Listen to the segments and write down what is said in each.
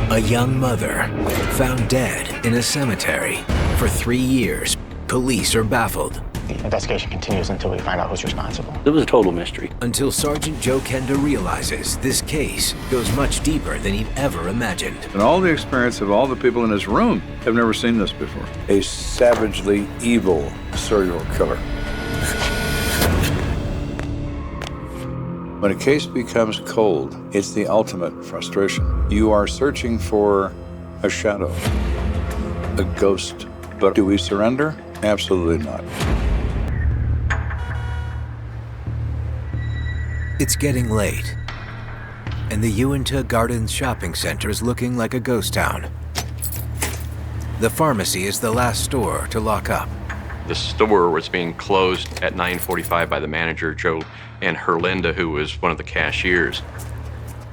A young mother found dead in a cemetery. For 3 years, police are baffled. The investigation continues until we find out who's responsible. It was a total mystery. Until Sergeant Joe Kenda realizes this case goes much deeper than he'd ever imagined. And all the experience of all the people in this room have never seen this before. A savagely evil serial killer. When a case becomes cold, it's the ultimate frustration. You are searching for a shadow, a ghost. But do we surrender? Absolutely not. It's getting late, and the Uinta Gardens shopping center is looking like a ghost town. The pharmacy is the last store to lock up. The store was being closed at 9:45 by the manager, Joe, and Herlinda, who was one of the cashiers.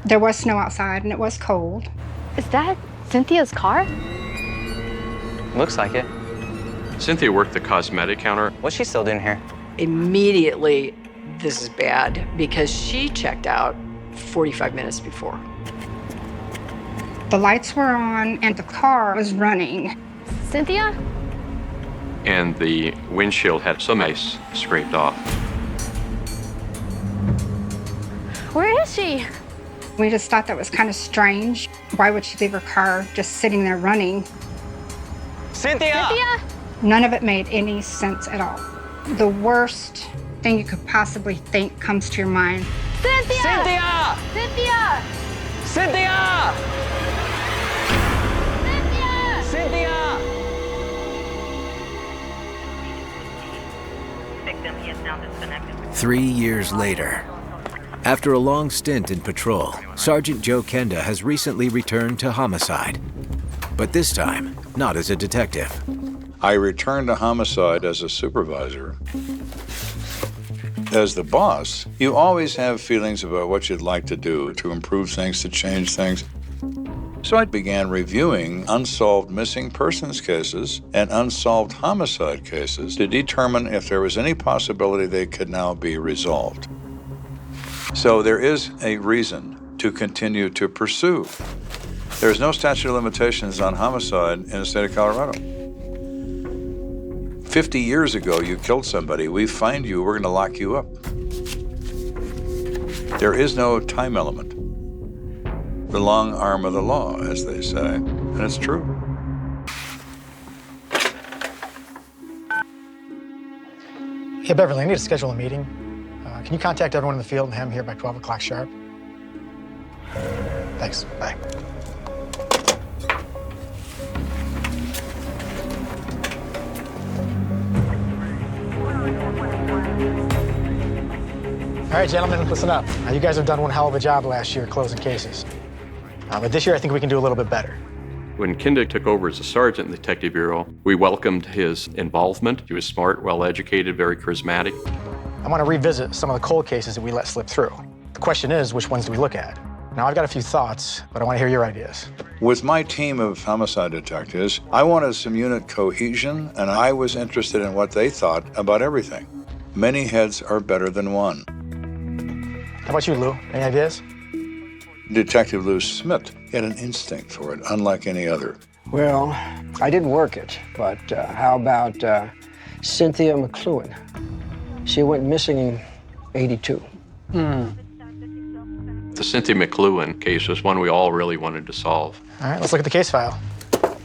There was snow outside, and it was cold. Is that Cynthia's car? Looks like it. Cynthia worked the cosmetic counter. What's she still doing here? Immediately, this is bad because she checked out 45 minutes before. The lights were on, and the car was running. Cynthia? And the windshield had some ice scraped off. Where is she? We just thought that was kind of strange. Why would she leave her car just sitting there running? Cynthia! Cynthia? None of it made any sense at all. The worst thing you could possibly think comes to your mind. Cynthia! Cynthia! Cynthia! Cynthia! Cynthia! Cynthia! Victim, he is now disconnected. 3 years later, after a long stint in patrol, Sergeant Joe Kenda has recently returned to homicide. But this time, not as a detective. I returned to homicide as a supervisor. As the boss, you always have feelings about what you'd like to do to improve things, to change things. So I began reviewing unsolved missing persons cases and unsolved homicide cases to determine if there was any possibility they could now be resolved. So there is a reason to continue to pursue. There's no statute of limitations on homicide in the state of Colorado. 50 years ago, you killed somebody. We find you, we're going to lock you up. There is no time element. The long arm of the law, as they say, and it's true. Hey, Beverly, I need to schedule a meeting. Can you contact everyone in the field and have them here by 12 o'clock sharp? Thanks. Bye. All right, gentlemen, listen up. You guys have done one hell of a job last year closing cases. But this year, I think we can do a little bit better. When Kenda took over as a sergeant in the Detective Bureau, we welcomed his involvement. He was smart, well-educated, very charismatic. I want to revisit some of the cold cases that we let slip through. The question is, which ones do we look at? Now, I've got a few thoughts, but I want to hear your ideas. With my team of homicide detectives, I wanted some unit cohesion, and I was interested in what they thought about everything. Many heads are better than one. How about you, Lou? Any ideas? Detective Lou Smith had an instinct for it, unlike any other. Well, I didn't work it, but how about Cynthia McLuhan? She went missing in '82. The Cynthia McLuhan case was one we all really wanted to solve. All right, let's look at the case file.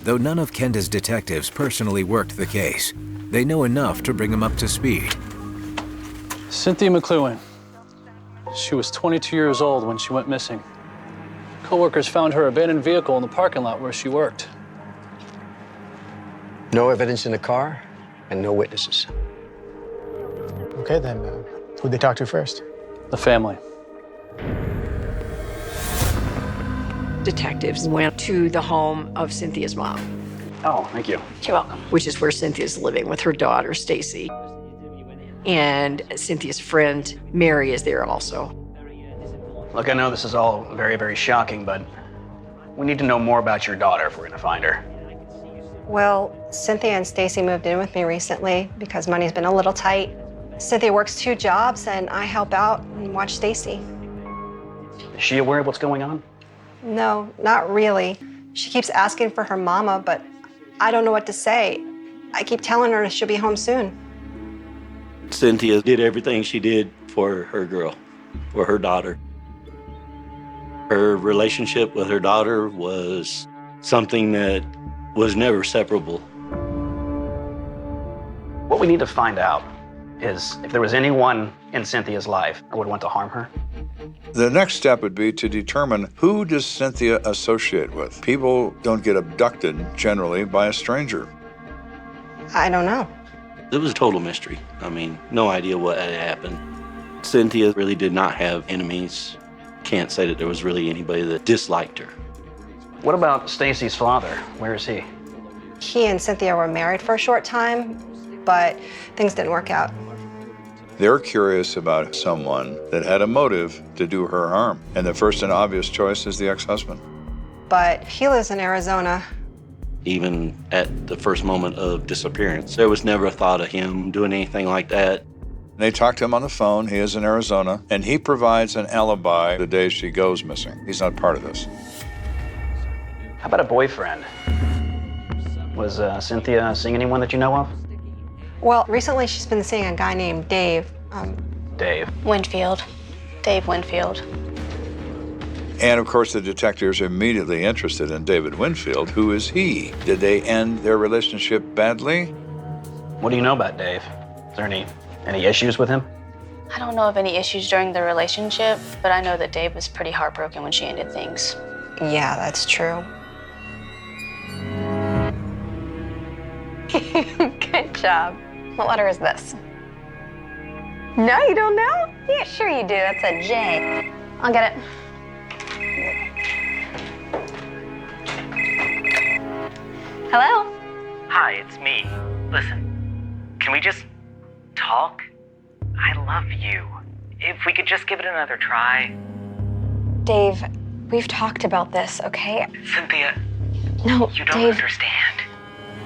Though none of Kenda's detectives personally worked the case, they know enough to bring him up to speed. Cynthia McLuhan. She was 22 years old when she went missing. Coworkers found her abandoned vehicle in the parking lot where she worked. No evidence in the car and no witnesses. Okay, then who'd they talk to first? The family. Detectives went to the home of Cynthia's mom, Oh, thank you. you're welcome, which is where Cynthia's living with her daughter, Stacy. And Cynthia's friend, Mary, is there also. Look, I know this is all very, very shocking, but we need to know more about your daughter if we're going to find her. Well, Cynthia and Stacy moved in with me recently because money's been a little tight. Cynthia works 2 jobs, and I help out and watch Stacy. Is she aware of what's going on? No, not really. She keeps asking for her mama, but I don't know what to say. I keep telling her she'll be home soon. Cynthia did everything she did for her girl, for her daughter. Her relationship with her daughter was something that was never separable. What we need to find out is if there was anyone in Cynthia's life that would want to harm her. The next step would be to determine who does Cynthia associate with. People don't get abducted generally by a stranger. I don't know. It was a total mystery. I mean, no idea what had happened. Cynthia really did not have enemies. Can't say that there was really anybody that disliked her. What about Stacy's father? Where is he? He and Cynthia were married for a short time, but things didn't work out. They're curious about someone that had a motive to do her harm. And the first and obvious choice is the ex-husband. But he lives in Arizona. Even at the first moment of disappearance, there was never a thought of him doing anything like that. They talked to him on the phone. He is in Arizona, and he provides an alibi the day she goes missing. He's not part of this. How about a boyfriend? Was Cynthia seeing anyone that you know of? Well, recently she's been seeing a guy named Dave. Dave. Winfield. Dave Winfield. And of course, the detectives are immediately interested in David Winfield. Who is he? Did they end their relationship badly? What do you know about Dave? Is there any issues with him? I don't know of any issues during the relationship, but I know that Dave was pretty heartbroken when she ended things. Yeah, that's true. Good job. What letter is this? No, you don't know? Yeah, sure you do. That's a J. I'll get it. Hello? Hi, it's me. Listen, can we just talk? I love you. If we could just give it another try. Dave, we've talked about this, okay? Cynthia, No, you don't Dave. understand.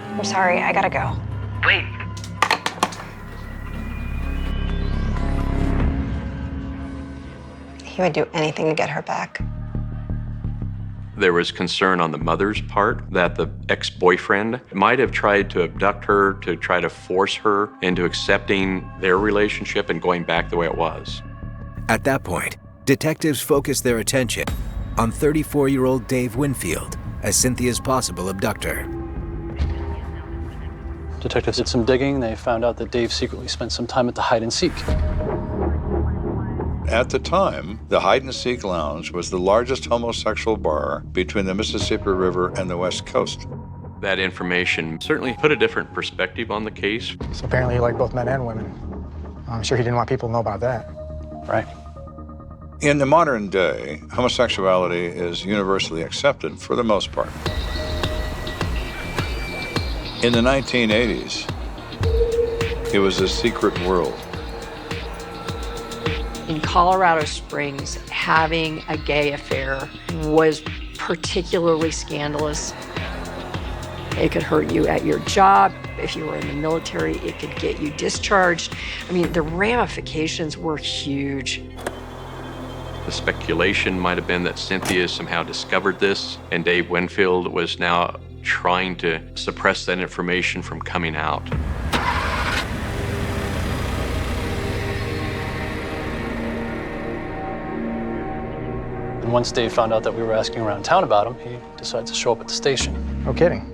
I'm sorry, I gotta go. Wait. He would do anything to get her back. There was concern on the mother's part that the ex-boyfriend might have tried to abduct her, to try to force her into accepting their relationship and going back the way it was. At that point, detectives focused their attention on 34-year-old Dave Winfield as Cynthia's possible abductor. Detectives did some digging. They found out that Dave secretly spent some time at the hide and seek. At the time, the Hide and Seek Lounge was the largest homosexual bar between the Mississippi River and the West Coast. That information certainly put a different perspective on the case. So apparently he liked both men and women. I'm sure he didn't want people to know about that. Right. In the modern day, homosexuality is universally accepted for the most part. In the 1980s, it was a secret world. In Colorado Springs, having a gay affair was particularly scandalous. It could hurt you at your job. If you were in the military, it could get you discharged. I mean, the ramifications were huge. The speculation might have been that Cynthia somehow discovered this, and Dave Winfield was now trying to suppress that information from coming out. And once Dave found out that we were asking around town about him, he decided to show up at the station. No kidding.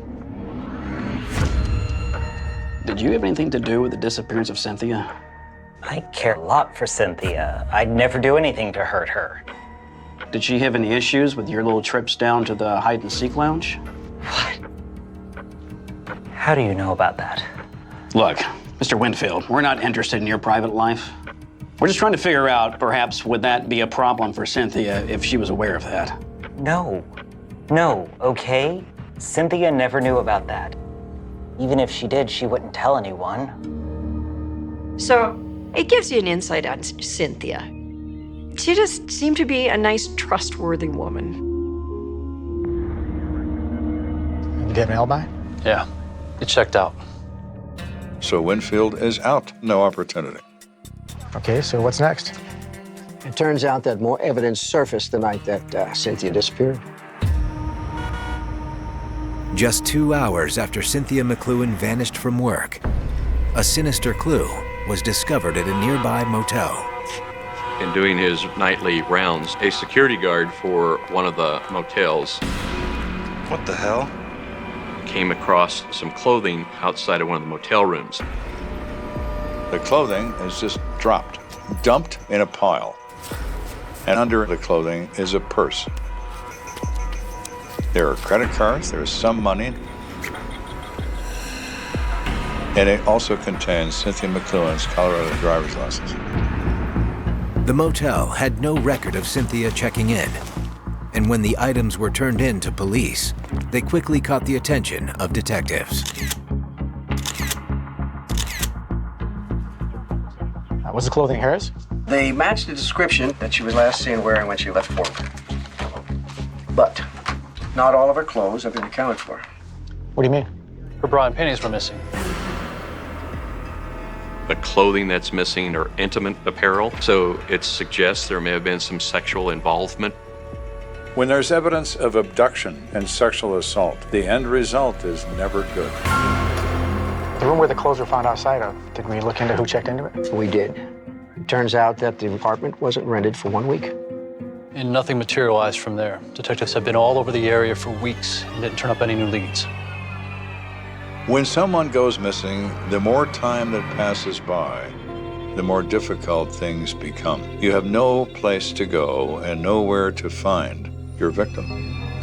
Did you have anything to do with the disappearance of Cynthia? I care a lot for Cynthia. I'd never do anything to hurt her. Did she have any issues with your little trips down to the hide and seek lounge? What? How do you know about that? Look, Mr. Winfield, we're not interested in your private life. We're just trying to figure out, perhaps, would that be a problem for Cynthia if she was aware of that? No, okay? Cynthia never knew about that. Even if she did, she wouldn't tell anyone. So it gives you an insight on Cynthia. She just seemed to be a nice, trustworthy woman. Did you have an alibi? Yeah, it checked out. So Winfield is out. No opportunity. Okay, so what's next? It turns out that more evidence surfaced the night that Cynthia disappeared. Just 2 hours after Cynthia McLuhan vanished from work, a sinister clue was discovered at a nearby motel. In doing his nightly rounds, a security guard for one of the motels What the hell? came across some clothing outside of one of the motel rooms. The clothing is just dropped, dumped in a pile. And under the clothing is a purse. There are credit cards, there's some money. And it also contains Cynthia McLuhan's Colorado driver's license. The motel had no record of Cynthia checking in, and when the items were turned in to police, they quickly caught the attention of detectives. Was the clothing hers? They matched the description that she was last seen wearing when she left work. But not all of her clothes have been accounted for. What do you mean? Her bra and panties were missing. The clothing that's missing are intimate apparel, so it suggests there may have been some sexual involvement. When there's evidence of abduction and sexual assault, the end result is never good. The room where the clothes were found outside of, did we look into who checked into it? We did. It turns out that the apartment wasn't rented for 1 week. And nothing materialized from there. Detectives have been all over the area for weeks and didn't turn up any new leads. When someone goes missing, the more time that passes by, the more difficult things become. You have no place to go and nowhere to find your victim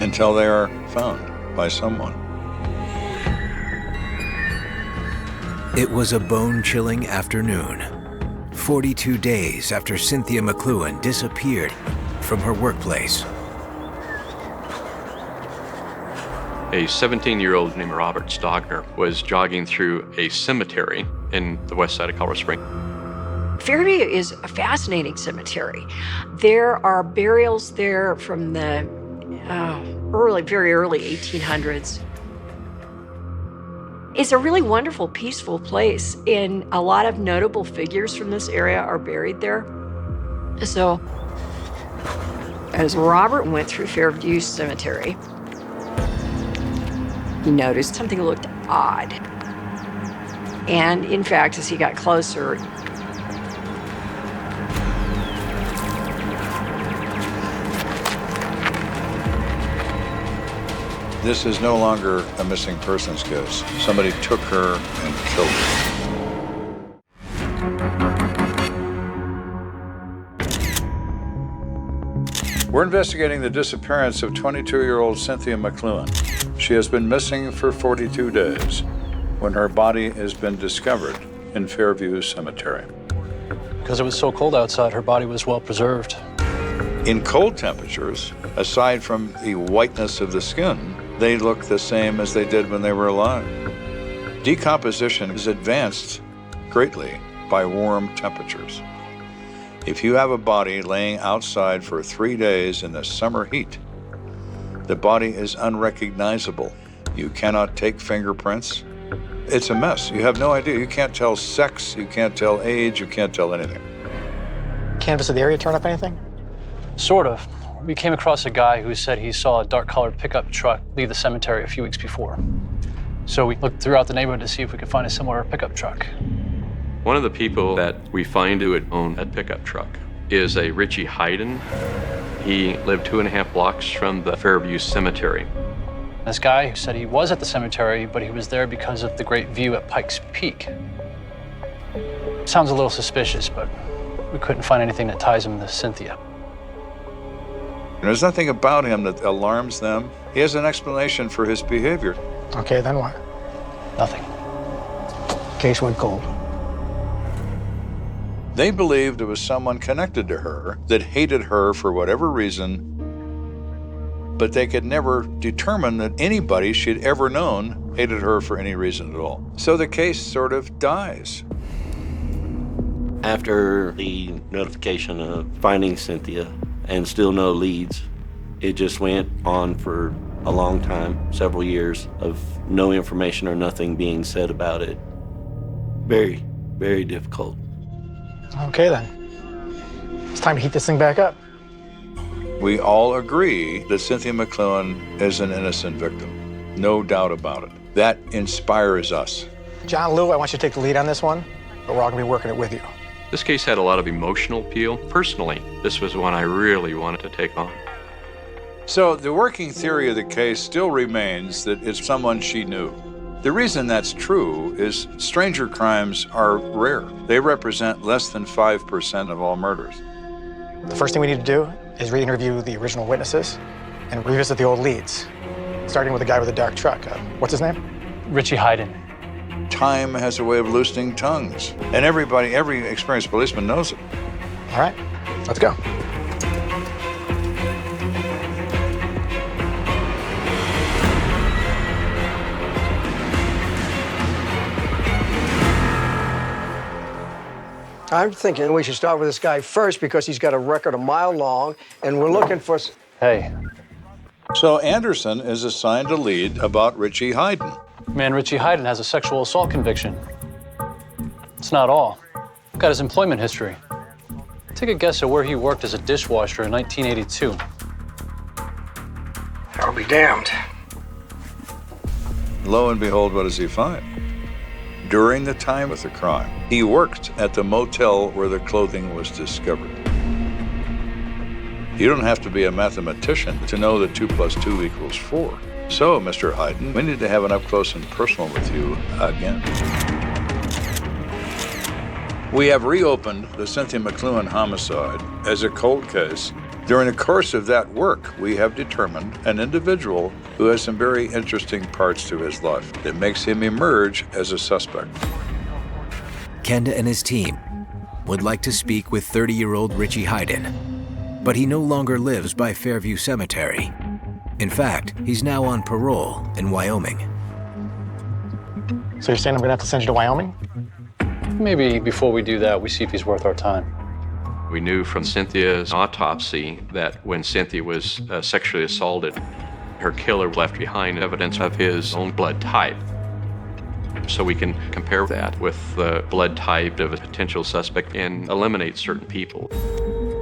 until they are found by someone. It was a bone-chilling afternoon, 42 days after Cynthia McLuhan disappeared from her workplace. A 17-year-old named Robert Stogner was jogging through a cemetery in the west side of Colorado Springs. Fairview is a fascinating cemetery. There are burials there from the very early 1800s. It's a really wonderful, peaceful place, and a lot of notable figures from this area are buried there. So, as Robert went through Fairview Cemetery, he noticed something looked odd. And in fact, as he got closer, This is no longer a missing persons case. Somebody took her and killed her. We're investigating the disappearance of 22-year-old Cynthia McLuhan. She has been missing for 42 days when her body has been discovered in Fairview Cemetery. Because it was so cold outside, her body was well preserved. In cold temperatures, aside from the whiteness of the skin, they look the same as they did when they were alive. Decomposition is advanced greatly by warm temperatures. If you have a body laying outside for 3 days in the summer heat, the body is unrecognizable. You cannot take fingerprints. It's a mess. You have no idea. You can't tell sex, you can't tell age, you can't tell anything. Canvas of the area turn up anything? Sort of. We came across a guy who said he saw a dark-colored pickup truck leave the cemetery a few weeks before. So we looked throughout the neighborhood to see if we could find a similar pickup truck. One of the people that we find who would own that pickup truck is a Richie Hayden. He lived 2.5 blocks from the Fairview Cemetery. This guy said he was at the cemetery, but he was there because of the great view at Pikes Peak. Sounds a little suspicious, but we couldn't find anything that ties him to Cynthia. There's nothing about him that alarms them. He has an explanation for his behavior. Okay, then what? Nothing. Case went cold. They believed it was someone connected to her that hated her for whatever reason, but they could never determine that anybody she'd ever known hated her for any reason at all. So the case sort of dies. After the notification of finding Cynthia and still no leads, it just went on for a long time, several years, of no information or nothing being said about it. Very, very difficult. Okay, then. It's time to heat this thing back up. We all agree that Cynthia McLuhan is an innocent victim. No doubt about it. That inspires us. John, Lou, I want you to take the lead on this one, but we're all going to be working it with you. This case had a lot of emotional appeal. Personally, this was one I really wanted to take on. So the working theory of the case still remains that it's someone she knew. The reason that's true is stranger crimes are rare. They represent less than 5% of all murders. The first thing we need to do is re-interview the original witnesses and revisit the old leads, starting with the guy with the dark truck. What's his name? Richie Hayden. Time has a way of loosening tongues, and every experienced policeman knows it. All right, let's go. I'm thinking we should start with this guy first because he's got a record a mile long, and we're looking for... Hey. So Anderson is assigned a lead about Richie Hayden. Man, Richie Hayden has a sexual assault conviction. It's not all. Got his employment history. Take a guess at where he worked as a dishwasher in 1982. I'll be damned. Lo and behold, what does he find? During the time of the crime, he worked at the motel where the clothing was discovered. You don't have to be a mathematician to know that 2 + 2 = 4. So, Mr. Hayden, we need to have an up-close and personal with you again. We have reopened the Cynthia McLuhan homicide as a cold case. During the course of that work, we have determined an individual who has some very interesting parts to his life that makes him emerge as a suspect. Kenda and his team would like to speak with 30-year-old Richie Hayden, but he no longer lives by Fairview Cemetery. In fact, he's now on parole in Wyoming. So you're saying I'm going to have to send you to Wyoming? Maybe before we do that, we see if he's worth our time. We knew from Cynthia's autopsy that when Cynthia was sexually assaulted, her killer left behind evidence of his own blood type. So we can compare that with the blood type of a potential suspect and eliminate certain people.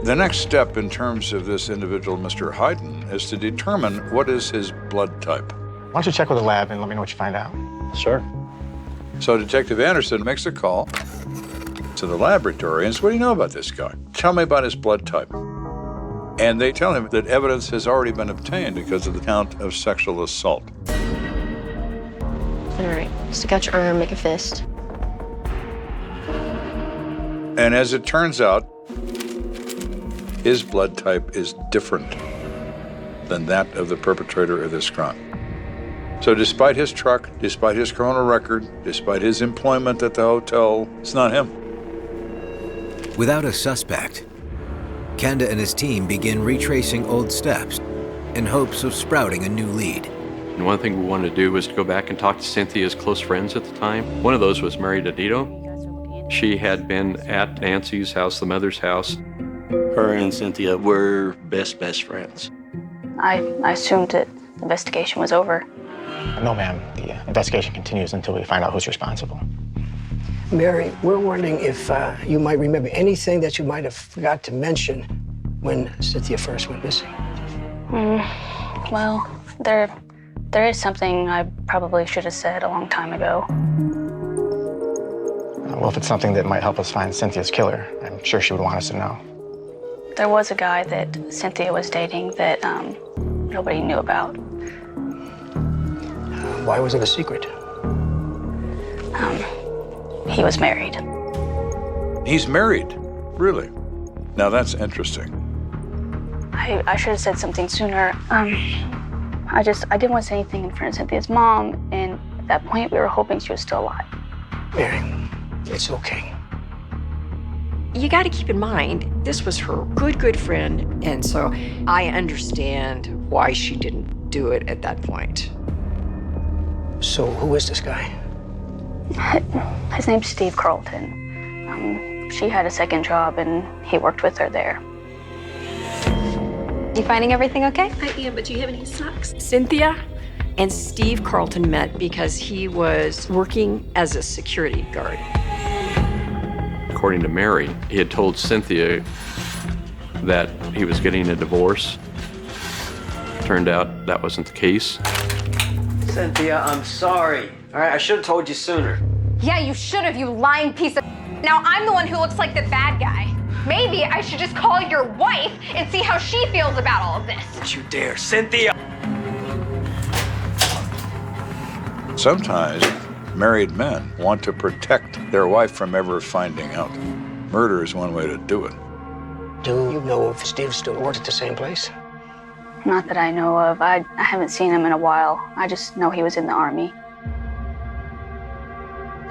The next step in terms of this individual, Mr. Hayden, is to determine what is his blood type. Why don't you check with the lab and let me know what you find out? Sure. So Detective Anderson makes a call to the laboratory and says, what do you know about this guy? Tell me about his blood type. And they tell him that evidence has already been obtained because of the count of sexual assault. All right, stick out your arm, make a fist. And as it turns out, his blood type is different than that of the perpetrator of this crime. So despite his truck, despite his criminal record, despite his employment at the hotel, it's not him. Without a suspect, Kenda and his team begin retracing old steps in hopes of sprouting a new lead. And one thing we wanted to do was to go back and talk to Cynthia's close friends at the time. One of those was Mary DeDito. She had been at Nancy's house, the mother's house. Her and Cynthia were best friends. I assumed that the investigation was over. No, ma'am. The investigation continues until we find out who's responsible. Mary, we're wondering if you might remember anything that you might have forgot to mention when Cynthia first went missing. Well, there is something I probably should have said a long time ago. Well, if it's something that might help us find Cynthia's killer, I'm sure she would want us to know. There was a guy that Cynthia was dating that nobody knew about. Why was it a secret? He was married. He's married? Really? Now that's interesting. I should have said something sooner. I didn't want to say anything in front of Cynthia's mom, and at that point we were hoping she was still alive. Mary, it's okay. You got to keep in mind, this was her good friend, and so I understand why she didn't do it at that point. So who is this guy? His name's Steve Carlton. She had a second job, and he worked with her there. You finding everything okay? I am, but do you have any socks? Cynthia and Steve Carlton met because he was working as a security guard. According to Mary, he had told Cynthia that he was getting a divorce. Turned out that wasn't the case. Cynthia, I'm sorry. All right, I should have told you sooner. Yeah, you should have, you lying piece of. Now I'm the one who looks like the bad guy. Maybe I should just call your wife and see how she feels about all of this. Don't you dare, Cynthia! Sometimes married men want to protect their wife from ever finding out. Murder is one way to do it. Do you know if Steve still works at the same place? Not that I know of. I haven't seen him in a while. I just know he was in the Army.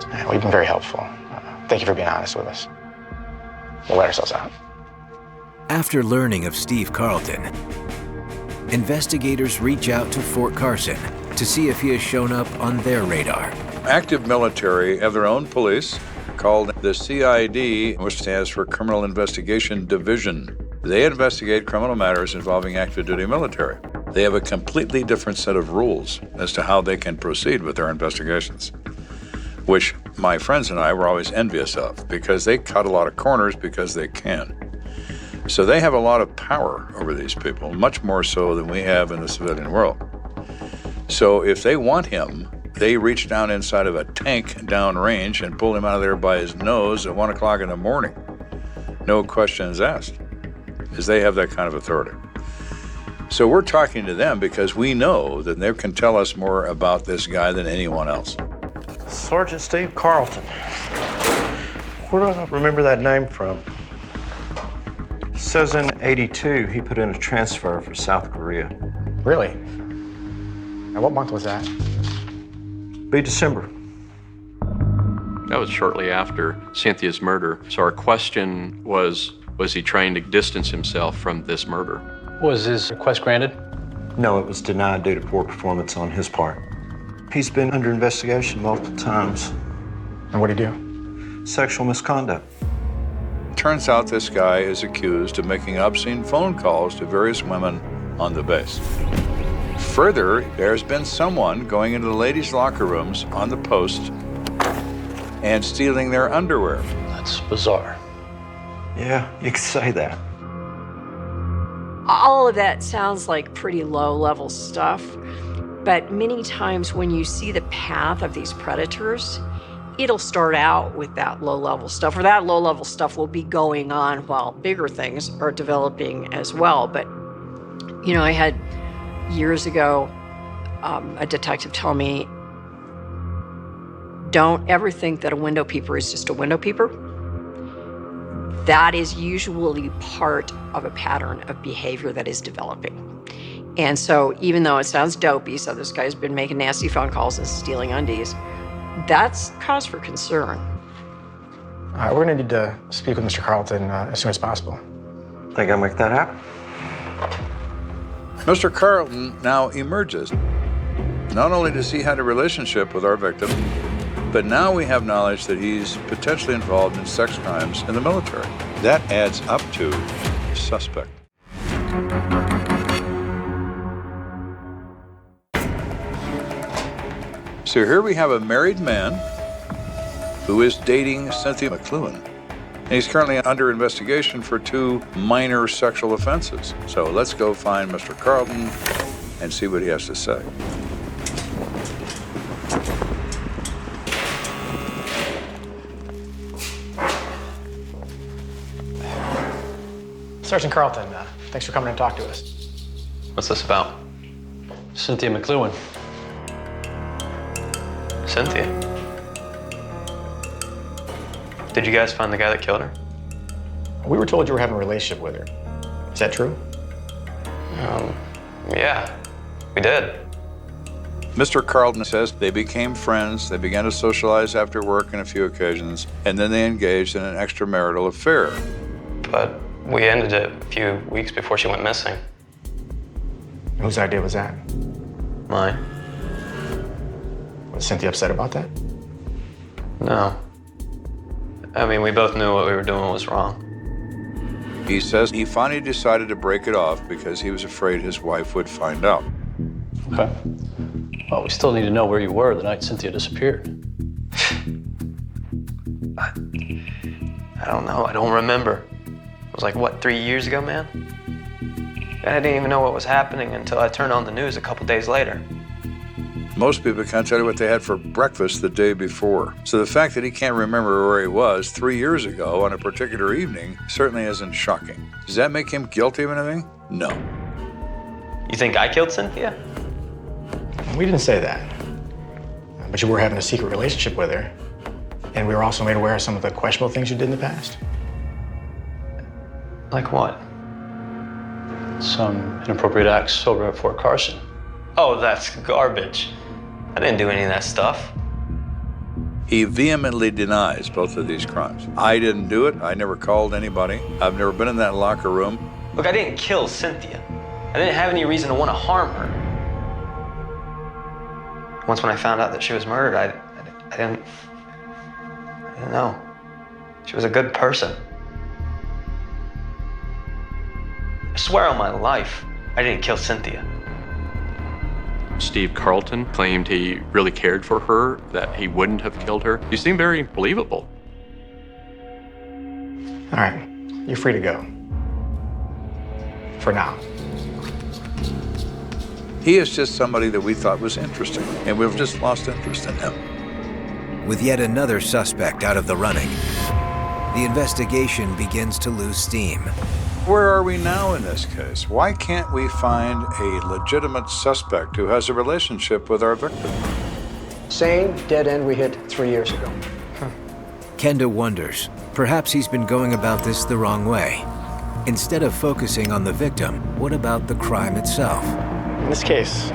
Yeah, we've been very helpful. Thank you for being honest with us. We'll let ourselves out. After learning of Steve Carlton, investigators reach out to Fort Carson to see if he has shown up on their radar. Active military have their own police called the CID, which stands for Criminal Investigation Division. They investigate criminal matters involving active duty military. They have a completely different set of rules as to how they can proceed with their investigations, which my friends and I were always envious of because they cut a lot of corners because they can. So they have a lot of power over these people, much more so than we have in the civilian world. So if they want him, they reach down inside of a tank downrange and pull him out of there by his nose at 1 o'clock in the morning. No questions asked, as they have that kind of authority. So we're talking to them because we know that they can tell us more about this guy than anyone else. Sergeant Steve Carlton. Where do I remember that name from? It says in '82 he put in a transfer for South Korea. Really? And what month was that? Be December. That was shortly after Cynthia's murder. So our question was he trying to distance himself from this murder? Was his request granted? No, it was denied due to poor performance on his part. He's been under investigation multiple times. And what'd he do? Sexual misconduct. Turns out this guy is accused of making obscene phone calls to various women on the base. Further, there's been someone going into the ladies' locker rooms on the post and stealing their underwear. That's bizarre. Yeah, you could say that. All of that sounds like pretty low-level stuff, but many times when you see the path of these predators, it'll start out with that low-level stuff, or that low-level stuff will be going on while bigger things are developing as well. But, you know, I had years ago a detective tell me, don't ever think that a window peeper is just a window peeper. That is usually part of a pattern of behavior that is developing. And so even though it sounds dopey, so this guy's been making nasty phone calls and stealing undies, that's cause for concern. We're gonna need to speak with Mr. Carlton as soon as possible. Think I'll make that happen? Mr. Carlton now emerges. Not only does he have a relationship with our victim, but now we have knowledge that he's potentially involved in sex crimes in the military. That adds up to suspect. So here we have a married man who is dating Cynthia McLuhan. And he's currently under investigation for 2 minor sexual offenses. So let's go find Mr. Carlton and see what he has to say. Sergeant Carlton, thanks for coming and talk to us. What's this about? Cynthia McLuhan. Cynthia? Did you guys find the guy that killed her? We were told you were having a relationship with her. Is that true? Yeah, we did. Mr. Carlton says they became friends, they began to socialize after work on a few occasions, and then they engaged in an extramarital affair. But we ended it a few weeks before she went missing. Whose idea was that? Mine. Was Cynthia upset about that? No. I mean, we both knew what we were doing was wrong. He says he finally decided to break it off because he was afraid his wife would find out. Okay. Well, we still need to know where you were the night Cynthia disappeared. I don't know. I don't remember. It was like, what, 3 years ago, man? I didn't even know what was happening until I turned on the news a couple days later. Most people can't tell you what they had for breakfast the day before. So the fact that he can't remember where he was 3 years ago on a particular evening certainly isn't shocking. Does that make him guilty of anything? No. You think I killed Cynthia? We didn't say that. But you were having a secret relationship with her. And we were also made aware of some of the questionable things you did in the past. Like what? Some inappropriate acts over at Fort Carson. Oh, that's garbage. I didn't do any of that stuff. He vehemently denies both of these crimes. I didn't do it. I never called anybody. I've never been in that locker room. Look, I didn't kill Cynthia. I didn't have any reason to want to harm her. Once when I found out that she was murdered, I didn't know. She was a good person. I swear on my life, I didn't kill Cynthia. Steve Carlton claimed he really cared for her, that he wouldn't have killed her. You seem very believable. All right, you're free to go. For now. He is just somebody that we thought was interesting, and we've just lost interest in him. With yet another suspect out of the running, the investigation begins to lose steam. Where are we now in this case? Why can't we find a legitimate suspect who has a relationship with our victim? Same dead end we hit 3 years ago. Kenda wonders, perhaps he's been going about this the wrong way. Instead of focusing on the victim, what about the crime itself? In this case,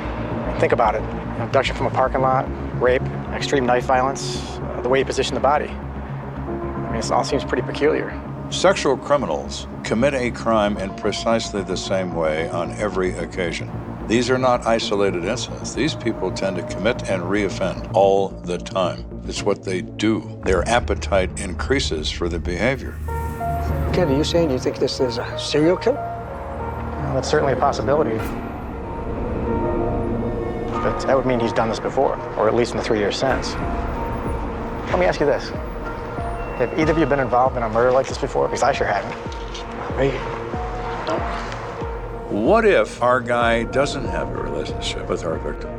think about it. Abduction from a parking lot, rape, extreme knife violence, the way he positioned the body. I mean, it all seems pretty peculiar. Sexual criminals commit a crime in precisely the same way on every occasion. These are not isolated incidents. These people tend to commit and reoffend all the time. It's what they do. Their appetite increases for the behavior. Ken, are you saying you think this is a serial killer? Well, that's certainly a possibility. But that would mean he's done this before, or at least in the 3 years since. Let me ask you this. Have either of you been involved in a murder like this before? Because I sure haven't. Me? No. What if our guy doesn't have a relationship with our victim?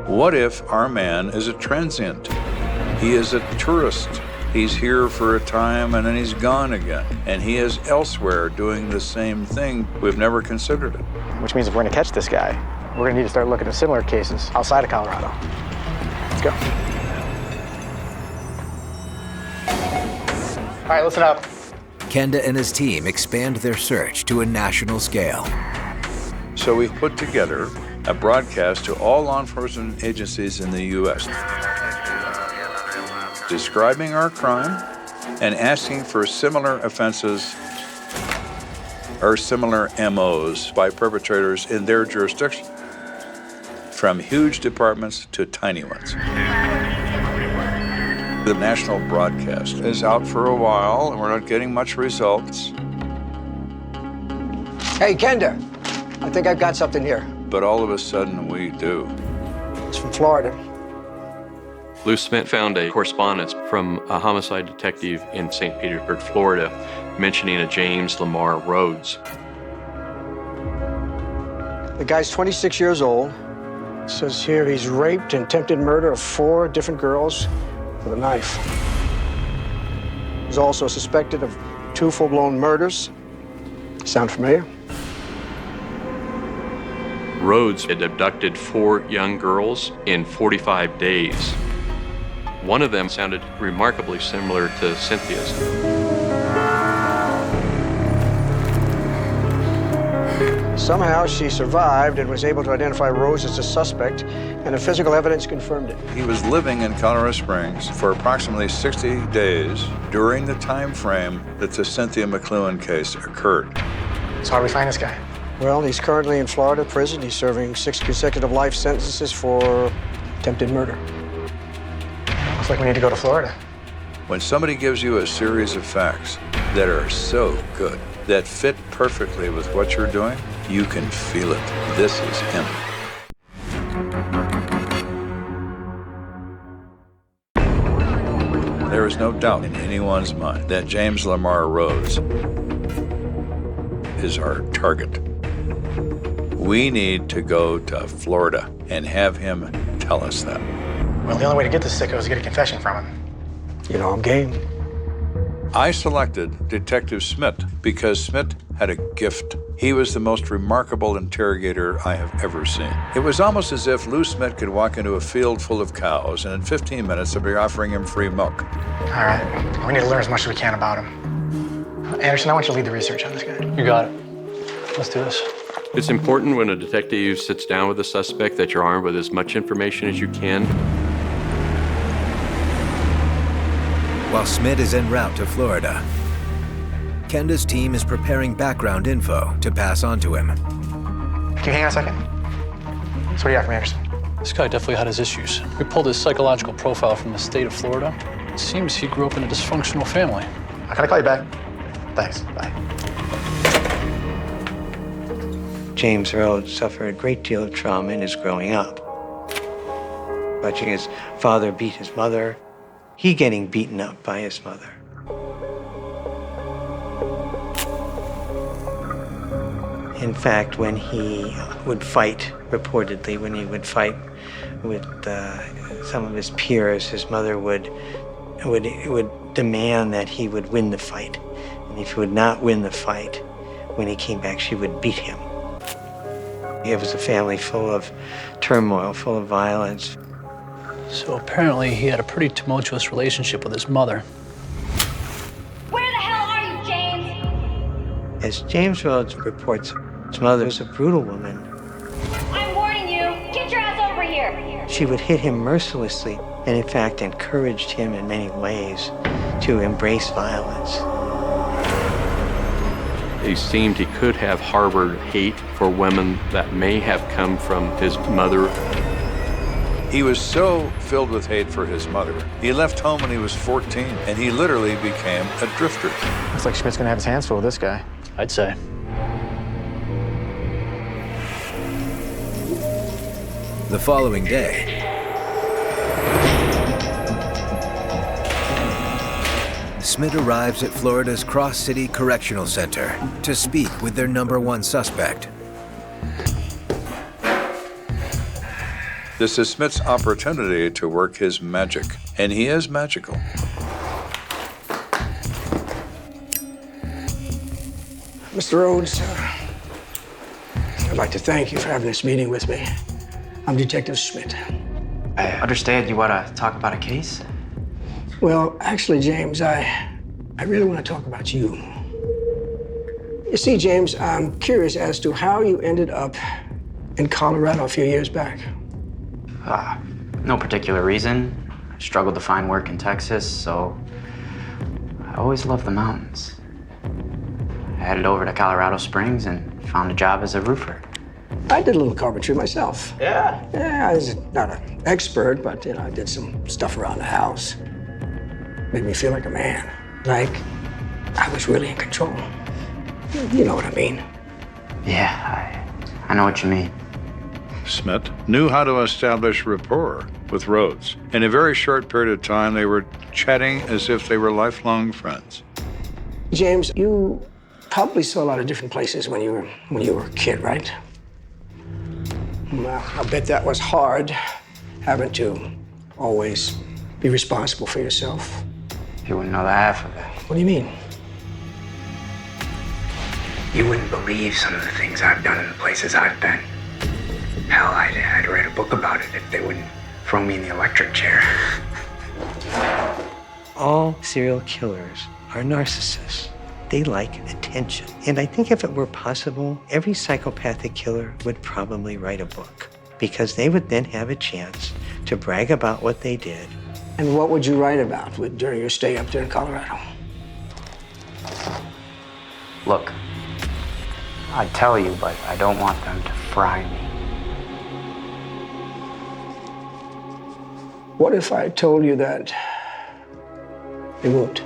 What if our man is a transient? He is a tourist. He's here for a time and then he's gone again. And he is elsewhere doing the same thing. We've never considered it. Which means if we're going to catch this guy, we're going to need to start looking at similar cases outside of Colorado. Let's go. All right, listen up. Kenda and his team expand their search to a national scale. So we've put together a broadcast to all law enforcement agencies in the U.S. describing our crime and asking for similar offenses or similar MOs by perpetrators in their jurisdiction, from huge departments to tiny ones. The national broadcast is out for a while, and we're not getting much results. Hey, Kenda, I think I've got something here. But all of a sudden, we do. It's from Florida. Lou Smith found a correspondence from a homicide detective in St. Petersburg, Florida, mentioning a James Lamar Rhodes. The guy's 26 years old. It says here he's raped and attempted murder of 4 different girls with a knife. He's also suspected of 2 full-blown murders. Sound familiar? Rhodes had abducted 4 young girls in 45 days. One of them sounded remarkably similar to Cynthia's. Somehow she survived and was able to identify Rose as a suspect, and the physical evidence confirmed it. He was living in Colorado Springs for approximately 60 days during the time frame that the Cynthia McLuhan case occurred. So how do we find this guy? Well, he's currently in Florida prison. He's serving 6 consecutive life sentences for attempted murder. Looks like we need to go to Florida. When somebody gives you a series of facts that are so good, that fit perfectly with what you're doing, you can feel it. This is him. There is no doubt in anyone's mind that James Lamar Rhodes is our target. We need to go to Florida and have him tell us that? Well, the only way to get this sicko is to get a confession from him. You know, I'm game. I selected Detective Smith because Smith had a gift. He was the most remarkable interrogator I have ever seen. It was almost as if Lou Smith could walk into a field full of cows and in 15 minutes they'd be offering him free milk. All right, we need to learn as much as we can about him. Anderson, I want you to lead the research on this guy. You got it. Let's do this. It's important when a detective sits down with a suspect that you're armed with as much information as you can. While Smith is en route to Florida, Kenda's team is preparing background info to pass on to him. Can you hang on a second? So what do you have from Anderson? This guy definitely had his issues. We pulled his psychological profile from the state of Florida. It seems he grew up in a dysfunctional family. Can I call you back? Thanks. Bye. James Rhodes suffered a great deal of trauma in his growing up. Watching his father beat his mother, he getting beaten up by his mother. In fact, when he would fight, reportedly, when he would fight with some of his peers, his mother would demand that he would win the fight. And if he would not win the fight, when he came back, she would beat him. It was a family full of turmoil, full of violence. So apparently he had a pretty tumultuous relationship with his mother. Where the hell are you, James? As James Rhodes reports, his mother was a brutal woman. I'm warning you. Get your ass over here. She would hit him mercilessly and, in fact, encouraged him in many ways to embrace violence. It seemed he could have harbored hate for women that may have come from his mother. He was so filled with hate for his mother, he left home when he was 14, and he literally became a drifter. Looks like Schmidt's gonna have his hands full with this guy. I'd say. The following day, Smith arrives at Florida's Cross City Correctional Center to speak with their #1 suspect. This is Smith's opportunity to work his magic, and he is magical. Mr. Rhodes, I'd like to thank you for having this meeting with me. I'm Detective Smith. I understand you want to talk about a case? Well, actually, James, I really want to talk about you. You see, James, I'm curious as to how you ended up in Colorado a few years back. No particular reason. I struggled to find work in Texas, so I always loved the mountains. I headed over to Colorado Springs and found a job as a roofer. I did a little carpentry myself. Yeah? Yeah, I was not an expert, but I did some stuff around the house. Made me feel like a man, like I was really in control. You know what I mean? Yeah, I know what you mean. Smith knew how to establish rapport with Rhodes. In a very short period of time, they were chatting as if they were lifelong friends. James, you probably saw a lot of different places when you were a kid, right? Well, I bet that was hard, having to always be responsible for yourself. You wouldn't know the half of it. What do you mean? You wouldn't believe some of the things I've done in the places I've been. Hell, I'd write a book about it if they wouldn't throw me in the electric chair. All serial killers are narcissists. They like attention. And I think if it were possible, every psychopathic killer would probably write a book, because they would then have a chance to brag about what they did. And what would you write about during your stay up there in Colorado? Look, I'd tell you, but I don't want them to fry me. What if I told you that they won't?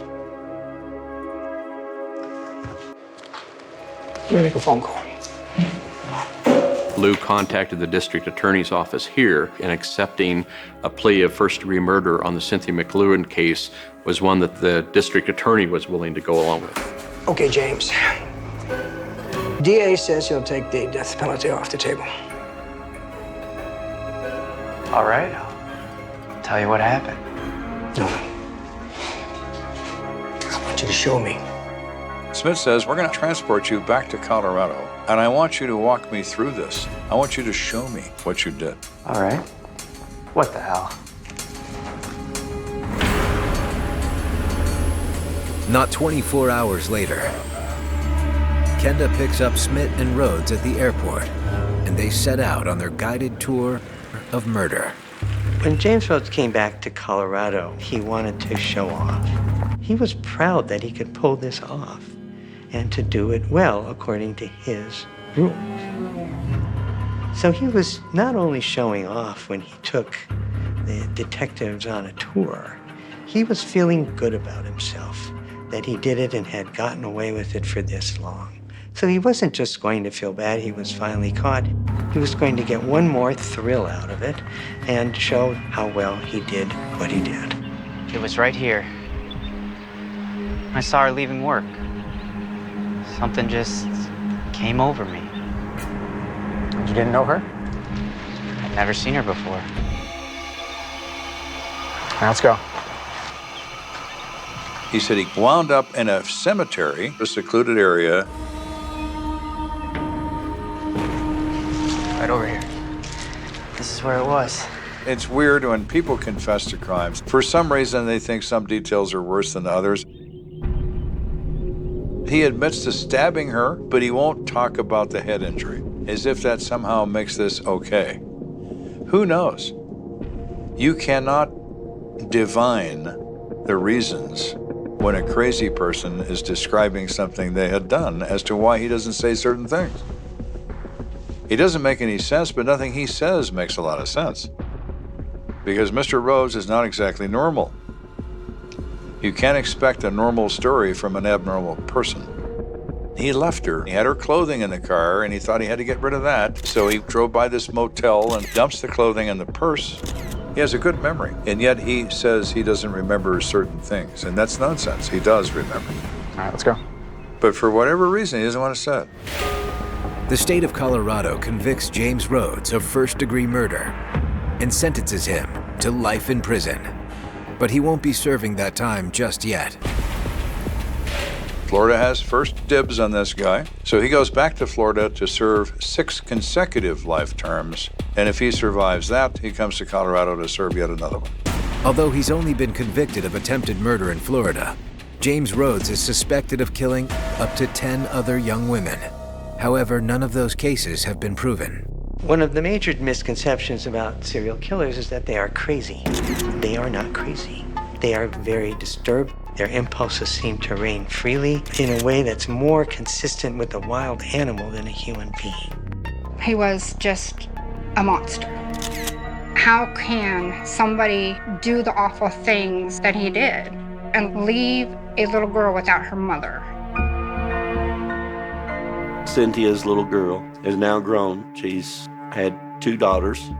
Let me make a phone call. Lou contacted the district attorney's office here, and accepting a plea of first-degree murder on the Cynthia McLuhan case was one that the district attorney was willing to go along with. Okay, James. DA says he'll take the death penalty off the table. All right, I'll tell you what happened. No. I want you to show me. Smith says, we're going to transport you back to Colorado, and I want you to walk me through this. I want you to show me what you did. All right. What the hell? Not 24 hours later, Kenda picks up Smith and Rhodes at the airport, and they set out on their guided tour of murder. When James Rhodes came back to Colorado, he wanted to show off. He was proud that he could pull this off and to do it well according to his rules. So he was not only showing off when he took the detectives on a tour, he was feeling good about himself, that he did it and had gotten away with it for this long. So he wasn't just going to feel bad he was finally caught. He was going to get one more thrill out of it and show how well he did what he did. It was right here. I saw her leaving work. Something just came over me. You didn't know her? I'd never seen her before. All right, let's go. He said he wound up in a cemetery, a secluded area. Right over here. This is where it was. It's weird when people confess to crimes. For some reason, they think some details are worse than others. He admits to stabbing her, but he won't talk about the head injury, as if that somehow makes this okay. Who knows? You cannot divine the reasons when a crazy person is describing something they had done as to why he doesn't say certain things. It doesn't make any sense, but nothing he says makes a lot of sense. Because Mr. Rhodes is not exactly normal. You can't expect a normal story from an abnormal person. He left her. He had her clothing in the car, and he thought he had to get rid of that. So he drove by this motel and dumps the clothing in the purse. He has a good memory, and yet he says he doesn't remember certain things, and that's nonsense. He does remember. All right, let's go. But for whatever reason, he doesn't want to say it. The state of Colorado convicts James Rhodes of first-degree murder and sentences him to life in prison. But he won't be serving that time just yet. Florida has first dibs on this guy, so he goes back to Florida to serve 6 consecutive life terms, and if he survives that, he comes to Colorado to serve yet another one. Although he's only been convicted of attempted murder in Florida, James Rhodes is suspected of killing up to 10 other young women. However, none of those cases have been proven. One of the major misconceptions about serial killers is that they are crazy. They are not crazy. They are very disturbed. Their impulses seem to reign freely in a way that's more consistent with a wild animal than a human being. He was just a monster. How can somebody do the awful things that he did and leave a little girl without her mother? Cynthia's little girl is now grown. She's had 2 daughters,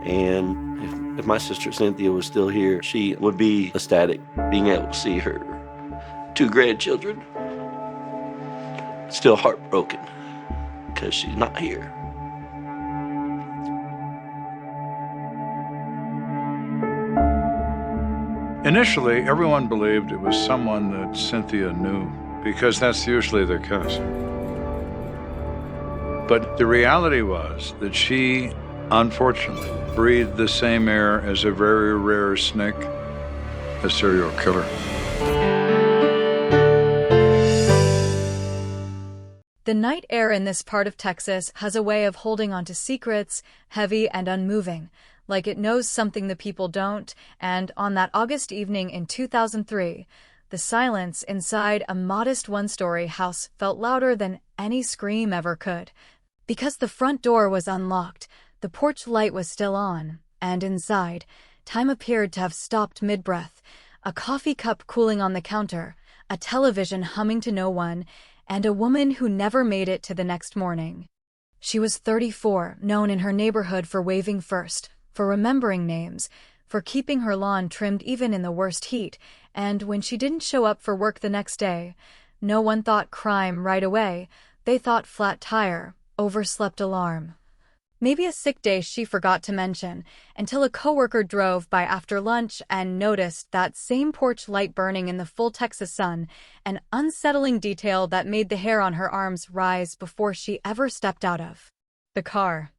and if my sister Cynthia was still here, she would be ecstatic being able to see her 2 grandchildren. Still heartbroken because she's not here. Initially, everyone believed it was someone that Cynthia knew, because that's usually the case. But the reality was that she, unfortunately, breathed the same air as a very rare snake, a serial killer. The night air in this part of Texas has a way of holding onto secrets, heavy and unmoving, like it knows something the people don't, and on that August evening in 2003, the silence inside a modest one-story house felt louder than any scream ever could. Because the front door was unlocked, the porch light was still on, and inside, time appeared to have stopped mid-breath, a coffee cup cooling on the counter, a television humming to no one, and a woman who never made it to the next morning. She was 34, known in her neighborhood for waving first, for remembering names, for keeping her lawn trimmed even in the worst heat, and when she didn't show up for work the next day, no one thought crime right away. They thought flat tire, overslept alarm. Maybe a sick day she forgot to mention, until a coworker drove by after lunch and noticed that same porch light burning in the full Texas sun, an unsettling detail that made the hair on her arms rise before she ever stepped out of the car.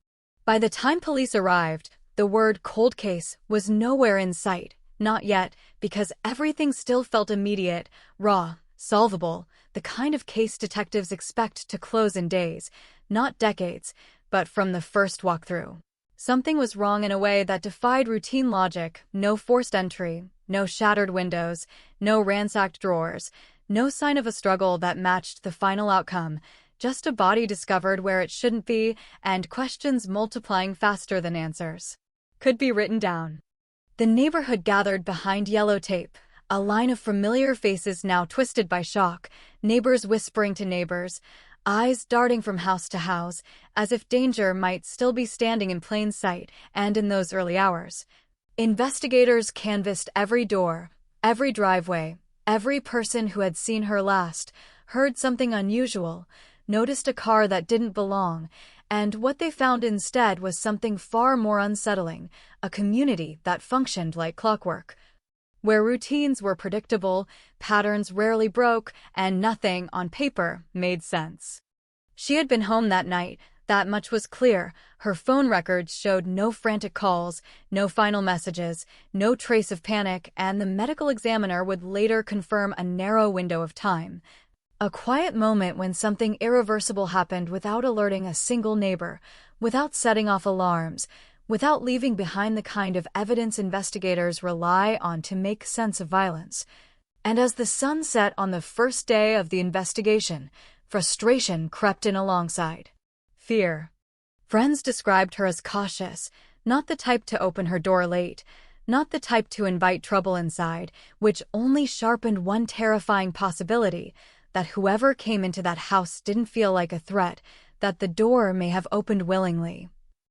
By the time police arrived, the word cold case was nowhere in sight. Not yet, because everything still felt immediate, raw, solvable, the kind of case detectives expect to close in days, not decades, but from the first walkthrough. Something was wrong in a way that defied routine logic. No forced entry, no shattered windows, no ransacked drawers, no sign of a struggle that matched the final outcome, just a body discovered where it shouldn't be, and questions multiplying faster than answers could be written down. The neighborhood gathered behind yellow tape, a line of familiar faces now twisted by shock, neighbors whispering to neighbors, eyes darting from house to house, as if danger might still be standing in plain sight. And in those early hours, investigators canvassed every door, every driveway, every person who had seen her last, heard something unusual, noticed a car that didn't belong, and what they found instead was something far more unsettling, a community that functioned like clockwork, where routines were predictable, patterns rarely broke, and nothing on paper made sense. She had been home that night, that much was clear. Her phone records showed no frantic calls, no final messages, no trace of panic, and the medical examiner would later confirm a narrow window of time. A quiet moment when something irreversible happened without alerting a single neighbor, without setting off alarms, without leaving behind the kind of evidence investigators rely on to make sense of violence. And as the sun set on the first day of the investigation, frustration crept in alongside fear. Friends described her as cautious, not the type to open her door late, not the type to invite trouble inside, which only sharpened one terrifying possibility, that whoever came into that house didn't feel like a threat, that the door may have opened willingly,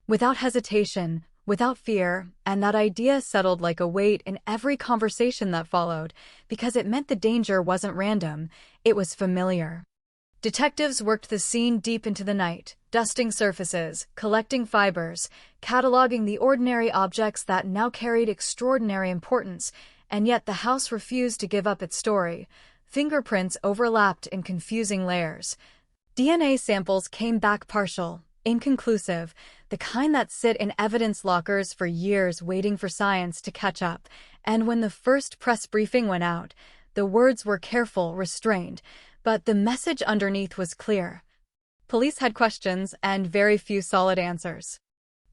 without hesitation, without fear, and that idea settled like a weight in every conversation that followed, because it meant the danger wasn't random, it was familiar. Detectives worked the scene deep into the night, dusting surfaces, collecting fibers, cataloging the ordinary objects that now carried extraordinary importance, and yet the house refused to give up its story. Fingerprints overlapped in confusing layers. DNA samples came back partial, inconclusive, the kind that sit in evidence lockers for years waiting for science to catch up. And when the first press briefing went out, the words were careful, restrained, but the message underneath was clear. Police had questions and very few solid answers.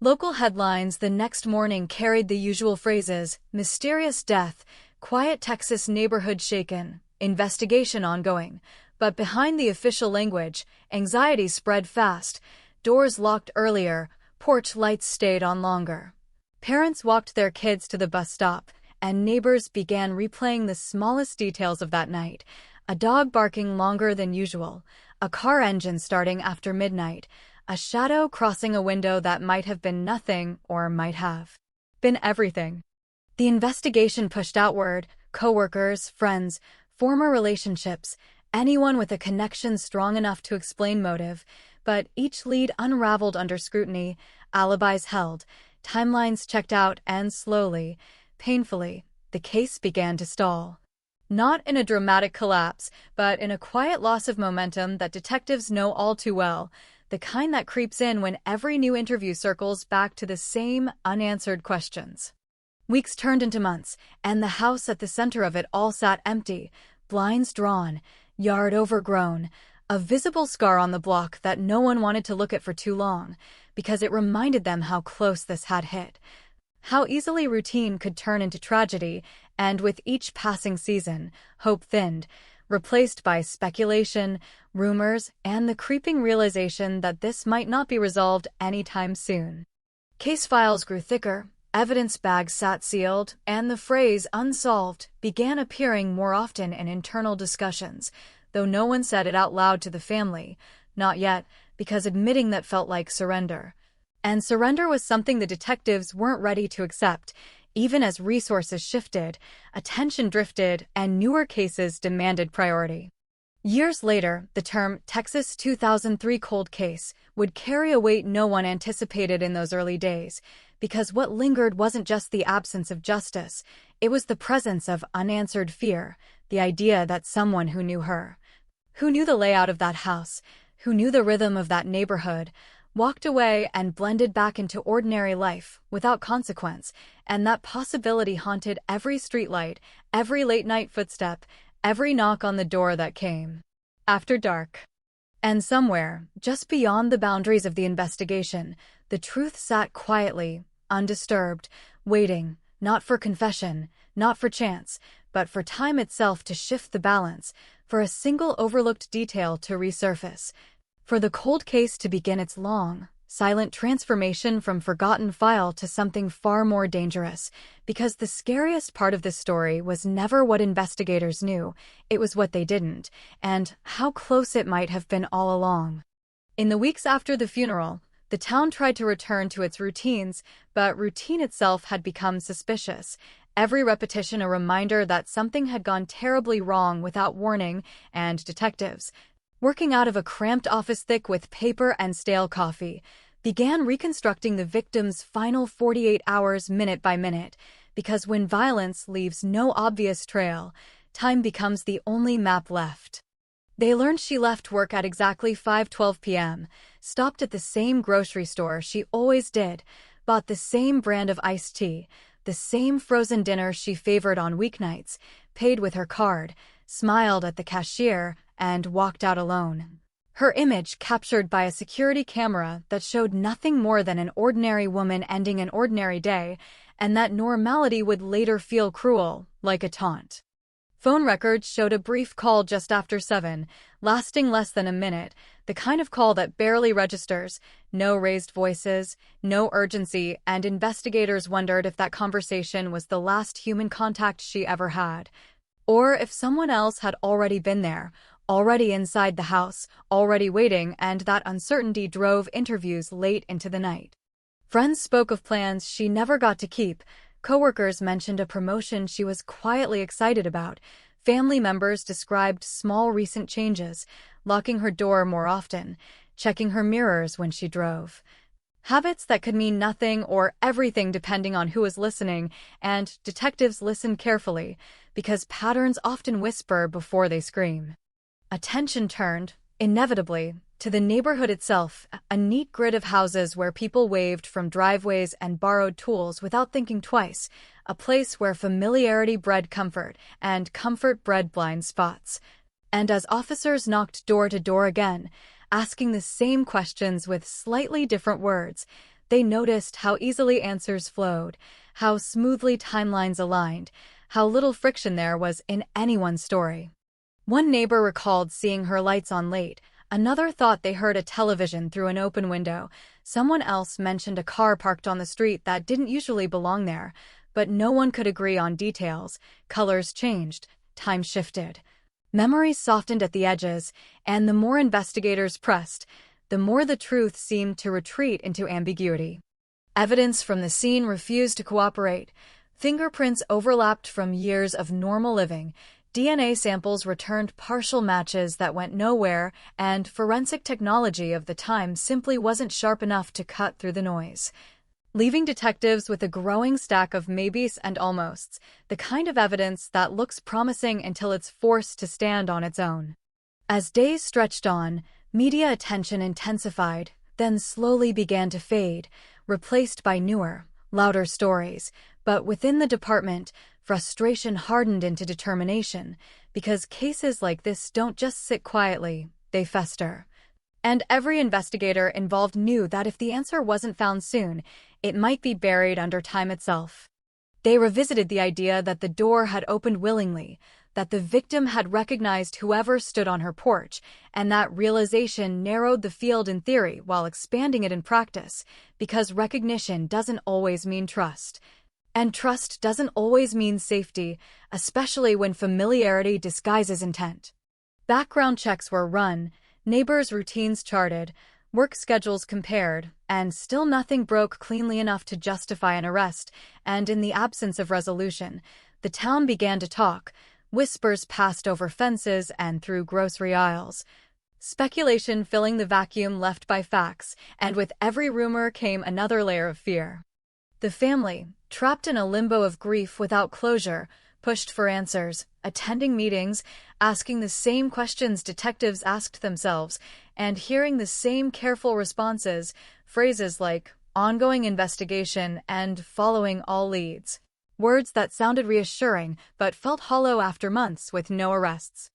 Local headlines the next morning carried the usual phrases: mysterious death, quiet Texas neighborhood shaken, investigation ongoing. But behind the official language, anxiety spread fast. Doors locked earlier, porch lights stayed on longer. Parents walked their kids to the bus stop, and neighbors began replaying the smallest details of that night. A dog barking longer than usual, a car engine starting after midnight, a shadow crossing a window that might have been nothing or might have been everything. The investigation pushed outward, coworkers, friends, former relationships, anyone with a connection strong enough to explain motive, but each lead unraveled under scrutiny, alibis held, timelines checked out, and slowly, painfully, the case began to stall. Not in a dramatic collapse, but in a quiet loss of momentum that detectives know all too well, the kind that creeps in when every new interview circles back to the same unanswered questions. Weeks turned into months, and the house at the center of it all sat empty, blinds drawn, yard overgrown, a visible scar on the block that no one wanted to look at for too long, because it reminded them how close this had hit, how easily routine could turn into tragedy, and with each passing season, hope thinned, replaced by speculation, rumors, and the creeping realization that this might not be resolved anytime soon. Case files grew thicker, evidence bags sat sealed, and the phrase unsolved began appearing more often in internal discussions, though no one said it out loud to the family, not yet, because admitting that felt like surrender. And surrender was something the detectives weren't ready to accept, even as resources shifted, attention drifted, and newer cases demanded priority. Years later, the term Texas 2003 cold case would carry a weight no one anticipated in those early days, because what lingered wasn't just the absence of justice, it was the presence of unanswered fear, the idea that someone who knew her, who knew the layout of that house, who knew the rhythm of that neighborhood, walked away and blended back into ordinary life without consequence, and that possibility haunted every streetlight, every late-night footstep, every knock on the door that came after dark. And somewhere, just beyond the boundaries of the investigation, the truth sat quietly, undisturbed, waiting, not for confession, not for chance, but for time itself to shift the balance, for a single overlooked detail to resurface, for the cold case to begin its long, silent transformation from forgotten file to something far more dangerous, because the scariest part of this story was never what investigators knew, it was what they didn't, and how close it might have been all along. In the weeks after the funeral, the town tried to return to its routines, but routine itself had become suspicious, every repetition a reminder that something had gone terribly wrong without warning, and detectives, working out of a cramped office thick with paper and stale coffee, began reconstructing the victim's final 48 hours minute by minute, because when violence leaves no obvious trail, time becomes the only map left. They learned she left work at exactly 5:12 p.m., stopped at the same grocery store she always did, bought the same brand of iced tea, the same frozen dinner she favored on weeknights, paid with her card, smiled at the cashier, and walked out alone. Her image captured by a security camera that showed nothing more than an ordinary woman ending an ordinary day, and that normality would later feel cruel, like a taunt. Phone records showed a brief call just after 7, lasting less than a minute, the kind of call that barely registers, no raised voices, no urgency, and investigators wondered if that conversation was the last human contact she ever had. Or if someone else had already been there, already inside the house, already waiting, and that uncertainty drove interviews late into the night. Friends spoke of plans she never got to keep. Coworkers mentioned a promotion she was quietly excited about. Family members described small recent changes, locking her door more often, checking her mirrors when she drove. Habits that could mean nothing or everything depending on who was listening, and detectives listened carefully, because patterns often whisper before they scream. Attention turned, inevitably, to the neighborhood itself, a neat grid of houses where people waved from driveways and borrowed tools without thinking twice, a place where familiarity bred comfort, and comfort bred blind spots. And as officers knocked door to door again, asking the same questions with slightly different words, they noticed how easily answers flowed, how smoothly timelines aligned, how little friction there was in anyone's story. One neighbor recalled seeing her lights on late, another thought they heard a television through an open window, someone else mentioned a car parked on the street that didn't usually belong there, but no one could agree on details. Colors changed, time shifted. Memories softened at the edges, and the more investigators pressed, the more the truth seemed to retreat into ambiguity. Evidence from the scene refused to cooperate. Fingerprints overlapped from years of normal living, DNA samples returned partial matches that went nowhere, and forensic technology of the time simply wasn't sharp enough to cut through the noise, leaving detectives with a growing stack of maybes and almosts, the kind of evidence that looks promising until it's forced to stand on its own. As days stretched on, media attention intensified, then slowly began to fade, replaced by newer, louder stories, but within the department, frustration hardened into determination, because cases like this don't just sit quietly, they fester. And every investigator involved knew that if the answer wasn't found soon, it might be buried under time itself. They revisited the idea that the door had opened willingly, that the victim had recognized whoever stood on her porch, and that realization narrowed the field in theory while expanding it in practice, because recognition doesn't always mean trust. And trust doesn't always mean safety, especially when familiarity disguises intent. Background checks were run, neighbors' routines charted, work schedules compared, and still nothing broke cleanly enough to justify an arrest, and in the absence of resolution, the town began to talk, Whispers passed over fences and through grocery aisles. Speculation filling the vacuum left by facts, and with every rumor came another layer of fear. The family, trapped in a limbo of grief without closure, pushed for answers, attending meetings, asking the same questions detectives asked themselves, and hearing the same careful responses, phrases like ongoing investigation and following all leads. Words that sounded reassuring but felt hollow after months with no arrests.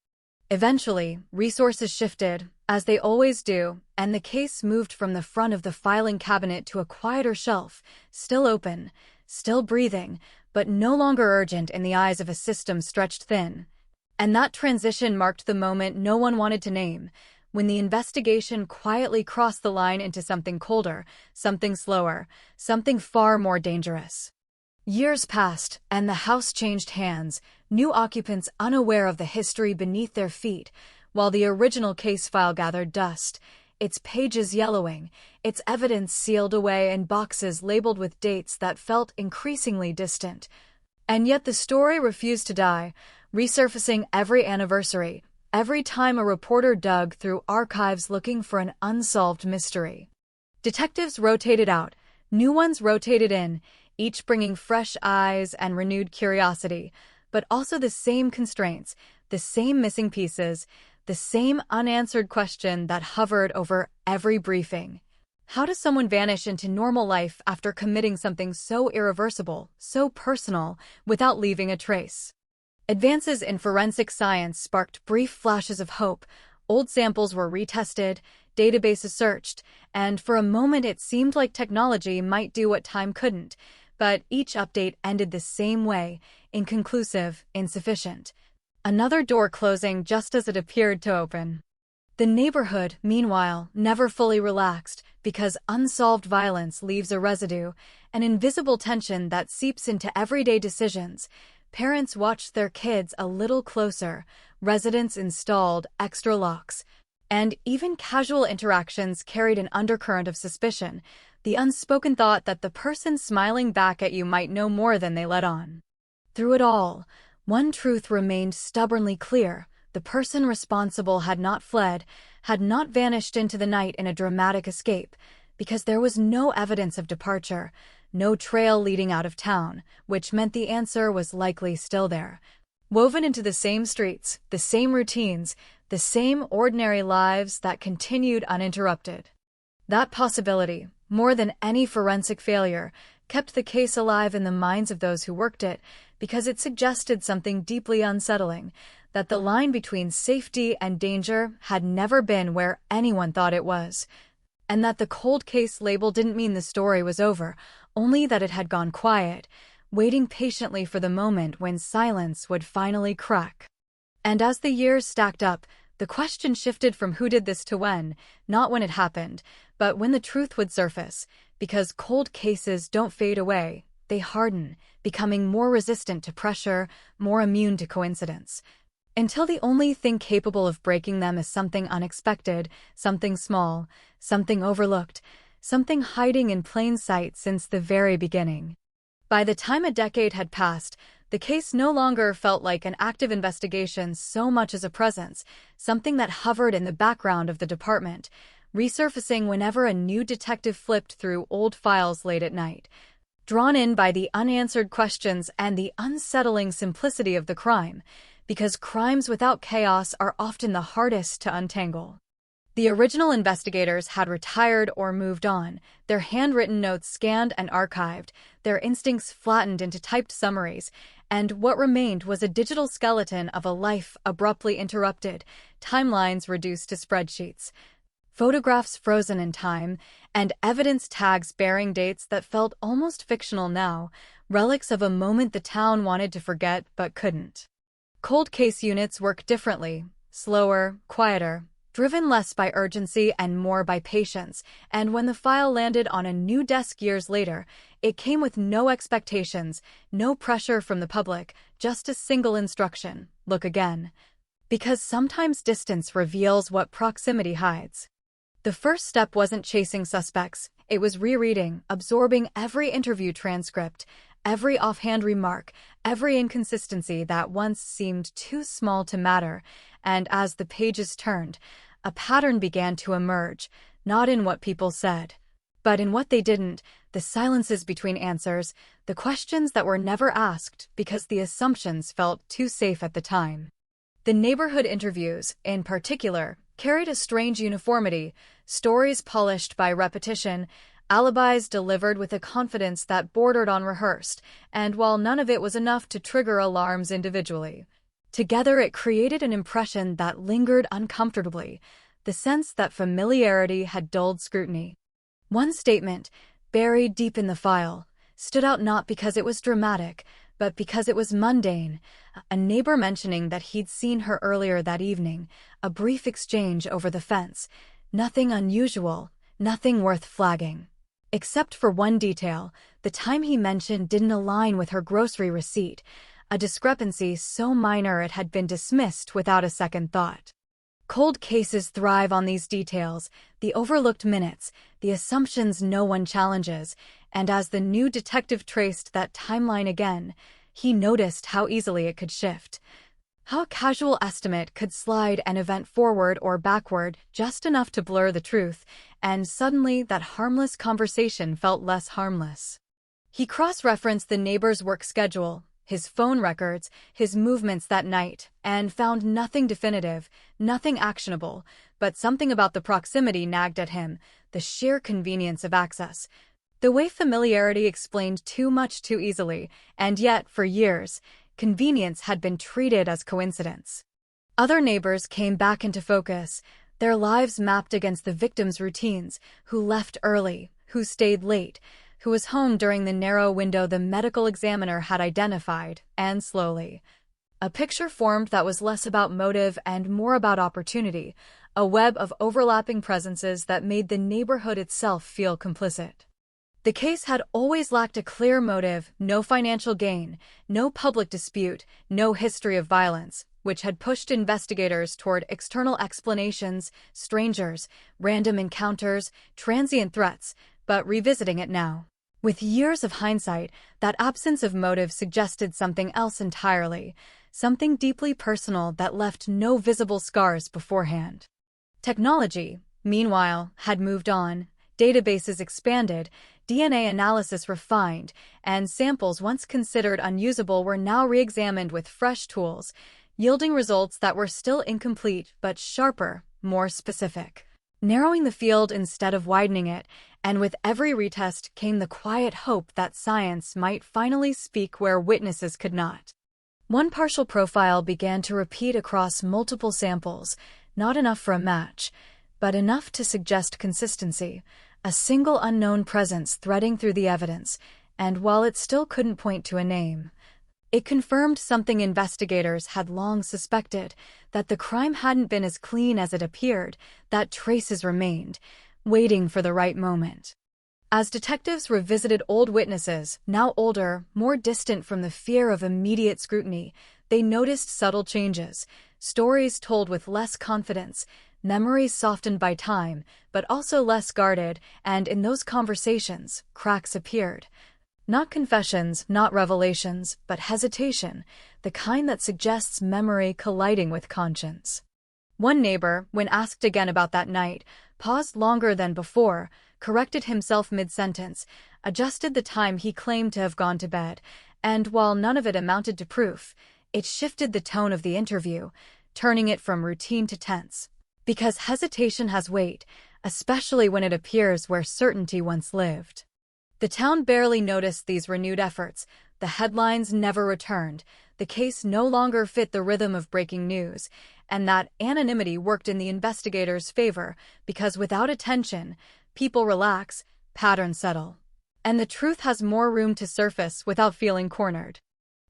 Eventually, resources shifted, as they always do, and the case moved from the front of the filing cabinet to a quieter shelf, still open, still breathing, but no longer urgent in the eyes of a system stretched thin. And that transition marked the moment no one wanted to name, when the investigation quietly crossed the line into something colder, something slower, something far more dangerous. Years passed, and the house changed hands, new occupants unaware of the history beneath their feet, while the original case file gathered dust, its pages yellowing, its evidence sealed away in boxes labeled with dates that felt increasingly distant. And yet the story refused to die, resurfacing every anniversary, every time a reporter dug through archives looking for an unsolved mystery. Detectives rotated out, new ones rotated in, each bringing fresh eyes and renewed curiosity, but also the same constraints, the same missing pieces, the same unanswered question that hovered over every briefing. How does someone vanish into normal life after committing something so irreversible, so personal, without leaving a trace? Advances in forensic science sparked brief flashes of hope. Old samples were retested, databases searched, and for a moment it seemed like technology might do what time couldn't. But each update ended the same way, inconclusive, insufficient. Another door closing just as it appeared to open. The neighborhood, meanwhile, never fully relaxed, because unsolved violence leaves a residue, an invisible tension that seeps into everyday decisions. Parents watched their kids a little closer, residents installed extra locks, and even casual interactions carried an undercurrent of suspicion, the unspoken thought that the person smiling back at you might know more than they let on. Through it all, one truth remained stubbornly clear. The person responsible had not fled, had not vanished into the night in a dramatic escape, because there was no evidence of departure, no trail leading out of town, which meant the answer was likely still there. Woven into the same streets, the same routines, the same ordinary lives that continued uninterrupted. That possibility, more than any forensic failure, kept the case alive in the minds of those who worked it, because it suggested something deeply unsettling, that the line between safety and danger had never been where anyone thought it was, and that the cold case label didn't mean the story was over, only that it had gone quiet, waiting patiently for the moment when silence would finally crack. And as the years stacked up, the question shifted from who did this to when, not when it happened, but when the truth would surface, because cold cases don't fade away, they harden, becoming more resistant to pressure, more immune to coincidence, until the only thing capable of breaking them is something unexpected, something small, something overlooked, something hiding in plain sight since the very beginning. By the time a decade had passed, the case no longer felt like an active investigation so much as a presence, something that hovered in the background of the department, resurfacing whenever a new detective flipped through old files late at night. Drawn in by the unanswered questions and the unsettling simplicity of the crime, because crimes without chaos are often the hardest to untangle. The original investigators had retired or moved on, their handwritten notes scanned and archived, their instincts flattened into typed summaries, and what remained was a digital skeleton of a life abruptly interrupted, timelines reduced to spreadsheets, photographs frozen in time, and evidence tags bearing dates that felt almost fictional now, relics of a moment the town wanted to forget but couldn't. Cold case units work differently, slower, quieter, driven less by urgency and more by patience, and when the file landed on a new desk years later, it came with no expectations, no pressure from the public, just a single instruction: look again. Because sometimes distance reveals what proximity hides. The first step wasn't chasing suspects, it was rereading, absorbing every interview transcript, every offhand remark, every inconsistency that once seemed too small to matter, and as the pages turned, a pattern began to emerge, not in what people said, but in what they didn't, the silences between answers, the questions that were never asked because the assumptions felt too safe at the time. The neighborhood interviews, in particular, carried a strange uniformity, stories polished by repetition, alibis delivered with a confidence that bordered on rehearsed, and while none of it was enough to trigger alarms individually, together it created an impression that lingered uncomfortably, the sense that familiarity had dulled scrutiny. One statement, buried deep in the file, stood out not because it was dramatic, but because it was mundane, a neighbor mentioning that he'd seen her earlier that evening, a brief exchange over the fence, nothing unusual, nothing worth flagging. Except for one detail, the time he mentioned didn't align with her grocery receipt, a discrepancy so minor it had been dismissed without a second thought. Cold cases thrive on these details, the overlooked minutes, the assumptions no one challenges, and as the new detective traced that timeline again, he noticed how easily it could shift. How a casual estimate could slide an event forward or backward just enough to blur the truth, and suddenly that harmless conversation felt less harmless. He cross-referenced the neighbor's work schedule, his phone records, his movements that night, and found nothing definitive, nothing actionable, but something about the proximity nagged at him, the sheer convenience of access. The way familiarity explained too much too easily, and yet, for years, convenience had been treated as coincidence. Other neighbors came back into focus, their lives mapped against the victim's routines, who left early, who stayed late, who was home during the narrow window the medical examiner had identified, and slowly. A picture formed that was less about motive and more about opportunity, a web of overlapping presences that made the neighborhood itself feel complicit. The case had always lacked a clear motive, no financial gain, no public dispute, no history of violence, which had pushed investigators toward external explanations, strangers, random encounters, transient threats, but revisiting it now, with years of hindsight, that absence of motive suggested something else entirely, something deeply personal that left no visible scars beforehand. Technology, meanwhile, had moved on, databases expanded, DNA analysis refined, and samples once considered unusable were now re-examined with fresh tools, yielding results that were still incomplete but sharper, more specific. Narrowing the field instead of widening it, and with every retest came the quiet hope that science might finally speak where witnesses could not. One partial profile began to repeat across multiple samples, not enough for a match, but enough to suggest consistency, a single unknown presence threading through the evidence, and while it still couldn't point to a name, it confirmed something investigators had long suspected, that the crime hadn't been as clean as it appeared, that traces remained, waiting for the right moment. As detectives revisited old witnesses, now older, more distant from the fear of immediate scrutiny, they noticed subtle changes, stories told with less confidence, memories softened by time, but also less guarded, and in those conversations, cracks appeared. Not confessions, not revelations, but hesitation, the kind that suggests memory colliding with conscience. One neighbor, when asked again about that night, paused longer than before, corrected himself mid-sentence, adjusted the time he claimed to have gone to bed, and while none of it amounted to proof, it shifted the tone of the interview, turning it from routine to tense. Because hesitation has weight, especially when it appears where certainty once lived. The town barely noticed these renewed efforts, the headlines never returned, the case no longer fit the rhythm of breaking news, and that anonymity worked in the investigators' favor because without attention, people relax, patterns settle. And the truth has more room to surface without feeling cornered.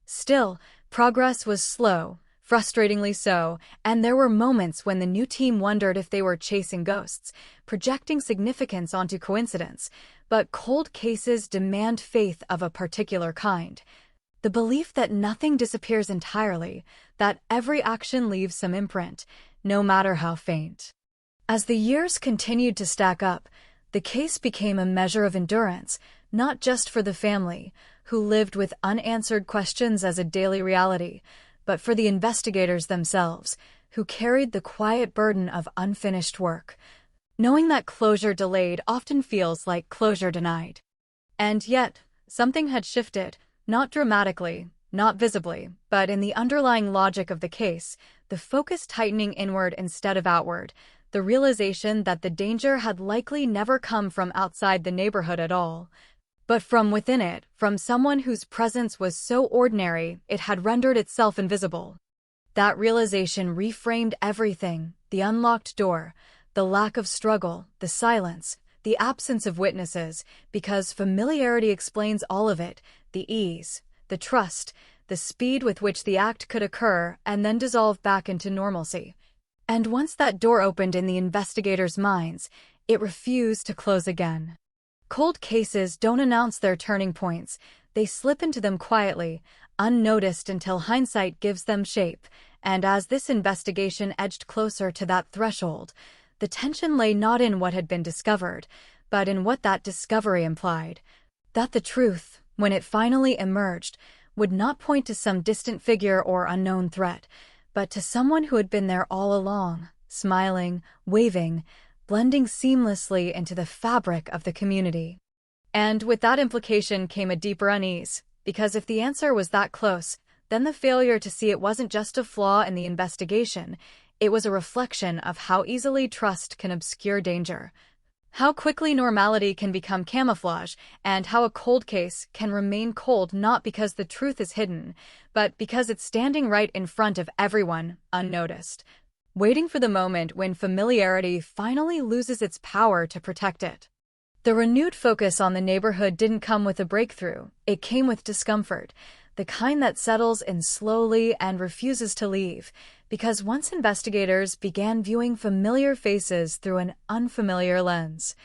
Still, progress was slow, frustratingly so, and there were moments when the new team wondered if they were chasing ghosts, projecting significance onto coincidence, but cold cases demand faith of a particular kind. The belief that nothing disappears entirely, that every action leaves some imprint, no matter how faint. As the years continued to stack up, the case became a measure of endurance, not just for the family, who lived with unanswered questions as a daily reality, but for the investigators themselves, who carried the quiet burden of unfinished work. Knowing that closure delayed often feels like closure denied. And yet, something had shifted, not dramatically, not visibly, but in the underlying logic of the case, the focus tightening inward instead of outward, the realization that the danger had likely never come from outside the neighborhood at all, but from within it, from someone whose presence was so ordinary it had rendered itself invisible. That realization reframed everything: the unlocked door, the lack of struggle, the silence, the absence of witnesses, because familiarity explains all of it: the ease, the trust, the speed with which the act could occur and then dissolve back into normalcy. And once that door opened in the investigators' minds, it refused to close again. Cold cases don't announce their turning points. They slip into them quietly, unnoticed until hindsight gives them shape. And as this investigation edged closer to that threshold, the tension lay not in what had been discovered, but in what that discovery implied. That the truth, when it finally emerged, would not point to some distant figure or unknown threat, but to someone who had been there all along, smiling, waving, blending seamlessly into the fabric of the community. And with that implication came a deeper unease, because if the answer was that close, then the failure to see it wasn't just a flaw in the investigation, it was a reflection of how easily trust can obscure danger, how quickly normality can become camouflage, and how a cold case can remain cold not because the truth is hidden, but because it's standing right in front of everyone, unnoticed, waiting for the moment when familiarity finally loses its power to protect it. The renewed focus on the neighborhood didn't come with a breakthrough. It came with discomfort, the kind that settles in slowly and refuses to leave, because once investigators began viewing familiar faces through an unfamiliar lens,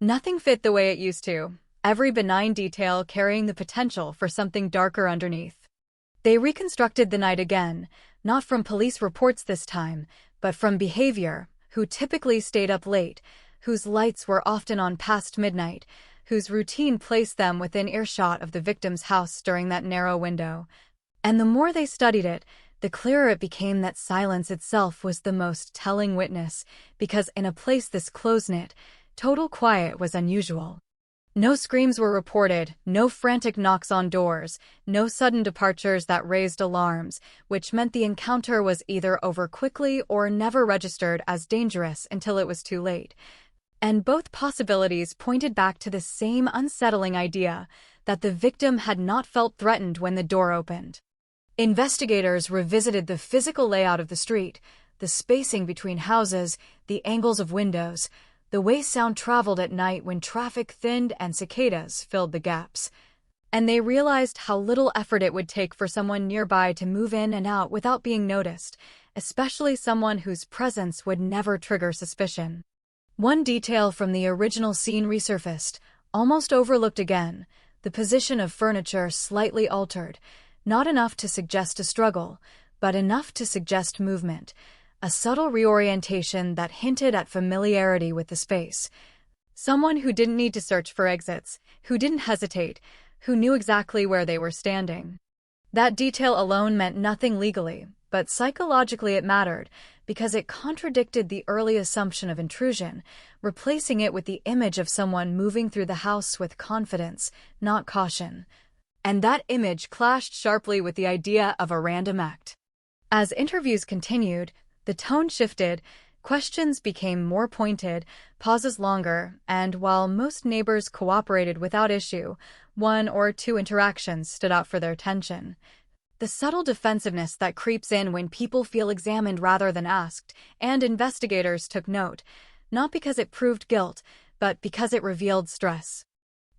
nothing fit the way it used to, every benign detail carrying the potential for something darker underneath. They reconstructed the night again, not from police reports this time, but from behavior: who typically stayed up late, whose lights were often on past midnight, whose routine placed them within earshot of the victim's house during that narrow window. And the more they studied it, the clearer it became that silence itself was the most telling witness, because in a place this close-knit, total quiet was unusual. No screams were reported, no frantic knocks on doors, no sudden departures that raised alarms, which meant the encounter was either over quickly or never registered as dangerous until it was too late. And both possibilities pointed back to the same unsettling idea, that the victim had not felt threatened when the door opened. Investigators revisited the physical layout of the street, the spacing between houses, the angles of windows, the way sound traveled at night when traffic thinned and cicadas filled the gaps. And they realized how little effort it would take for someone nearby to move in and out without being noticed, especially someone whose presence would never trigger suspicion. One detail from the original scene resurfaced, almost overlooked again: the position of furniture slightly altered, not enough to suggest a struggle, but enough to suggest movement, a subtle reorientation that hinted at familiarity with the space. Someone who didn't need to search for exits, who didn't hesitate, who knew exactly where they were standing. That detail alone meant nothing legally, but psychologically it mattered, because it contradicted the early assumption of intrusion, replacing it with the image of someone moving through the house with confidence, not caution. And that image clashed sharply with the idea of a random act. As interviews continued, the tone shifted, questions became more pointed, pauses longer, and while most neighbors cooperated without issue, one or two interactions stood out for their tension. The subtle defensiveness that creeps in when people feel examined rather than asked, and investigators took note, not because it proved guilt, but because it revealed stress.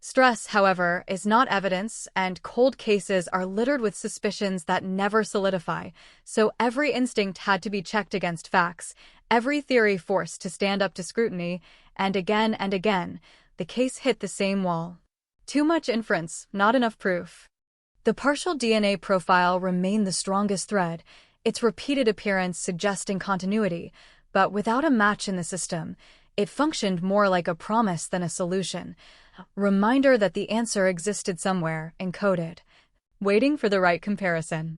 Stress, however, is not evidence, and cold cases are littered with suspicions that never solidify, so every instinct had to be checked against facts, every theory forced to stand up to scrutiny, and again, the case hit the same wall. Too much inference, not enough proof. The partial DNA profile remained the strongest thread, its repeated appearance suggesting continuity, but without a match in the system, it functioned more like a promise than a solution, Reminder that the answer existed somewhere, encoded, waiting for the right comparison.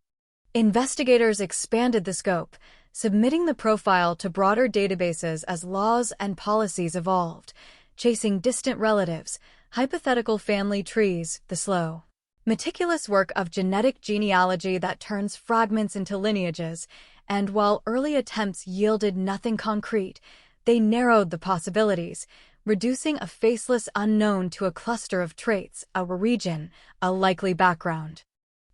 Investigators expanded the scope, submitting the profile to broader databases as laws and policies evolved, chasing distant relatives, hypothetical family trees, the slow, meticulous work of genetic genealogy that turns fragments into lineages, and while early attempts yielded nothing concrete, they narrowed the possibilities, reducing a faceless unknown to a cluster of traits, a region, a likely background.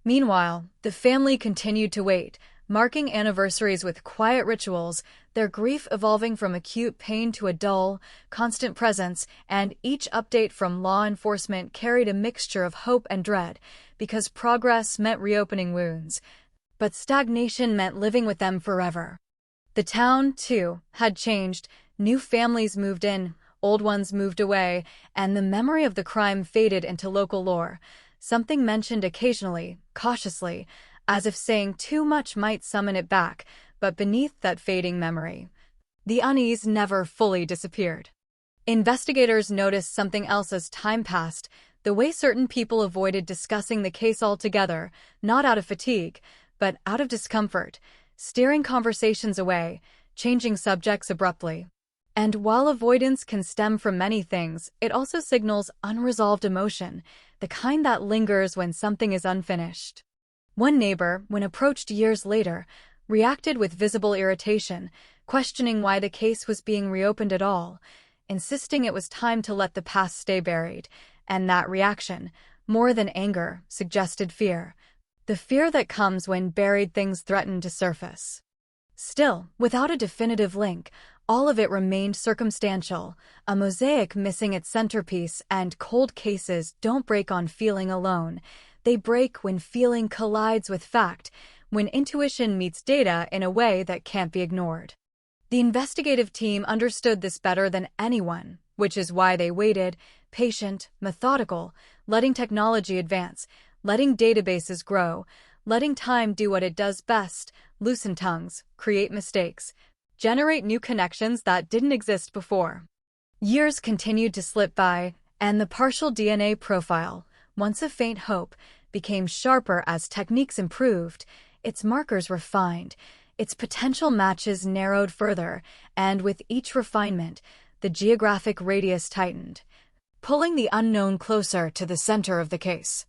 Meanwhile, the family continued to wait, marking anniversaries with quiet rituals, their grief evolving from acute pain to a dull, constant presence, and each update from law enforcement carried a mixture of hope and dread, because progress meant reopening wounds, but stagnation meant living with them forever. The town, too, had changed. New families moved in, old ones moved away, and the memory of the crime faded into local lore, something mentioned occasionally, cautiously, as if saying too much might summon it back, but beneath that fading memory, the unease never fully disappeared. Investigators noticed something else as time passed, the way certain people avoided discussing the case altogether, not out of fatigue, but out of discomfort, steering conversations away, changing subjects abruptly. And while avoidance can stem from many things, it also signals unresolved emotion, the kind that lingers when something is unfinished. One neighbor, when approached years later, reacted with visible irritation, questioning why the case was being reopened at all, insisting it was time to let the past stay buried, and that reaction, more than anger, suggested fear. The fear that comes when buried things threaten to surface. Still, without a definitive link, all of it remained circumstantial, a mosaic missing its centerpiece, and cold cases don't break on feeling alone. They break when feeling collides with fact, when intuition meets data in a way that can't be ignored. The investigative team understood this better than anyone, which is why they waited, patient, methodical, letting technology advance, letting databases grow, letting time do what it does best, loosen tongues, create mistakes, generate new connections that didn't exist before. Years continued to slip by, and the partial DNA profile, once a faint hope, became sharper as techniques improved, its markers refined, its potential matches narrowed further, and with each refinement, the geographic radius tightened, pulling the unknown closer to the center of the case.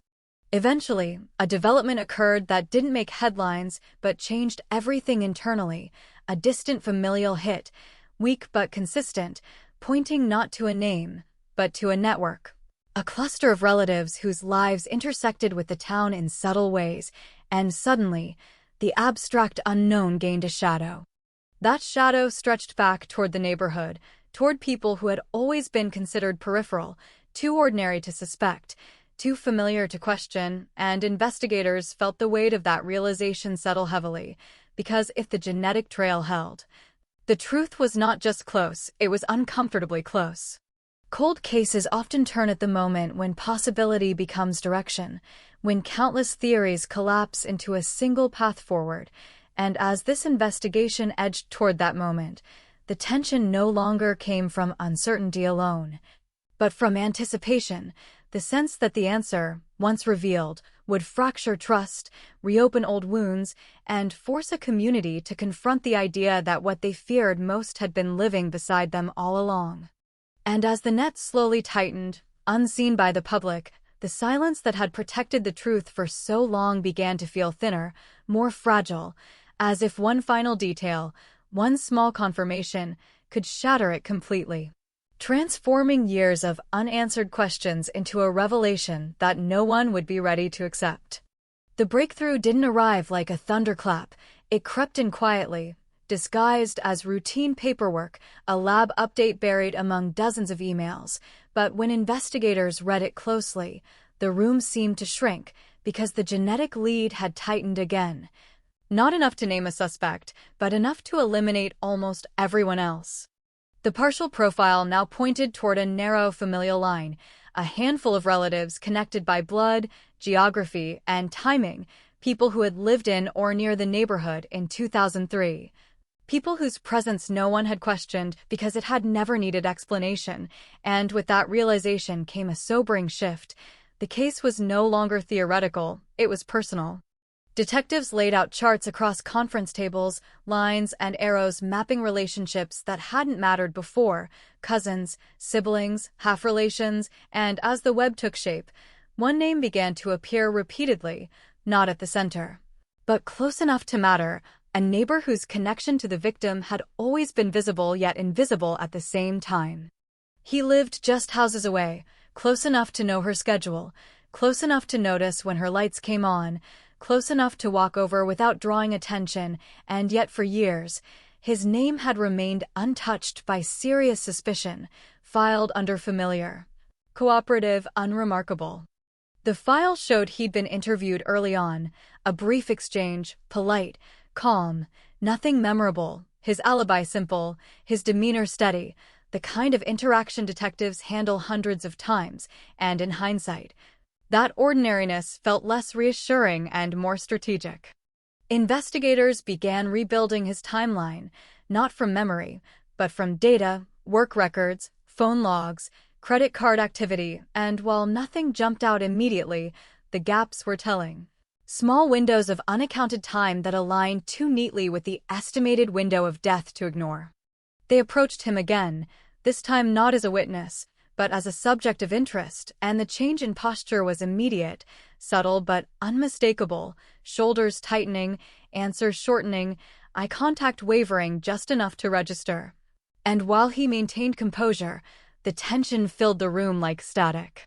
Eventually, a development occurred that didn't make headlines but changed everything internally, a distant familial hit, weak but consistent, pointing not to a name, but to a network. A cluster of relatives whose lives intersected with the town in subtle ways, and suddenly, the abstract unknown gained a shadow. That shadow stretched back toward the neighborhood, toward people who had always been considered peripheral, too ordinary to suspect, too familiar to question, and investigators felt the weight of that realization settle heavily, because if the genetic trail held, the truth was not just close, it was uncomfortably close. Cold cases often turn at the moment when possibility becomes direction, when countless theories collapse into a single path forward, and as this investigation edged toward that moment, the tension no longer came from uncertainty alone, but from anticipation, the sense that the answer, once revealed, would fracture trust, reopen old wounds, and force a community to confront the idea that what they feared most had been living beside them all along. And as the net slowly tightened, unseen by the public, the silence that had protected the truth for so long began to feel thinner, more fragile, as if one final detail, one small confirmation, could shatter it completely, transforming years of unanswered questions into a revelation that no one would be ready to accept. The breakthrough didn't arrive like a thunderclap, it crept in quietly, disguised as routine paperwork, a lab update buried among dozens of emails. But when investigators read it closely, the room seemed to shrink because the genetic lead had tightened again. Not enough to name a suspect, but enough to eliminate almost everyone else. The partial profile now pointed toward a narrow familial line, a handful of relatives connected by blood, geography, and timing, people who had lived in or near the neighborhood in 2003. People whose presence no one had questioned because it had never needed explanation. And with that realization came a sobering shift. The case was no longer theoretical, it was personal. Detectives laid out charts across conference tables, lines and arrows mapping relationships that hadn't mattered before: cousins, siblings, half-relations, and as the web took shape, one name began to appear repeatedly, not at the center, but close enough to matter: a neighbor whose connection to the victim had always been visible yet invisible at the same time. He lived just houses away, close enough to know her schedule, close enough to notice when her lights came on, close enough to walk over without drawing attention, and yet for years, his name had remained untouched by serious suspicion, filed under familiar, cooperative, unremarkable. The file showed he'd been interviewed early on, a brief exchange, polite, calm, nothing memorable, his alibi simple, his demeanor steady, the kind of interaction detectives handle hundreds of times, and in hindsight, that ordinariness felt less reassuring and more strategic. Investigators began rebuilding his timeline, not from memory, but from data, work records, phone logs, credit card activity, and while nothing jumped out immediately, the gaps were telling. Small windows of unaccounted time that aligned too neatly with the estimated window of death to ignore. They approached him again, this time not as a witness, but as a subject of interest, and the change in posture was immediate, subtle but unmistakable: shoulders tightening, answers shortening, eye contact wavering just enough to register. And while he maintained composure, the tension filled the room like static.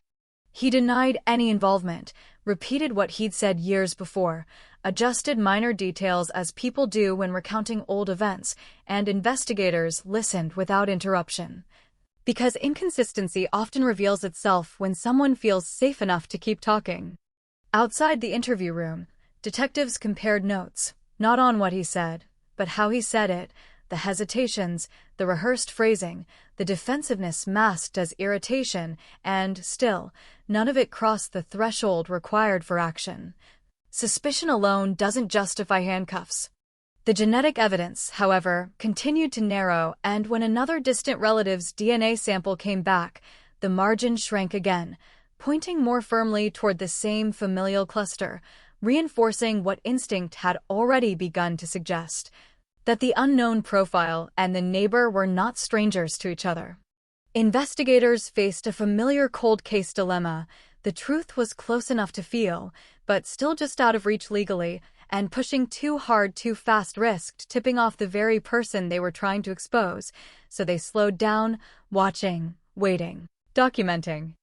He denied any involvement, repeated what he'd said years before, adjusted minor details as people do when recounting old events, and investigators listened without interruption. Because inconsistency often reveals itself when someone feels safe enough to keep talking. Outside the interview room, detectives compared notes, not on what he said, but how he said it, the hesitations, the rehearsed phrasing, the defensiveness masked as irritation, and, still, none of it crossed the threshold required for action. Suspicion alone doesn't justify handcuffs. The genetic evidence, however, continued to narrow, and when another distant relative's DNA sample came back, the margin shrank again, pointing more firmly toward the same familial cluster, reinforcing what instinct had already begun to suggest: that the unknown profile and the neighbor were not strangers to each other. Investigators faced a familiar cold case dilemma. The truth was close enough to feel, but still just out of reach legally, and pushing too hard too fast risked tipping off the very person they were trying to expose, so they slowed down, watching, waiting, documenting.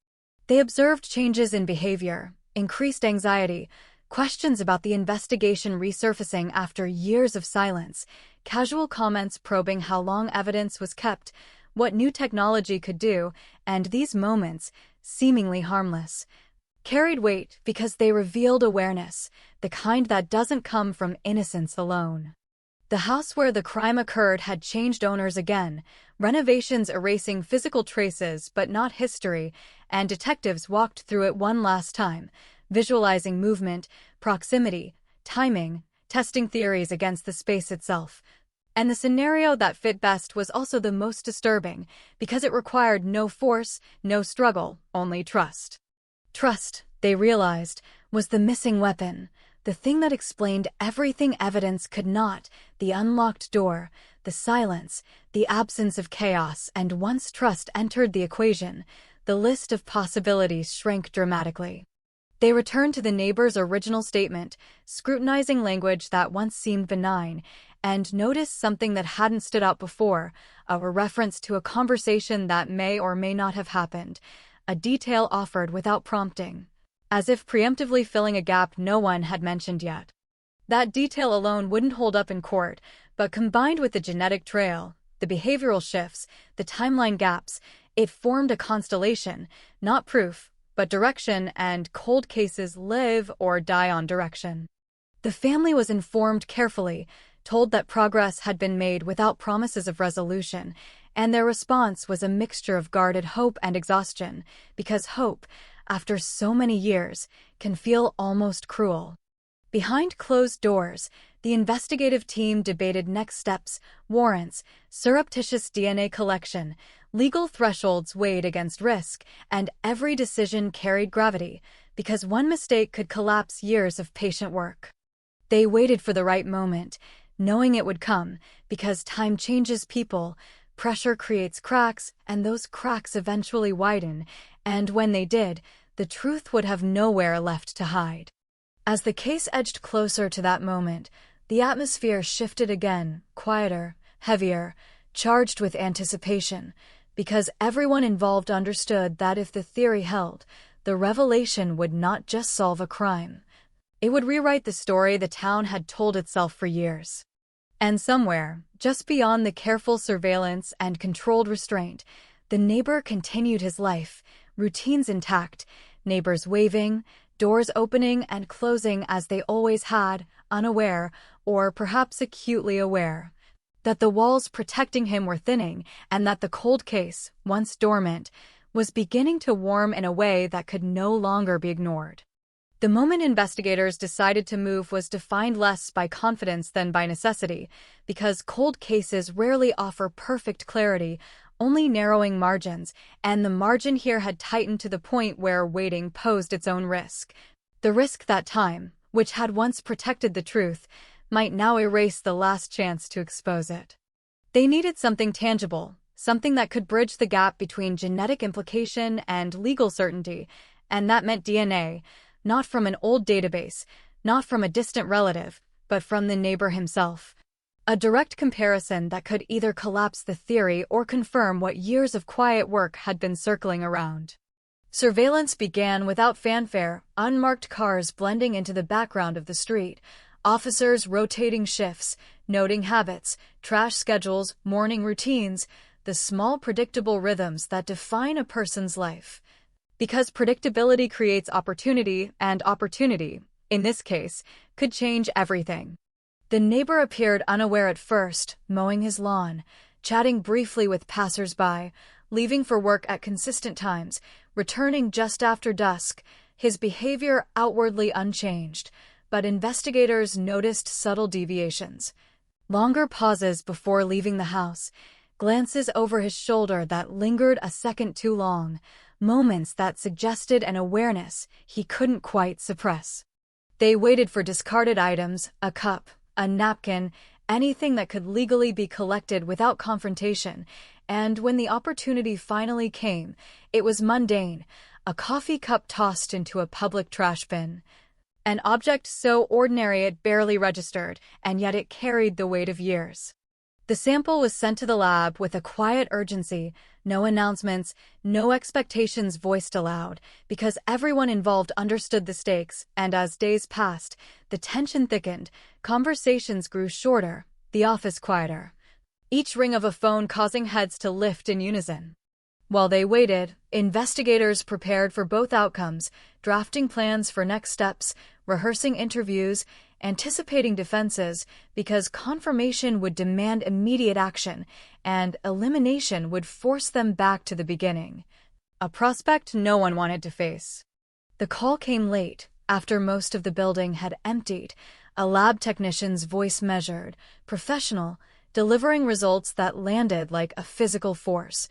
They observed changes in behavior, increased anxiety, questions about the investigation resurfacing after years of silence, casual comments probing how long evidence was kept, what new technology could do, and these moments, seemingly harmless, carried weight because they revealed awareness, the kind that doesn't come from innocence alone. The house where the crime occurred had changed owners again, renovations erasing physical traces but not history, and detectives walked through it one last time, visualizing movement, proximity, timing, testing theories against the space itself. And the scenario that fit best was also the most disturbing, because it required no force, no struggle, only trust. Trust, they realized, was the missing weapon, the thing that explained everything evidence could not: the unlocked door, the silence, the absence of chaos. And once trust entered the equation, the list of possibilities shrank dramatically. They returned to the neighbor's original statement, scrutinizing language that once seemed benign, and noticed something that hadn't stood out before: a reference to a conversation that may or may not have happened, a detail offered without prompting, as if preemptively filling a gap no one had mentioned yet. That detail alone wouldn't hold up in court, but combined with the genetic trail, the behavioral shifts, the timeline gaps, it formed a constellation, not proof, but direction, and cold cases live or die on direction. The family was informed carefully, told that progress had been made without promises of resolution, and their response was a mixture of guarded hope and exhaustion, because hope, after so many years, can feel almost cruel. Behind closed doors, the investigative team debated next steps, warrants, surreptitious DNA collection, legal thresholds weighed against risk, and every decision carried gravity, because one mistake could collapse years of patient work. They waited for the right moment, knowing it would come, because time changes people, pressure creates cracks, and those cracks eventually widen, and when they did, the truth would have nowhere left to hide. As the case edged closer to that moment, the atmosphere shifted again, quieter, heavier, charged with anticipation, because everyone involved understood that if the theory held, the revelation would not just solve a crime. It would rewrite the story the town had told itself for years. And somewhere, just beyond the careful surveillance and controlled restraint, the neighbor continued his life, routines intact, neighbors waving, doors opening and closing as they always had, unaware, or perhaps acutely aware, that the walls protecting him were thinning and that the cold case, once dormant, was beginning to warm in a way that could no longer be ignored. The moment investigators decided to move was defined less by confidence than by necessity, because cold cases rarely offer perfect clarity, only narrowing margins, and the margin here had tightened to the point where waiting posed its own risk. The risk that time, which had once protected the truth, might now erase the last chance to expose it. They needed something tangible, something that could bridge the gap between genetic implication and legal certainty, and that meant DNA, not from an old database, not from a distant relative, but from the neighbor himself. A direct comparison that could either collapse the theory or confirm what years of quiet work had been circling around. Surveillance began without fanfare, unmarked cars blending into the background of the street, officers rotating shifts, noting habits, trash schedules, morning routines, the small predictable rhythms that define a person's life. Because predictability creates opportunity, and opportunity, in this case, could change everything. The neighbor appeared unaware at first, mowing his lawn, chatting briefly with passers-by, leaving for work at consistent times, returning just after dusk, his behavior outwardly unchanged, but investigators noticed subtle deviations. Longer pauses before leaving the house, glances over his shoulder that lingered a second too long, moments that suggested an awareness he couldn't quite suppress. They waited for discarded items, a cup, a napkin, anything that could legally be collected without confrontation, and when the opportunity finally came, it was mundane, a coffee cup tossed into a public trash bin. An object so ordinary it barely registered, and yet it carried the weight of years. The sample was sent to the lab with a quiet urgency, no announcements, no expectations voiced aloud, because everyone involved understood the stakes, and as days passed, the tension thickened, conversations grew shorter, the office quieter. Each ring of a phone causing heads to lift in unison. While they waited, investigators prepared for both outcomes, drafting plans for next steps, rehearsing interviews, anticipating defenses, because confirmation would demand immediate action, and elimination would force them back to the beginning. A prospect no one wanted to face. The call came late, after most of the building had emptied, a lab technician's voice measured, professional, delivering results that landed like a physical force.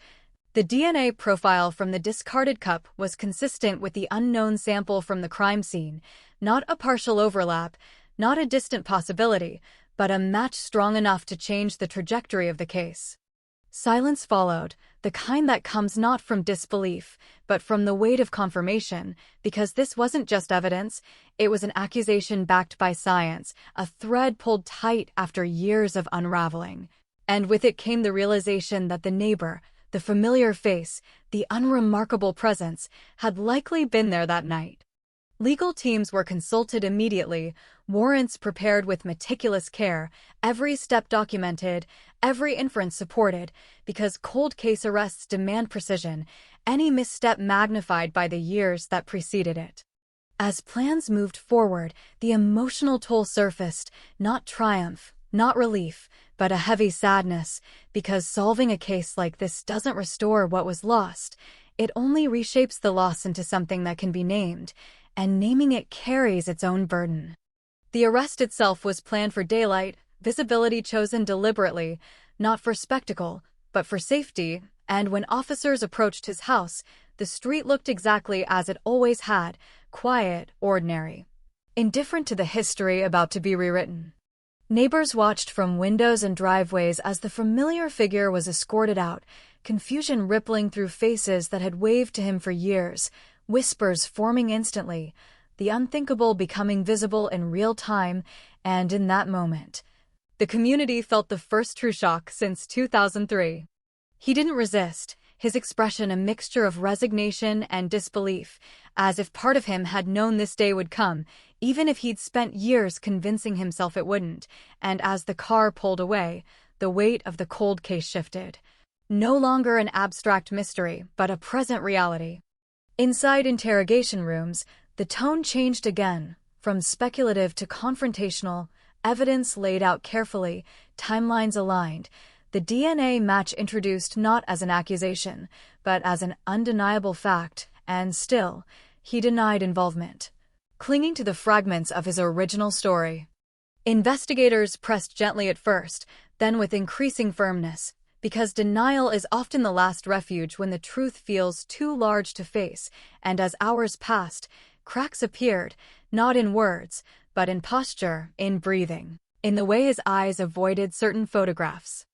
The DNA profile from the discarded cup was consistent with the unknown sample from the crime scene, not a partial overlap, not a distant possibility, but a match strong enough to change the trajectory of the case. Silence followed, the kind that comes not from disbelief, but from the weight of confirmation, because this wasn't just evidence, it was an accusation backed by science, a thread pulled tight after years of unraveling. And with it came the realization that the neighbor, the familiar face, the unremarkable presence, had likely been there that night. Legal teams were consulted immediately, warrants prepared with meticulous care, every step documented, every inference supported, because cold case arrests demand precision, any misstep magnified by the years that preceded it. As plans moved forward, the emotional toll surfaced, not triumph, not relief, but a heavy sadness, because solving a case like this doesn't restore what was lost, it only reshapes the loss into something that can be named, and naming it carries its own burden. The arrest itself was planned for daylight, visibility chosen deliberately, not for spectacle, but for safety, and when officers approached his house, the street looked exactly as it always had, quiet, ordinary, indifferent to the history about to be rewritten. Neighbors watched from windows and driveways as the familiar figure was escorted out, confusion rippling through faces that had waved to him for years, whispers forming instantly, the unthinkable becoming visible in real time, and in that moment, the community felt the first true shock since 2003. He didn't resist, his expression a mixture of resignation and disbelief, as if part of him had known this day would come, even if he'd spent years convincing himself it wouldn't, and as the car pulled away, the weight of the cold case shifted. No longer an abstract mystery, but a present reality. Inside interrogation rooms, the tone changed again, from speculative to confrontational, evidence laid out carefully, timelines aligned, the DNA match introduced not as an accusation, but as an undeniable fact, and still, he denied involvement, clinging to the fragments of his original story. Investigators pressed gently at first, then with increasing firmness, because denial is often the last refuge when the truth feels too large to face, and as hours passed, cracks appeared, not in words, but in posture, in breathing, in the way his eyes avoided certain photographs.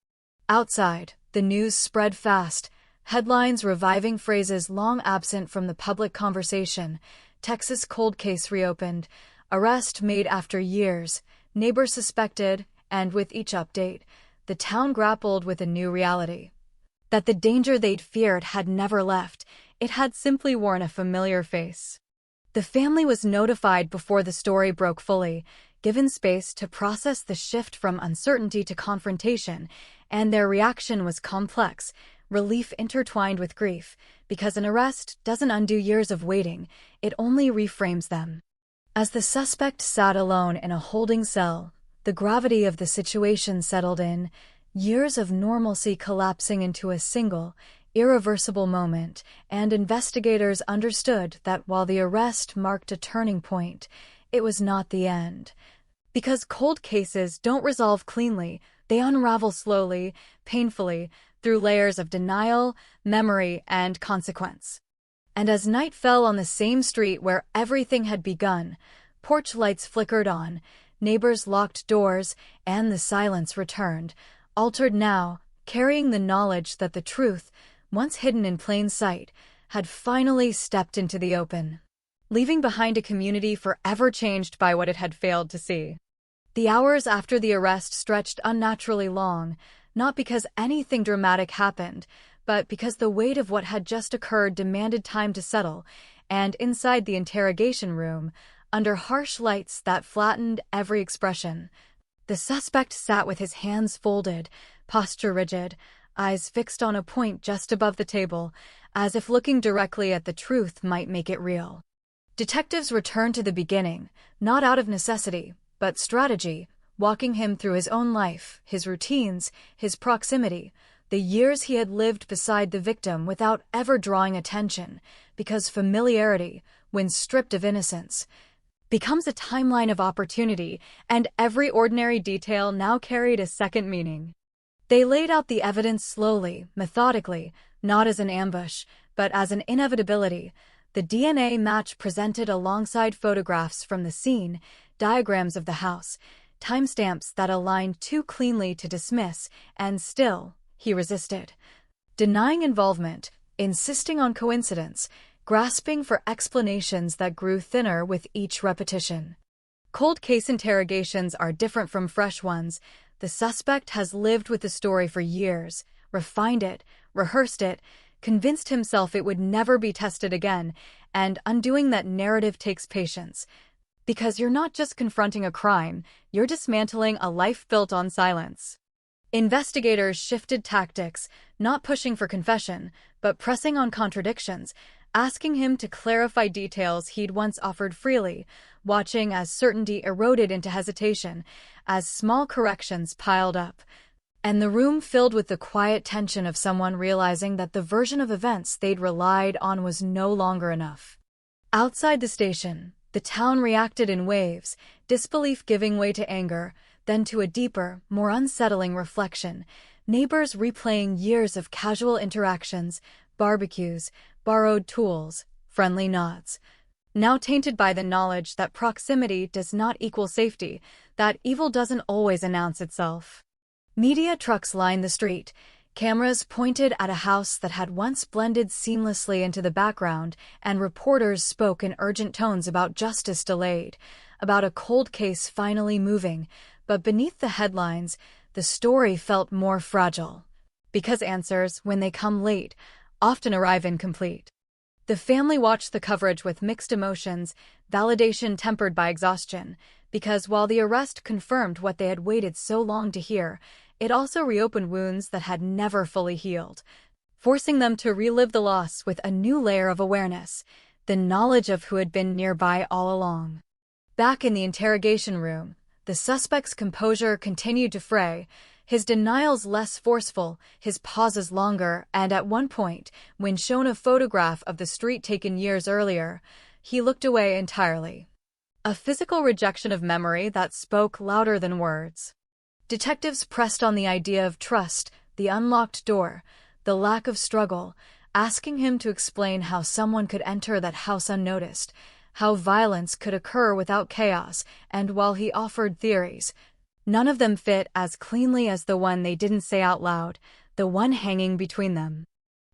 Outside, the news spread fast, headlines reviving phrases long absent from the public conversation. Texas cold case reopened, arrest made after years, neighbors suspected, and with each update, the town grappled with a new reality. That the danger they'd feared had never left, it had simply worn a familiar face. The family was notified before the story broke fully, given space to process the shift from uncertainty to confrontation, and their reaction was complex, relief intertwined with grief, because an arrest doesn't undo years of waiting, it only reframes them. As the suspect sat alone in a holding cell, the gravity of the situation settled in, years of normalcy collapsing into a single, irreversible moment, and investigators understood that while the arrest marked a turning point, it was not the end. Because cold cases don't resolve cleanly, they unravel slowly, painfully, through layers of denial, memory, and consequence. And as night fell on the same street where everything had begun, porch lights flickered on, neighbors locked doors, and the silence returned, altered now, carrying the knowledge that the truth, once hidden in plain sight, had finally stepped into the open, leaving behind a community forever changed by what it had failed to see. The hours after the arrest stretched unnaturally long, not because anything dramatic happened, but because the weight of what had just occurred demanded time to settle, and inside the interrogation room, under harsh lights that flattened every expression, the suspect sat with his hands folded, posture rigid, eyes fixed on a point just above the table, as if looking directly at the truth might make it real. Detectives returned to the beginning, not out of necessity, but strategy, walking him through his own life, his routines, his proximity, the years he had lived beside the victim without ever drawing attention, because familiarity, when stripped of innocence, becomes a timeline of opportunity, and every ordinary detail now carried a second meaning. They laid out the evidence slowly, methodically, not as an ambush, but as an inevitability. The DNA match presented alongside photographs from the scene, diagrams of the house, timestamps that aligned too cleanly to dismiss, and still, he resisted. Denying involvement, insisting on coincidence, grasping for explanations that grew thinner with each repetition. Cold case interrogations are different from fresh ones. The suspect has lived with the story for years, refined it, rehearsed it, convinced himself it would never be tested again, and undoing that narrative takes patience. Because you're not just confronting a crime, you're dismantling a life built on silence. Investigators shifted tactics, not pushing for confession, but pressing on contradictions, asking him to clarify details he'd once offered freely, watching as certainty eroded into hesitation, as small corrections piled up, and the room filled with the quiet tension of someone realizing that the version of events they'd relied on was no longer enough. Outside the station, The town reacted in waves, disbelief giving way to anger, then to a deeper, more unsettling reflection, neighbors replaying years of casual interactions, barbecues, borrowed tools, friendly nods. Now tainted by the knowledge that proximity does not equal safety, that evil doesn't always announce itself. Media trucks lined the street, cameras pointed at a house that had once blended seamlessly into the background, and reporters spoke in urgent tones about justice delayed, about a cold case finally moving, but beneath the headlines, the story felt more fragile. Because answers, when they come late, often arrive incomplete. The family watched the coverage with mixed emotions, validation tempered by exhaustion, because while the arrest confirmed what they had waited so long to hear, it also reopened wounds that had never fully healed, forcing them to relive the loss with a new layer of awareness, the knowledge of who had been nearby all along. Back in the interrogation room, the suspect's composure continued to fray, his denials less forceful, his pauses longer, and at one point, when shown a photograph of the street taken years earlier, he looked away entirely. A physical rejection of memory that spoke louder than words. Detectives pressed on the idea of trust, the unlocked door, the lack of struggle, asking him to explain how someone could enter that house unnoticed, how violence could occur without chaos, and while he offered theories, none of them fit as cleanly as the one they didn't say out loud, the one hanging between them.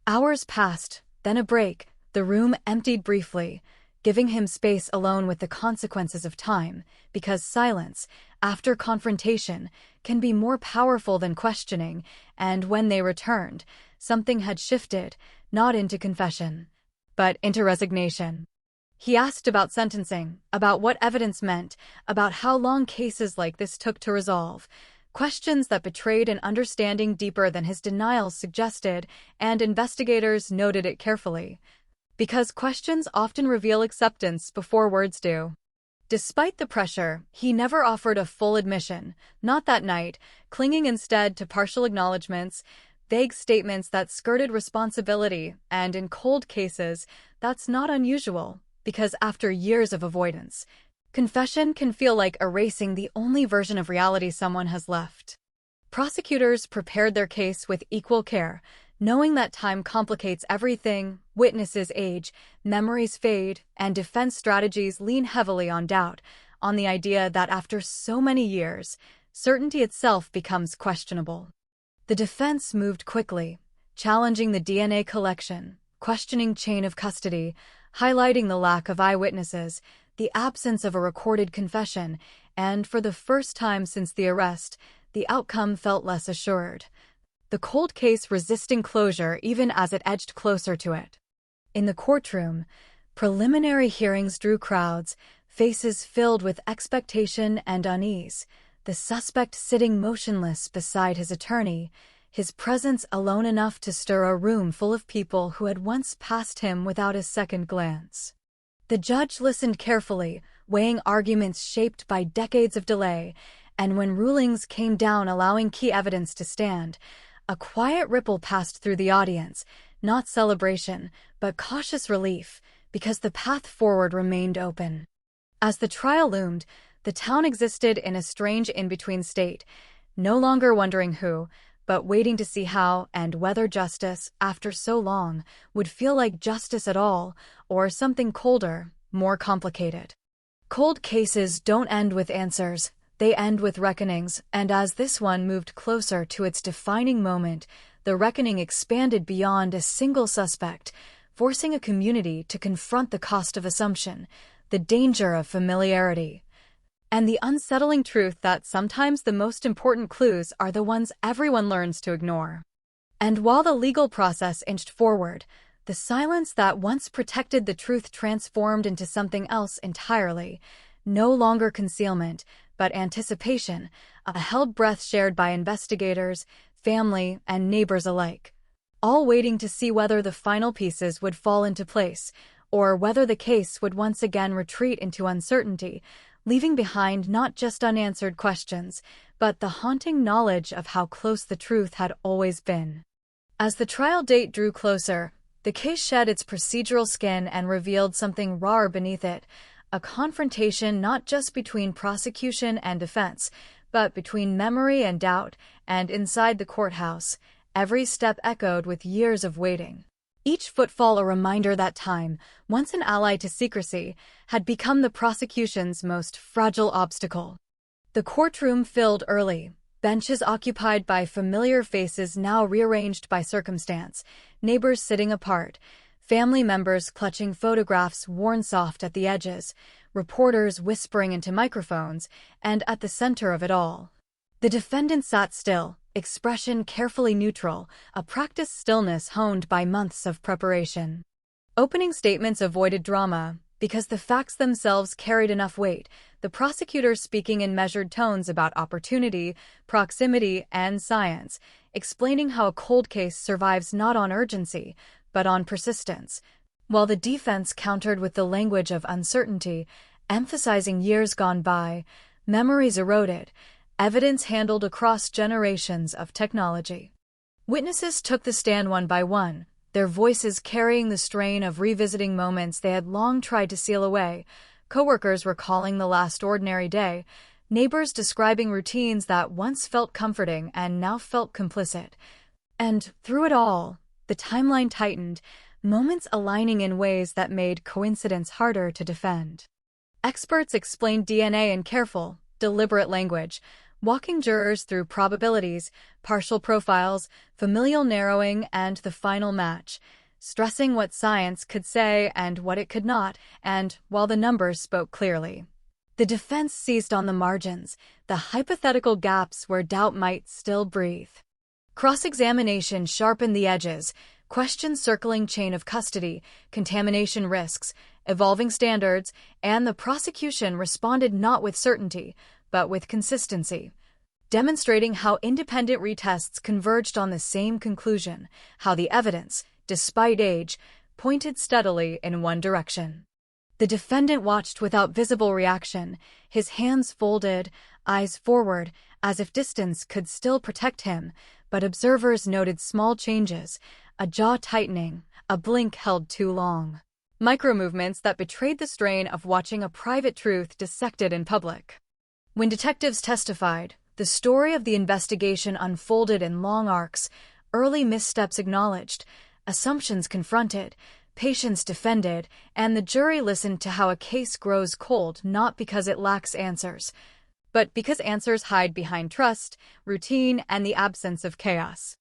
Hours passed, then a break, the room emptied briefly, giving him space alone with the consequences of time, because silence, after confrontation, can be more powerful than questioning, and when they returned, something had shifted, not into confession, but into resignation. He asked about sentencing, about what evidence meant, about how long cases like this took to resolve, questions that betrayed an understanding deeper than his denials suggested, and investigators noted it carefully. Because questions often reveal acceptance before words do. Despite the pressure, he never offered a full admission, not that night, clinging instead to partial acknowledgments, vague statements that skirted responsibility, and in cold cases, that's not unusual. Because after years of avoidance, confession can feel like erasing the only version of reality someone has left. Prosecutors prepared their case with equal care, knowing that time complicates everything, witnesses age, memories fade, and defense strategies lean heavily on doubt, on the idea that after so many years, certainty itself becomes questionable. The defense moved quickly, challenging the DNA collection, questioning chain of custody, highlighting the lack of eyewitnesses, the absence of a recorded confession, and for the first time since the arrest, the outcome felt less assured. The cold case resisting closure even as it edged closer to it. In the courtroom, preliminary hearings drew crowds, faces filled with expectation and unease, the suspect sitting motionless beside his attorney, his presence alone enough to stir a room full of people who had once passed him without a second glance. The judge listened carefully, weighing arguments shaped by decades of delay, and when rulings came down allowing key evidence to stand, a quiet ripple passed through the audience, not celebration, but cautious relief, because the path forward remained open. As the trial loomed, the town existed in a strange in-between state, no longer wondering who, but waiting to see how and whether justice, after so long, would feel like justice at all, or something colder, more complicated. Cold cases don't end with answers, they end with reckonings, and as this one moved closer to its defining moment, the reckoning expanded beyond a single suspect, forcing a community to confront the cost of assumption, the danger of familiarity, and the unsettling truth that sometimes the most important clues are the ones everyone learns to ignore. And while the legal process inched forward, the silence that once protected the truth transformed into something else entirely, no longer concealment, but anticipation, a held breath shared by investigators, family, and neighbors alike, all waiting to see whether the final pieces would fall into place, or whether the case would once again retreat into uncertainty, leaving behind not just unanswered questions, but the haunting knowledge of how close the truth had always been. As the trial date drew closer, the case shed its procedural skin and revealed something rawer beneath it, a confrontation not just between prosecution and defense, but between memory and doubt, and inside the courthouse, every step echoed with years of waiting. Each footfall a reminder that time, once an ally to secrecy, had become the prosecution's most fragile obstacle. The courtroom filled early, benches occupied by familiar faces now rearranged by circumstance, neighbors sitting apart, family members clutching photographs worn soft at the edges, reporters whispering into microphones, and at the center of it all, the defendant sat still, expression carefully neutral, a practiced stillness honed by months of preparation. Opening statements avoided drama, because the facts themselves carried enough weight, the prosecutor speaking in measured tones about opportunity, proximity, and science, explaining how a cold case survives not on urgency, but on persistence, while the defense countered with the language of uncertainty, emphasizing years gone by, memories eroded, evidence handled across generations of technology. Witnesses took the stand one by one, their voices carrying the strain of revisiting moments they had long tried to seal away, coworkers recalling the last ordinary day, neighbors describing routines that once felt comforting and now felt complicit. And through it all, the timeline tightened, moments aligning in ways that made coincidence harder to defend. Experts explained DNA in careful, deliberate language, walking jurors through probabilities, partial profiles, familial narrowing, and the final match, stressing what science could say and what it could not, and while the numbers spoke clearly, the defense seized on the margins, the hypothetical gaps where doubt might still breathe. Cross-examination sharpened the edges, questions circling chain of custody, contamination risks, evolving standards, and the prosecution responded not with certainty, but with consistency, demonstrating how independent retests converged on the same conclusion, how the evidence, despite age, pointed steadily in one direction. The defendant watched without visible reaction, his hands folded, eyes forward, as if distance could still protect him, but observers noted small changes, a jaw tightening, a blink held too long. Micromovements that betrayed the strain of watching a private truth dissected in public. When detectives testified, the story of the investigation unfolded in long arcs, early missteps acknowledged, assumptions confronted, patience defended, and the jury listened to how a case grows cold not because it lacks answers, but because answers hide behind trust, routine, and the absence of chaos.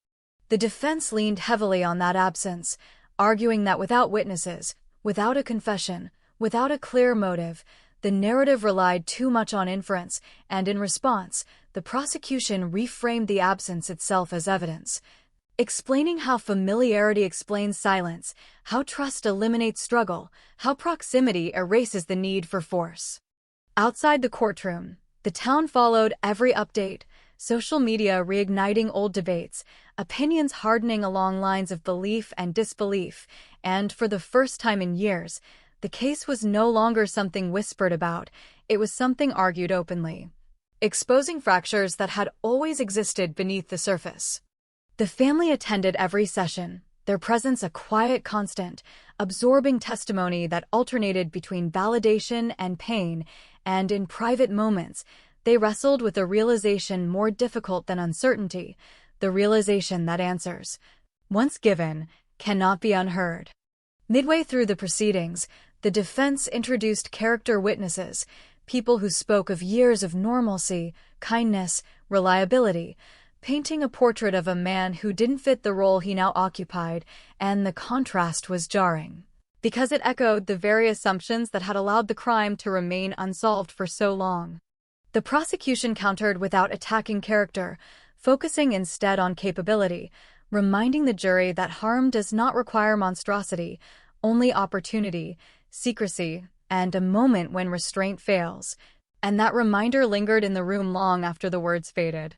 The defense leaned heavily on that absence, arguing that without witnesses, without a confession, without a clear motive, the narrative relied too much on inference, and in response, the prosecution reframed the absence itself as evidence, explaining how familiarity explains silence, how trust eliminates struggle, how proximity erases the need for force. Outside the courtroom, the town followed every update, social media reigniting old debates, opinions hardening along lines of belief and disbelief, and for the first time in years, the case was no longer something whispered about, it was something argued openly, exposing fractures that had always existed beneath the surface. The family attended every session, their presence a quiet constant, absorbing testimony that alternated between validation and pain, and in private moments, they wrestled with a realization more difficult than uncertainty, the realization that answers, once given, cannot be unheard. Midway through the proceedings, the defense introduced character witnesses, people who spoke of years of normalcy, kindness, reliability, painting a portrait of a man who didn't fit the role he now occupied, and the contrast was jarring, because it echoed the very assumptions that had allowed the crime to remain unsolved for so long. The prosecution countered without attacking character, focusing instead on capability, reminding the jury that harm does not require monstrosity, only opportunity, secrecy, and a moment when restraint fails, and that reminder lingered in the room long after the words faded.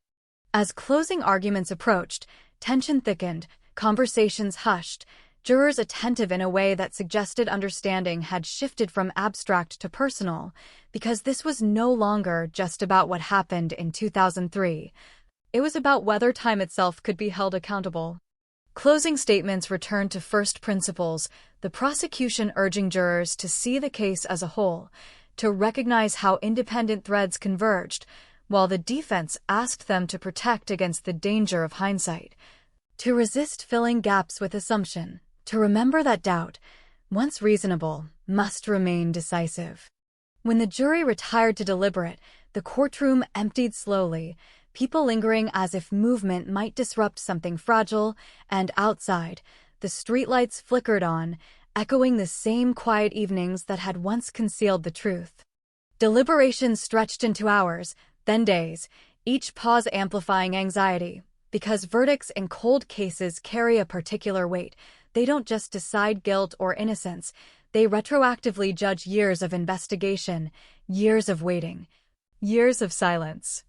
As closing arguments approached, tension thickened, conversations hushed, jurors attentive in a way that suggested understanding had shifted from abstract to personal, because this was no longer just about what happened in 2003. It was about whether time itself could be held accountable. Closing statements returned to first principles, the prosecution urging jurors to see the case as a whole, to recognize how independent threads converged, while the defense asked them to protect against the danger of hindsight, to resist filling gaps with assumption, to remember that doubt, once reasonable, must remain decisive. When the jury retired to deliberate, the courtroom emptied slowly, people lingering as if movement might disrupt something fragile, and outside, the streetlights flickered on, echoing the same quiet evenings that had once concealed the truth. Deliberations stretched into hours, then days, each pause amplifying anxiety, because verdicts in cold cases carry a particular weight. They don't just decide guilt or innocence, they retroactively judge years of investigation, years of waiting, years of silence.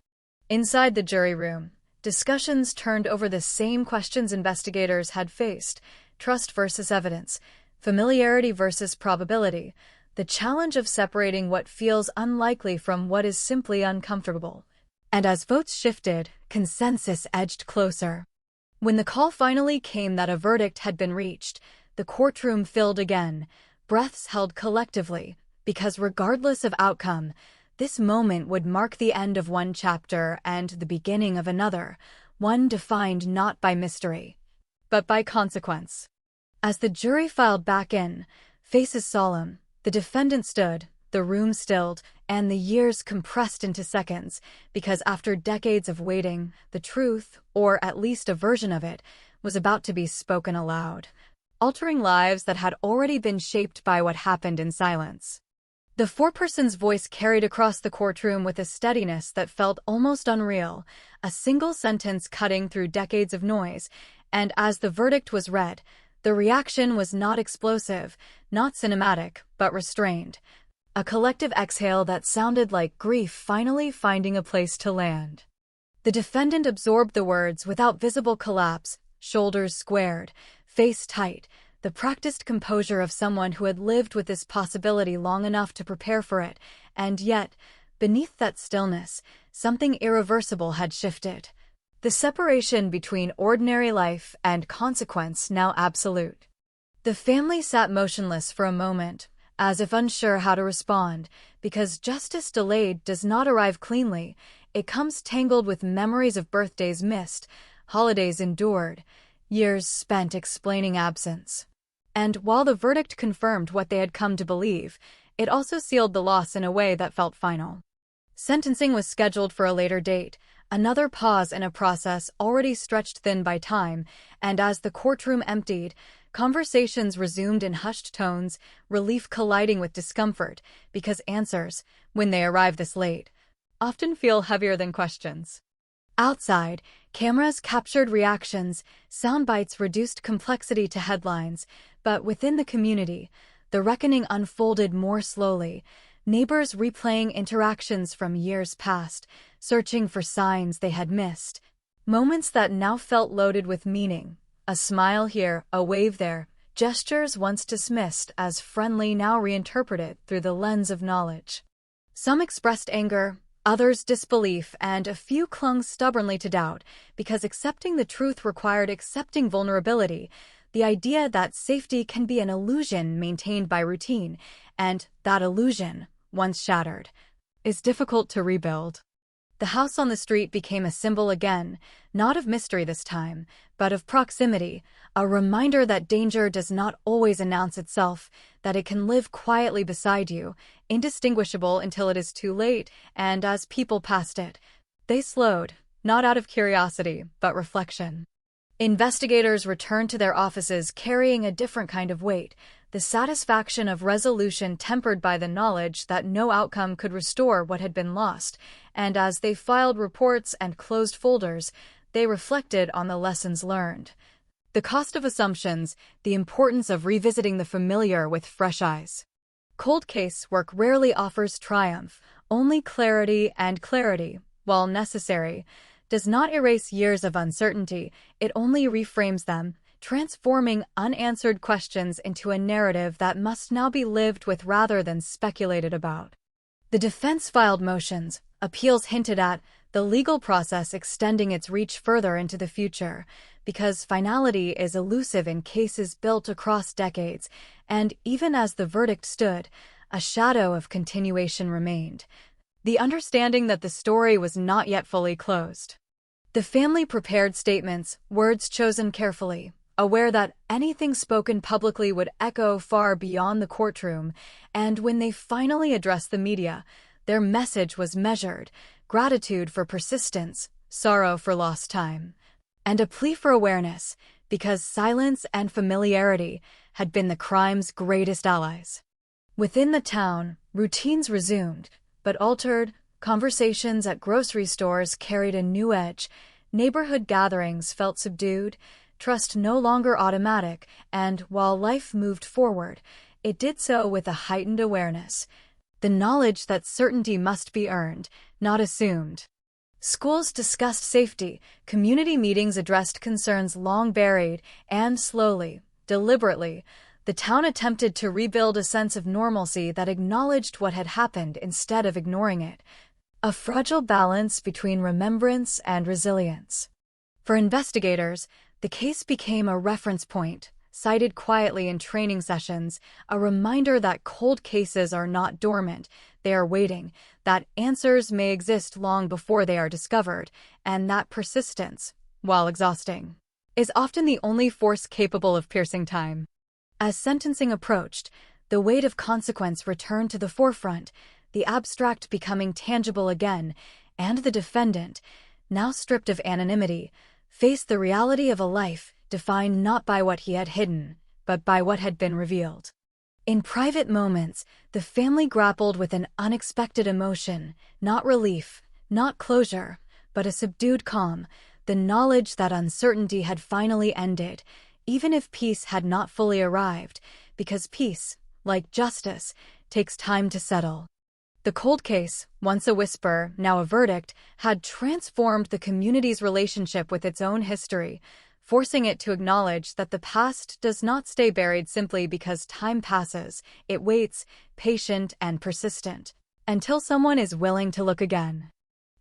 Inside the jury room, discussions turned over the same questions investigators had faced: trust versus evidence, familiarity versus probability, the challenge of separating what feels unlikely from what is simply uncomfortable. And as votes shifted, consensus edged closer. When the call finally came that a verdict had been reached, the courtroom filled again, breaths held collectively, because regardless of outcome, this moment would mark the end of one chapter and the beginning of another, one defined not by mystery, but by consequence. As the jury filed back in, faces solemn, the defendant stood, the room stilled, and the years compressed into seconds, because after decades of waiting, the truth, or at least a version of it, was about to be spoken aloud, altering lives that had already been shaped by what happened in silence. The foreperson's voice carried across the courtroom with a steadiness that felt almost unreal, a single sentence cutting through decades of noise, and as the verdict was read, the reaction was not explosive, not cinematic, but restrained. A collective exhale that sounded like grief finally finding a place to land. The defendant absorbed the words without visible collapse, shoulders squared, face tight, the practiced composure of someone who had lived with this possibility long enough to prepare for it, and yet, beneath that stillness, something irreversible had shifted. The separation between ordinary life and consequence now absolute. The family sat motionless for a moment, as if unsure how to respond, because justice delayed does not arrive cleanly. It comes tangled with memories of birthdays missed, holidays endured, years spent explaining absence. And while the verdict confirmed what they had come to believe, it also sealed the loss in a way that felt final. Sentencing was scheduled for a later date, another pause in a process already stretched thin by time, and as the courtroom emptied, conversations resumed in hushed tones, relief colliding with discomfort, because answers, when they arrive this late, often feel heavier than questions. Outside, cameras captured reactions, sound bites reduced complexity to headlines, but within the community, the reckoning unfolded more slowly, neighbors replaying interactions from years past, searching for signs they had missed, moments that now felt loaded with meaning. A smile here, a wave there, gestures once dismissed as friendly now reinterpreted through the lens of knowledge. Some expressed anger, others disbelief, and a few clung stubbornly to doubt, because accepting the truth required accepting vulnerability, the idea that safety can be an illusion maintained by routine, and that illusion, once shattered, is difficult to rebuild. The house on the street became a symbol again, not of mystery this time, but of proximity, a reminder that danger does not always announce itself, that it can live quietly beside you, indistinguishable until it is too late, and as people passed it, they slowed, not out of curiosity, but reflection. Investigators returned to their offices carrying a different kind of weight, the satisfaction of resolution tempered by the knowledge that no outcome could restore what had been lost, and as they filed reports and closed folders, they reflected on the lessons learned. The cost of assumptions, the importance of revisiting the familiar with fresh eyes. Cold case work rarely offers triumph, only clarity, and clarity, while necessary, does not erase years of uncertainty, it only reframes them, transforming unanswered questions into a narrative that must now be lived with rather than speculated about. The defense filed motions, appeals hinted at, the legal process extending its reach further into the future, because finality is elusive in cases built across decades, and even as the verdict stood, a shadow of continuation remained, the understanding that the story was not yet fully closed. The family prepared statements, words chosen carefully, aware that anything spoken publicly would echo far beyond the courtroom, and when they finally addressed the media, their message was measured: gratitude for persistence, sorrow for lost time, and a plea for awareness, because silence and familiarity had been the crime's greatest allies. Within the town, routines resumed, but altered. Conversations at grocery stores carried a new edge, neighborhood gatherings felt subdued, trust no longer automatic, and while life moved forward, it did so with a heightened awareness, the knowledge that certainty must be earned, not assumed. Schools discussed safety, community meetings addressed concerns long buried, and slowly, deliberately, the town attempted to rebuild a sense of normalcy that acknowledged what had happened instead of ignoring it, a fragile balance between remembrance and resilience. For investigators, the case became a reference point, cited quietly in training sessions, a reminder that cold cases are not dormant, they are waiting, that answers may exist long before they are discovered, and that persistence, while exhausting, is often the only force capable of piercing time. As sentencing approached, the weight of consequence returned to the forefront, the abstract becoming tangible again, and the defendant, now stripped of anonymity, faced the reality of a life defined not by what he had hidden, but by what had been revealed. In private moments, the family grappled with an unexpected emotion, not relief, not closure, but a subdued calm, the knowledge that uncertainty had finally ended, even if peace had not fully arrived, because peace, like justice, takes time to settle. The cold case, once a whisper, now a verdict, had transformed the community's relationship with its own history, forcing it to acknowledge that the past does not stay buried simply because time passes. It waits, patient and persistent, until someone is willing to look again.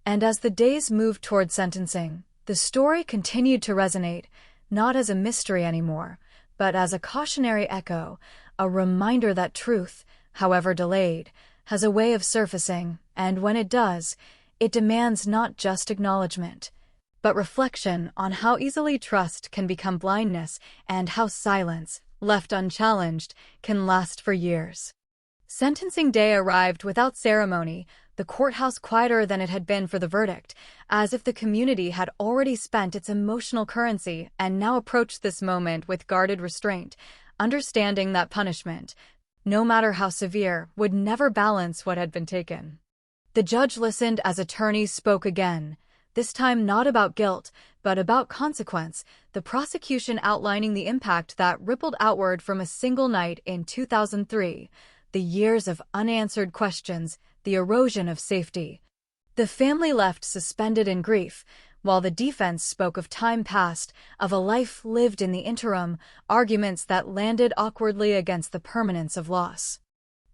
And as the days moved toward sentencing, the story continued to resonate, not as a mystery anymore, but as a cautionary echo, a reminder that truth, however delayed, has a way of surfacing, and when it does, it demands not just acknowledgement, but reflection on how easily trust can become blindness and how silence, left unchallenged, can last for years. Sentencing day arrived without ceremony, the courthouse quieter than it had been for the verdict, as if the community had already spent its emotional currency and now approached this moment with guarded restraint, understanding that punishment, no matter how severe, would never balance what had been taken. The judge listened as attorneys spoke again, this time not about guilt, but about consequence, the prosecution outlining the impact that rippled outward from a single night in 2003, the years of unanswered questions, the erosion of safety. The family left suspended in grief, while the defense spoke of time past, of a life lived in the interim, arguments that landed awkwardly against the permanence of loss.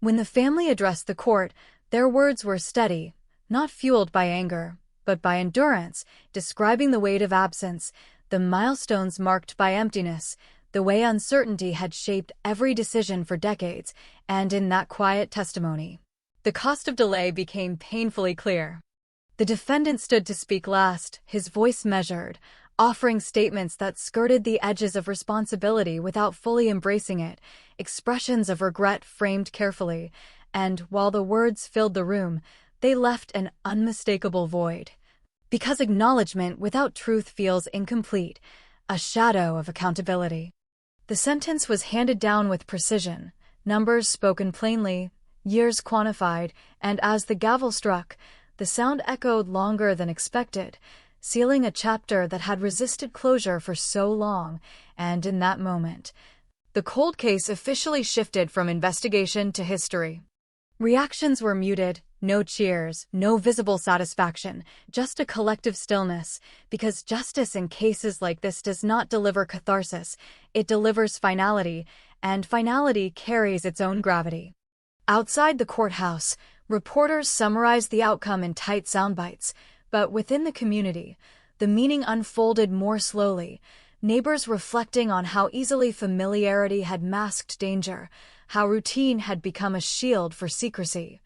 When the family addressed the court, their words were steady, not fueled by anger, but by endurance, describing the weight of absence, the milestones marked by emptiness, the way uncertainty had shaped every decision for decades, and in that quiet testimony, the cost of delay became painfully clear. The defendant stood to speak last, his voice measured, offering statements that skirted the edges of responsibility without fully embracing it, expressions of regret framed carefully, and while the words filled the room, they left an unmistakable void. Because acknowledgement without truth feels incomplete, a shadow of accountability. The sentence was handed down with precision, numbers spoken plainly, years quantified, and as the gavel struck, the sound echoed longer than expected, sealing a chapter that had resisted closure for so long, and in that moment, the cold case officially shifted from investigation to history. Reactions were muted, no cheers, no visible satisfaction, just a collective stillness, because justice in cases like this does not deliver catharsis, it delivers finality, and finality carries its own gravity. Outside the courthouse, reporters summarized the outcome in tight soundbites, but within the community, the meaning unfolded more slowly, neighbors reflecting on how easily familiarity had masked danger, how routine had become a shield for secrecy,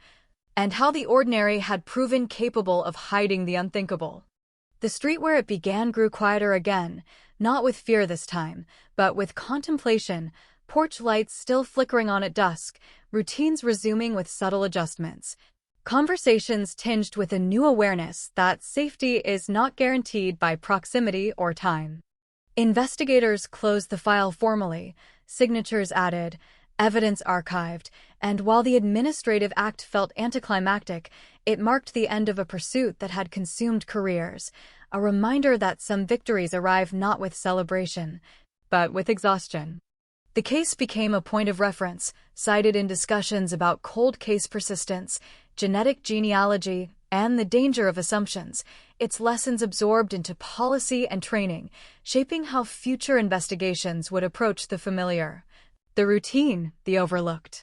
and how the ordinary had proven capable of hiding the unthinkable. The street where it began grew quieter again, not with fear this time, but with contemplation, porch lights still flickering on at dusk, routines resuming with subtle adjustments. Conversations tinged with a new awareness that safety is not guaranteed by proximity or time. Investigators closed the file formally, signatures added, evidence archived, and while the administrative act felt anticlimactic, it marked the end of a pursuit that had consumed careers, a reminder that some victories arrive not with celebration, but with exhaustion. The case became a point of reference, cited in discussions about cold case persistence, genetic genealogy, and the danger of assumptions, its lessons absorbed into policy and training, shaping how future investigations would approach the familiar, the routine, the overlooked.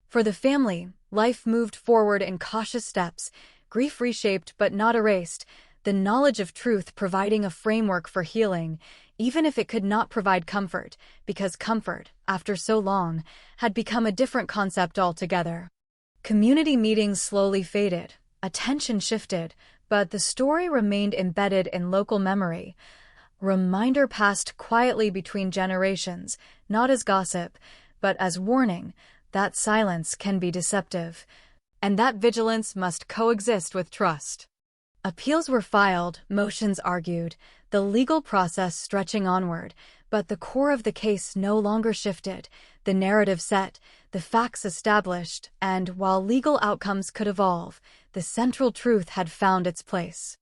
For the family, life moved forward in cautious steps, grief reshaped but not erased, the knowledge of truth providing a framework for healing, even if it could not provide comfort, because comfort, after so long, had become a different concept altogether. Community meetings slowly faded, attention shifted, but the story remained embedded in local memory. Reminder passed quietly between generations, not as gossip, but as warning that silence can be deceptive, and that vigilance must coexist with trust. Appeals were filed, motions argued, the legal process stretching onward, but the core of the case no longer shifted, the narrative set, the facts established, and while legal outcomes could evolve, the central truth had found its place.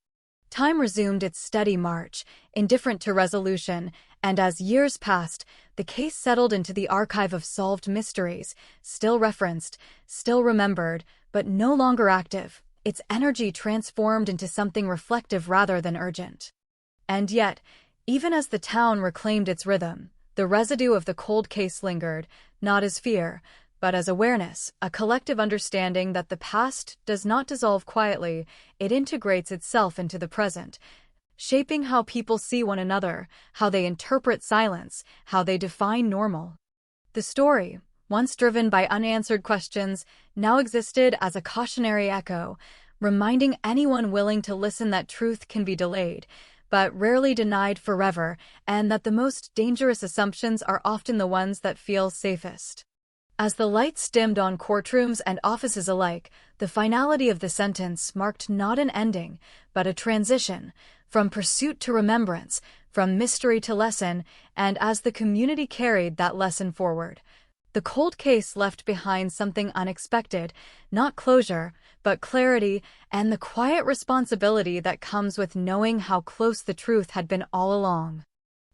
Time resumed its steady march, indifferent to resolution, and as years passed, the case settled into the archive of solved mysteries, still referenced, still remembered, but no longer active, its energy transformed into something reflective rather than urgent. And yet, even as the town reclaimed its rhythm, the residue of the cold case lingered, not as fear, but as awareness, a collective understanding that the past does not dissolve quietly, it integrates itself into the present, shaping how people see one another, how they interpret silence, how they define normal. The story, once driven by unanswered questions, now existed as a cautionary echo, reminding anyone willing to listen that truth can be delayed, but rarely denied forever, and that the most dangerous assumptions are often the ones that feel safest. As the lights dimmed on courtrooms and offices alike, the finality of the sentence marked not an ending, but a transition, from pursuit to remembrance, from mystery to lesson, and as the community carried that lesson forward, the cold case left behind something unexpected, not closure, but clarity and the quiet responsibility that comes with knowing how close the truth had been all along.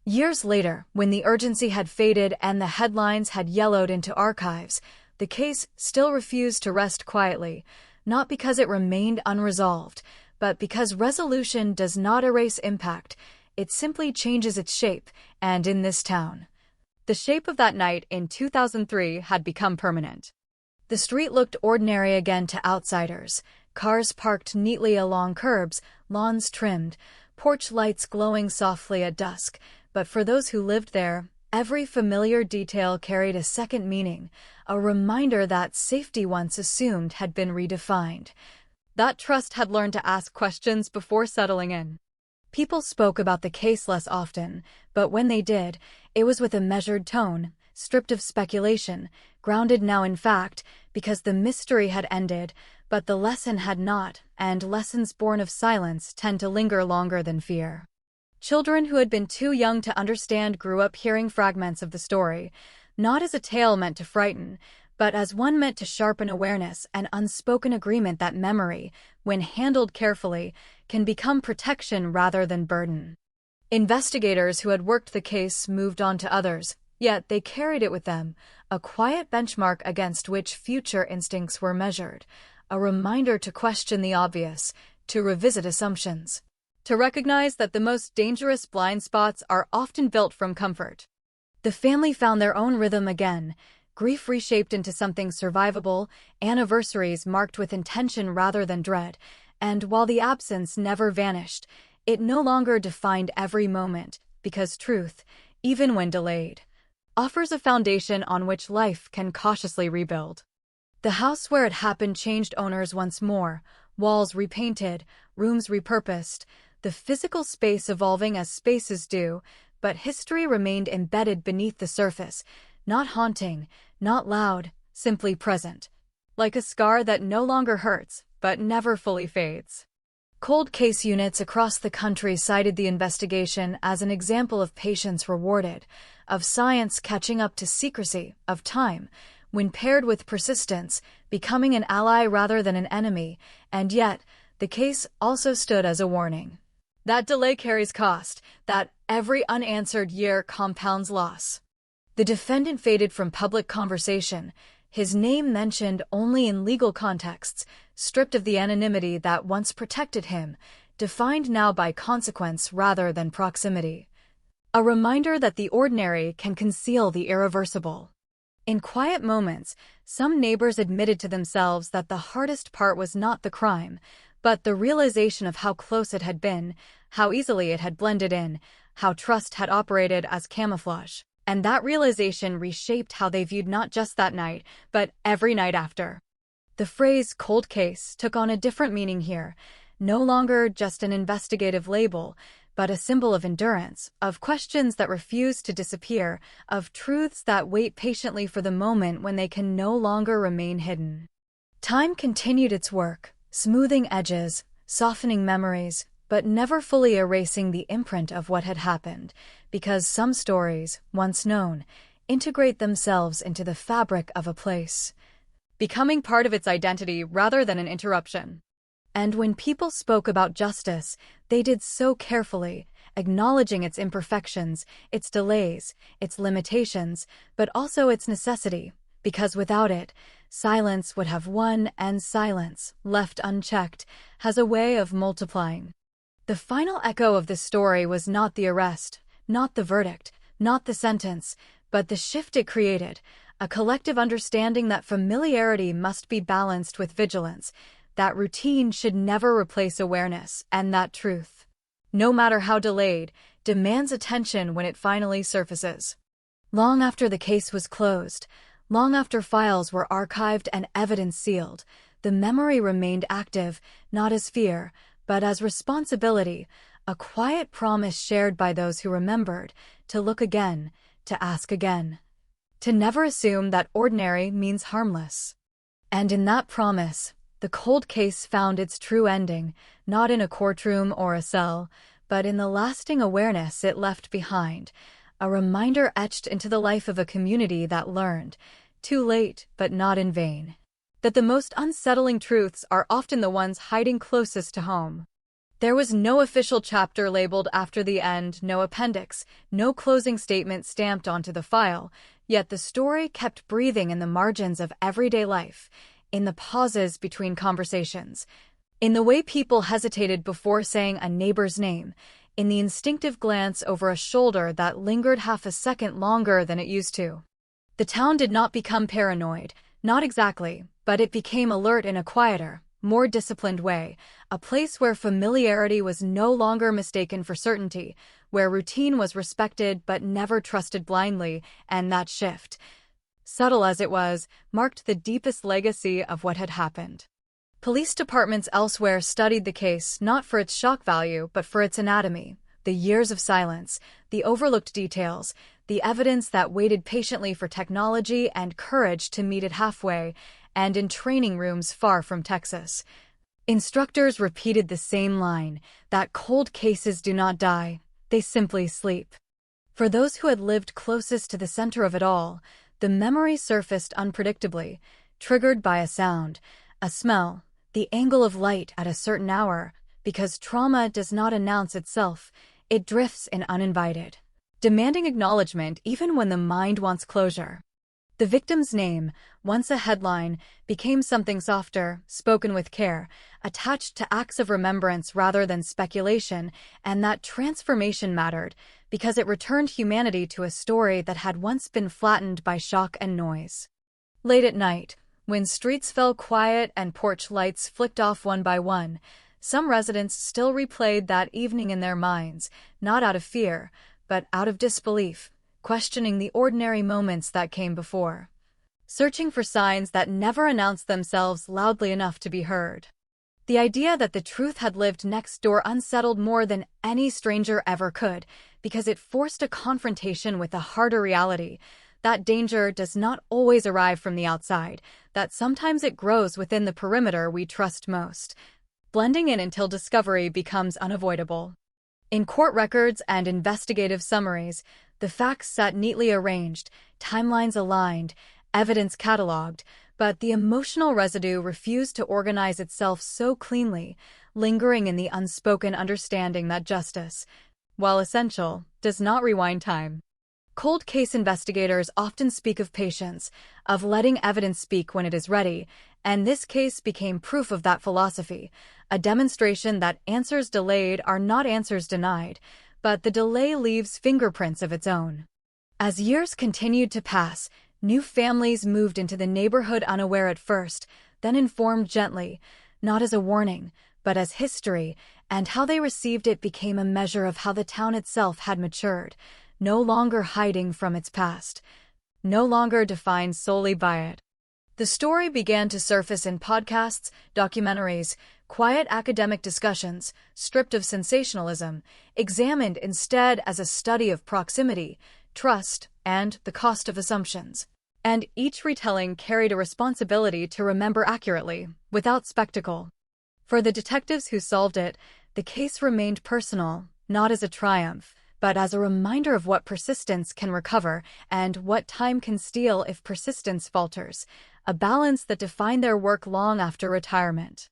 Years later, when the urgency had faded and the headlines had yellowed into archives, the case still refused to rest quietly, not because it remained unresolved, but because resolution does not erase impact, it simply changes its shape, and in this town, the shape of that night in 2003 had become permanent. The street looked ordinary again to outsiders, cars parked neatly along curbs, lawns trimmed, porch lights glowing softly at dusk, but for those who lived there, every familiar detail carried a second meaning, a reminder that safety once assumed had been redefined. That trust had learned to ask questions before settling in. People spoke about the case less often, but when they did, it was with a measured tone, stripped of speculation, grounded now in fact, because the mystery had ended, but the lesson had not, and lessons born of silence tend to linger longer than fear. Children who had been too young to understand grew up hearing fragments of the story, not as a tale meant to frighten, but as one meant to sharpen awareness and unspoken agreement that memory, when handled carefully, can become protection rather than burden. Investigators who had worked the case moved on to others, yet they carried it with them, a quiet benchmark against which future instincts were measured, a reminder to question the obvious, to revisit assumptions, to recognize that the most dangerous blind spots are often built from comfort. The family found their own rhythm again, grief reshaped into something survivable, anniversaries marked with intention rather than dread, and while the absence never vanished, it no longer defined every moment, because truth, even when delayed, offers a foundation on which life can cautiously rebuild. The house where it happened changed owners once more, walls repainted, rooms repurposed, the physical space evolving as spaces do, but history remained embedded beneath the surface, not haunting, not loud, simply present. Like a scar that no longer hurts, but never fully fades. Cold case units across the country cited the investigation as an example of patience rewarded, of science catching up to secrecy, of time, when paired with persistence, becoming an ally rather than an enemy, and yet, the case also stood as a warning. That delay carries cost, that every unanswered year compounds loss. The defendant faded from public conversation, his name mentioned only in legal contexts, stripped of the anonymity that once protected him, defined now by consequence rather than proximity. A reminder that the ordinary can conceal the irreversible. In quiet moments, some neighbors admitted to themselves that the hardest part was not the crime, but the realization of how close it had been, how easily it had blended in, how trust had operated as camouflage. And that realization reshaped how they viewed not just that night, but every night after. The phrase cold case took on a different meaning here, no longer just an investigative label, but a symbol of endurance, of questions that refuse to disappear, of truths that wait patiently for the moment when they can no longer remain hidden. Time continued its work, smoothing edges, softening memories, but never fully erasing the imprint of what had happened, because some stories, once known, integrate themselves into the fabric of a place, becoming part of its identity rather than an interruption. And when people spoke about justice, they did so carefully, acknowledging its imperfections, its delays, its limitations, but also its necessity, because without it, silence would have won, and silence, left unchecked, has a way of multiplying. The final echo of the story was not the arrest, not the verdict, not the sentence, but the shift it created, a collective understanding that familiarity must be balanced with vigilance, that routine should never replace awareness, and that truth, no matter how delayed, demands attention when it finally surfaces. Long after the case was closed, long after files were archived and evidence sealed, the memory remained active, not as fear, but as responsibility, a quiet promise shared by those who remembered, to look again, to ask again, to never assume that ordinary means harmless. And in that promise, the cold case found its true ending, not in a courtroom or a cell, but in the lasting awareness it left behind, a reminder etched into the life of a community that learned, too late but not in vain, that the most unsettling truths are often the ones hiding closest to home. There was no official chapter labeled after the end, no appendix, no closing statement stamped onto the file, yet the story kept breathing in the margins of everyday life, in the pauses between conversations, in the way people hesitated before saying a neighbor's name, in the instinctive glance over a shoulder that lingered half a second longer than it used to. The town did not become paranoid, not exactly, but it became alert in a quieter, more disciplined way, a place where familiarity was no longer mistaken for certainty, where routine was respected but never trusted blindly, and that shift, subtle as it was, marked the deepest legacy of what had happened. Police departments elsewhere studied the case not for its shock value but for its anatomy, the years of silence, the overlooked details, the evidence that waited patiently for technology and courage to meet it halfway, and in training rooms far from Texas. Instructors repeated the same line, that cold cases do not die, they simply sleep. For those who had lived closest to the center of it all, the memory surfaced unpredictably, triggered by a sound, a smell, the angle of light at a certain hour, because trauma does not announce itself, it drifts in uninvited, demanding acknowledgement even when the mind wants closure. The victim's name, once a headline, became something softer, spoken with care, attached to acts of remembrance rather than speculation, and that transformation mattered, because it returned humanity to a story that had once been flattened by shock and noise. Late at night, when streets fell quiet and porch lights flicked off one by one, some residents still replayed that evening in their minds, not out of fear, but out of disbelief, questioning the ordinary moments that came before, searching for signs that never announced themselves loudly enough to be heard. The idea that the truth had lived next door unsettled more than any stranger ever could, because it forced a confrontation with a harder reality, that danger does not always arrive from the outside, that sometimes it grows within the perimeter we trust most, blending in until discovery becomes unavoidable. In court records and investigative summaries, the facts sat neatly arranged, timelines aligned, evidence cataloged, but the emotional residue refused to organize itself so cleanly, lingering in the unspoken understanding that justice, while essential, does not rewind time. Cold case investigators often speak of patience, of letting evidence speak when it is ready, and this case became proof of that philosophy, a demonstration that answers delayed are not answers denied, but the delay leaves fingerprints of its own. As years continued to pass, new families moved into the neighborhood unaware at first, then informed gently, not as a warning, but as history, and how they received it became a measure of how the town itself had matured, no longer hiding from its past, no longer defined solely by it. The story began to surface in podcasts, documentaries, quiet academic discussions, stripped of sensationalism, examined instead as a study of proximity, trust, and the cost of assumptions. And each retelling carried a responsibility to remember accurately, without spectacle. For the detectives who solved it, the case remained personal, not as a triumph, but as a reminder of what persistence can recover and what time can steal if persistence falters, a balance that defined their work long after retirement.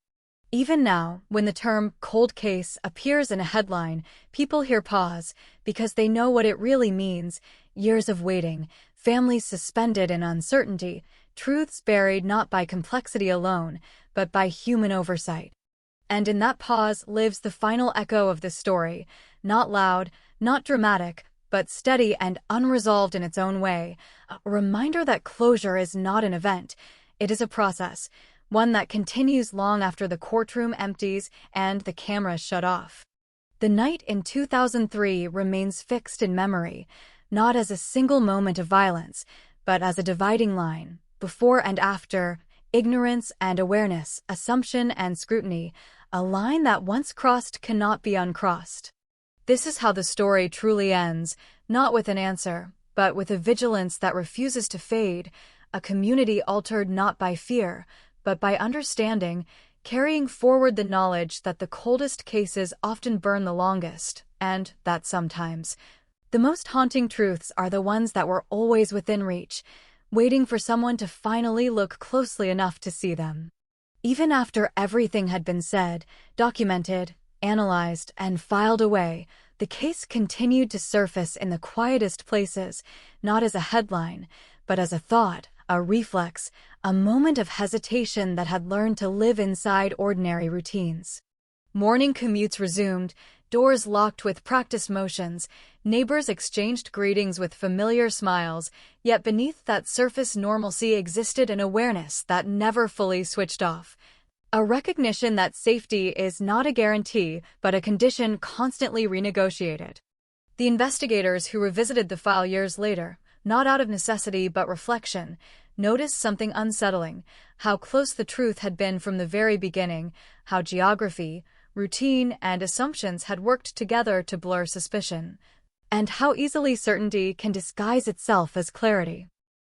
Even now, when the term cold case appears in a headline, people hear pause, because they know what it really means: years of waiting, families suspended in uncertainty, truths buried not by complexity alone, but by human oversight. And in that pause lives the final echo of the story, not loud, not dramatic, but steady and unresolved in its own way, a reminder that closure is not an event, it is a process, one that continues long after the courtroom empties and the cameras shut off. The night in 2003 remains fixed in memory, not as a single moment of violence, but as a dividing line, before and after, ignorance and awareness, assumption and scrutiny, a line that once crossed cannot be uncrossed. This is how the story truly ends, not with an answer, but with a vigilance that refuses to fade, a community altered not by fear, but by understanding, carrying forward the knowledge that the coldest cases often burn the longest, and that sometimes the most haunting truths are the ones that were always within reach, waiting for someone to finally look closely enough to see them. Even after everything had been said, documented, analyzed, and filed away, the case continued to surface in the quietest places, not as a headline, but as a thought, a reflex, a moment of hesitation that had learned to live inside ordinary routines. Morning commutes resumed, doors locked with practiced motions, neighbors exchanged greetings with familiar smiles, yet beneath that surface normalcy existed an awareness that never fully switched off. A recognition that safety is not a guarantee, but a condition constantly renegotiated. The investigators who revisited the file years later, not out of necessity but reflection, noticed something unsettling: how close the truth had been from the very beginning, how geography, routine, and assumptions had worked together to blur suspicion, and how easily certainty can disguise itself as clarity.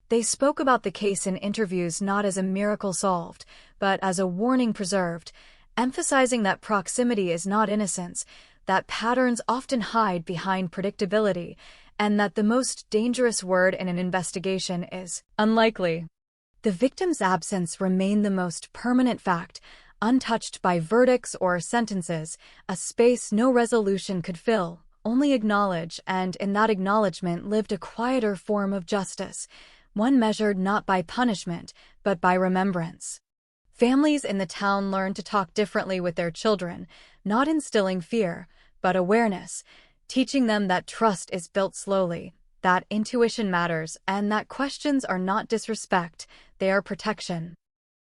They spoke about the case in interviews not as a miracle solved, but as a warning preserved, emphasizing that proximity is not innocence, that patterns often hide behind predictability, and that the most dangerous word in an investigation is unlikely. The victim's absence remained the most permanent fact, untouched by verdicts or sentences, a space no resolution could fill, only acknowledge, and in that acknowledgement lived a quieter form of justice, one measured not by punishment, but by remembrance. Families in the town learned to talk differently with their children, not instilling fear, but awareness, teaching them that trust is built slowly, that intuition matters, and that questions are not disrespect, they are protection.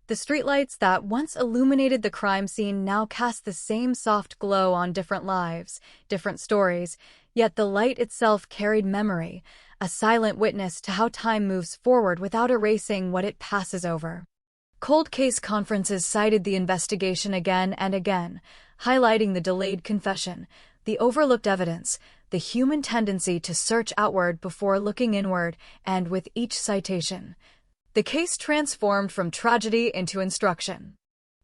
The streetlights that once illuminated the crime scene now cast the same soft glow on different lives, different stories, yet the light itself carried memory, a silent witness to how time moves forward without erasing what it passes over. Cold case conferences cited the investigation again and again, highlighting the delayed confession, the overlooked evidence, the human tendency to search outward before looking inward, and with each citation, the case transformed from tragedy into instruction.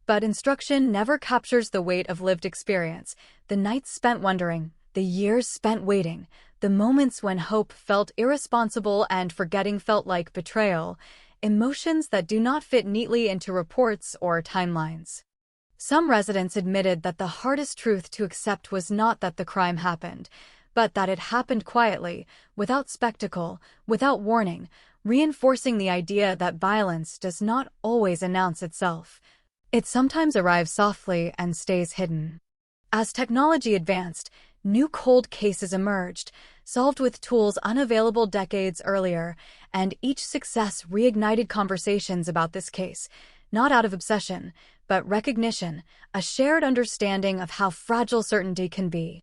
But instruction never captures the weight of lived experience, the nights spent wondering, the years spent waiting, the moments when hope felt irresponsible and forgetting felt like betrayal, emotions that do not fit neatly into reports or timelines. Some residents admitted that the hardest truth to accept was not that the crime happened, but that it happened quietly, without spectacle, without warning, reinforcing the idea that violence does not always announce itself. It sometimes arrives softly and stays hidden. As technology advanced, new cold cases emerged, solved with tools unavailable decades earlier, and each success reignited conversations about this case, not out of obsession, but recognition, a shared understanding of how fragile certainty can be.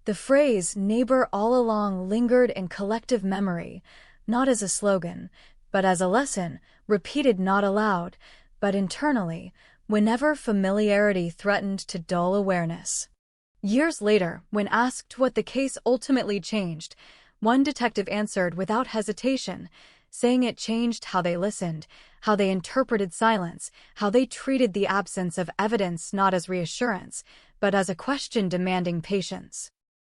The phrase "neighbor all along" lingered in collective memory, not as a slogan, but as a lesson, repeated not aloud, but internally, whenever familiarity threatened to dull awareness. Years later, when asked what the case ultimately changed, one detective answered without hesitation, saying it changed how they listened, how they interpreted silence, how they treated the absence of evidence not as reassurance, but as a question demanding patience.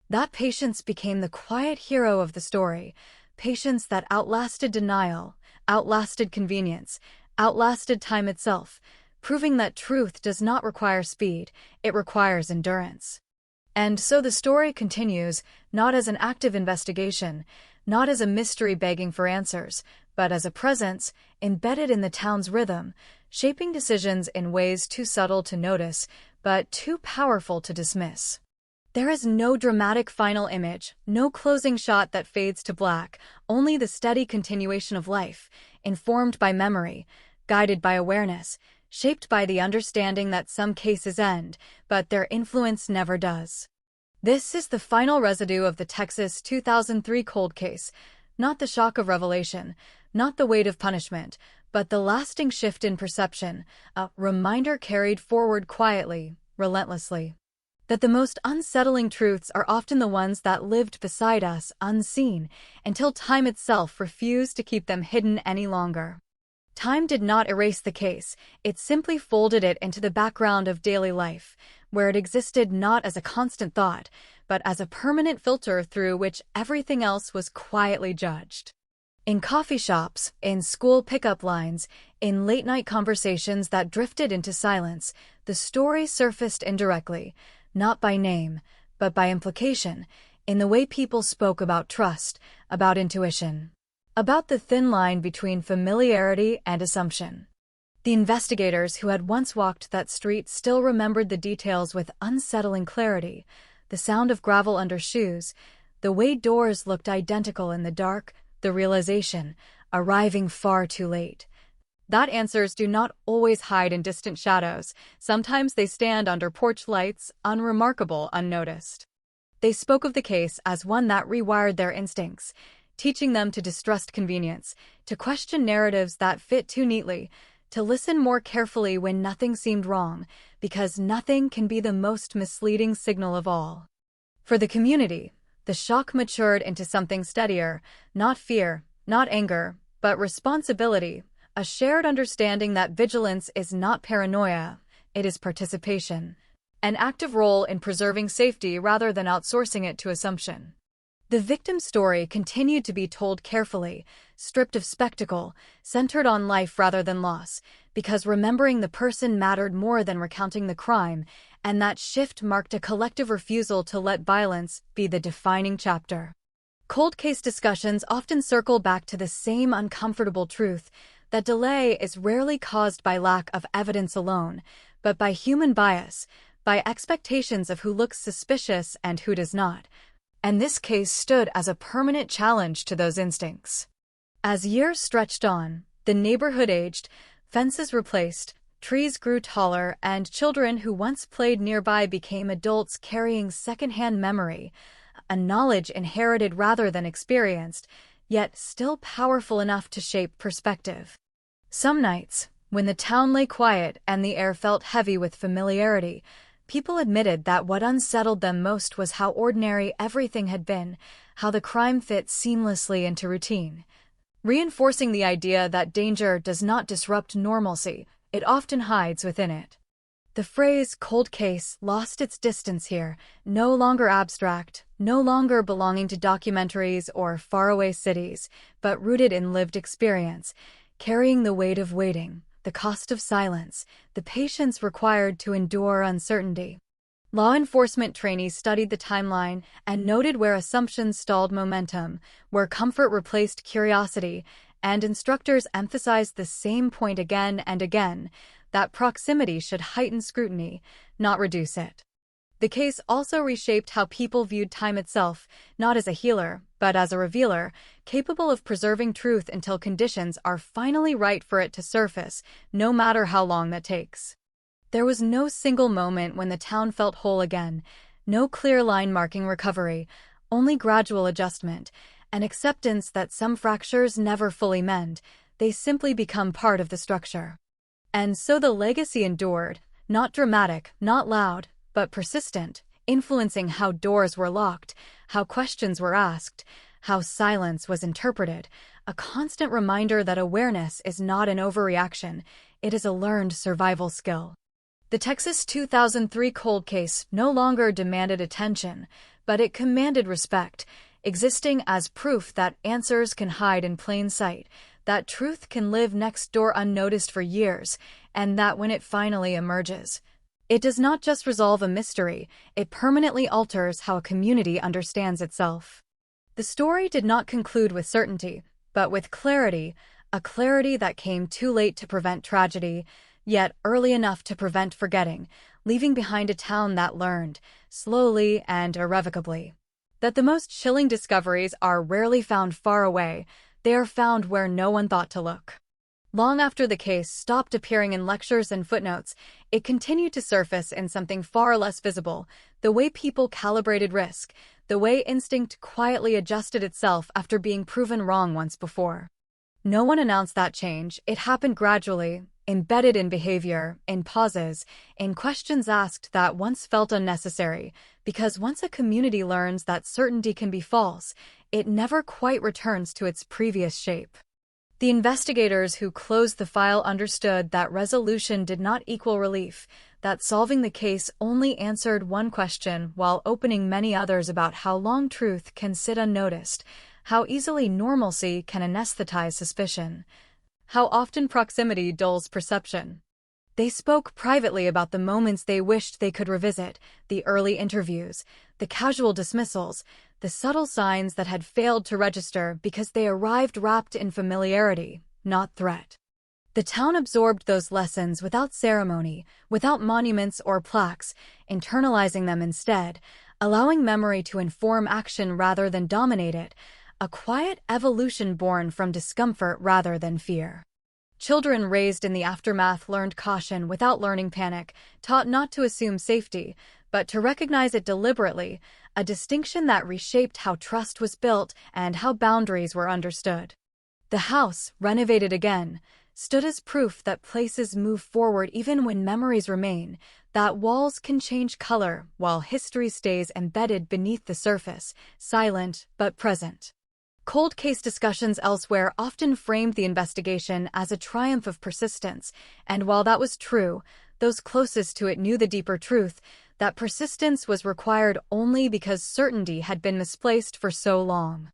That patience became the quiet hero of the story, patience that outlasted denial, outlasted convenience, outlasted time itself, proving that truth does not require speed, it requires endurance. And so the story continues, not as an active investigation, not as a mystery begging for answers, but as a presence embedded in the town's rhythm, shaping decisions in ways too subtle to notice, but too powerful to dismiss. There is no dramatic final image, no closing shot that fades to black, only the steady continuation of life, informed by memory, guided by awareness, shaped by the understanding that some cases end, but their influence never does. This is the final residue of the Texas 2003 cold case, not the shock of revelation, not the weight of punishment, but the lasting shift in perception, a reminder carried forward quietly, relentlessly. That the most unsettling truths are often the ones that lived beside us unseen, until time itself refused to keep them hidden any longer. Time did not erase the case, it simply folded it into the background of daily life, where it existed not as a constant thought, but as a permanent filter through which everything else was quietly judged. In coffee shops, in school pickup lines, in late-night conversations that drifted into silence, the story surfaced indirectly, not by name, but by implication, in the way people spoke about trust, about intuition, about the thin line between familiarity and assumption. The investigators who had once walked that street still remembered the details with unsettling clarity, the sound of gravel under shoes, the way doors looked identical in the dark, the realization, arriving far too late, that answers do not always hide in distant shadows. Sometimes they stand under porch lights, unremarkable, unnoticed. They spoke of the case as one that rewired their instincts, teaching them to distrust convenience, to question narratives that fit too neatly, to listen more carefully when nothing seemed wrong, because nothing can be the most misleading signal of all. For the community, the shock matured into something steadier, not fear, not anger, but responsibility, a shared understanding that vigilance is not paranoia, it is participation, an active role in preserving safety rather than outsourcing it to assumption. The victim's story continued to be told carefully, stripped of spectacle, centered on life rather than loss, because remembering the person mattered more than recounting the crime, and that shift marked a collective refusal to let violence be the defining chapter. Cold case discussions often circle back to the same uncomfortable truth, that delay is rarely caused by lack of evidence alone, but by human bias, by expectations of who looks suspicious and who does not. And this case stood as a permanent challenge to those instincts. As years stretched on, the neighborhood aged, fences replaced, trees grew taller, and children who once played nearby became adults carrying secondhand memory, a knowledge inherited rather than experienced, yet still powerful enough to shape perspective. Some nights, when the town lay quiet and the air felt heavy with familiarity, people admitted that what unsettled them most was how ordinary everything had been, how the crime fit seamlessly into routine. Reinforcing the idea that danger does not disrupt normalcy, it often hides within it. The phrase cold case lost its distance here, no longer abstract, no longer belonging to documentaries or faraway cities, but rooted in lived experience, carrying the weight of waiting, the cost of silence, the patience required to endure uncertainty. Law enforcement trainees studied the timeline and noted where assumptions stalled momentum, where comfort replaced curiosity, and instructors emphasized the same point again and again, that proximity should heighten scrutiny, not reduce it. The case also reshaped how people viewed time itself, not as a healer, but as a revealer, capable of preserving truth until conditions are finally right for it to surface, no matter how long that takes. There was no single moment when the town felt whole again, no clear line marking recovery, only gradual adjustment, and acceptance that some fractures never fully mend, they simply become part of the structure. And so the legacy endured, not dramatic, not loud, but persistent, influencing how doors were locked, how questions were asked, how silence was interpreted, a constant reminder that awareness is not an overreaction, it is a learned survival skill. The Texas 2003 cold case no longer demanded attention, but it commanded respect, existing as proof that answers can hide in plain sight, that truth can live next door unnoticed for years, and that when it finally emerges, it does not just resolve a mystery, it permanently alters how a community understands itself. The story did not conclude with certainty, but with clarity, a clarity that came too late to prevent tragedy, yet early enough to prevent forgetting, leaving behind a town that learned, slowly and irrevocably, that the most chilling discoveries are rarely found far away, they are found where no one thought to look. Long after the case stopped appearing in lectures and footnotes, it continued to surface in something far less visible, the way people calibrated risk, the way instinct quietly adjusted itself after being proven wrong once before. No one announced that change, it happened gradually, embedded in behavior, in pauses, in questions asked that once felt unnecessary, because once a community learns that certainty can be false, it never quite returns to its previous shape. The investigators who closed the file understood that resolution did not equal relief, that solving the case only answered one question while opening many others about how long truth can sit unnoticed, how easily normalcy can anesthetize suspicion, how often proximity dulls perception. They spoke privately about the moments they wished they could revisit, the early interviews, the casual dismissals, the subtle signs that had failed to register because they arrived wrapped in familiarity, not threat. The town absorbed those lessons without ceremony, without monuments or plaques, internalizing them instead, allowing memory to inform action rather than dominate it, a quiet evolution born from discomfort rather than fear. Children raised in the aftermath learned caution without learning panic, taught not to assume safety, but to recognize it deliberately, a distinction that reshaped how trust was built and how boundaries were understood. The house, renovated again, stood as proof that places move forward even when memories remain, that walls can change color while history stays embedded beneath the surface, silent but present. Cold case discussions elsewhere often framed the investigation as a triumph of persistence, and while that was true, those closest to it knew the deeper truth, that persistence was required only because certainty had been misplaced for so long.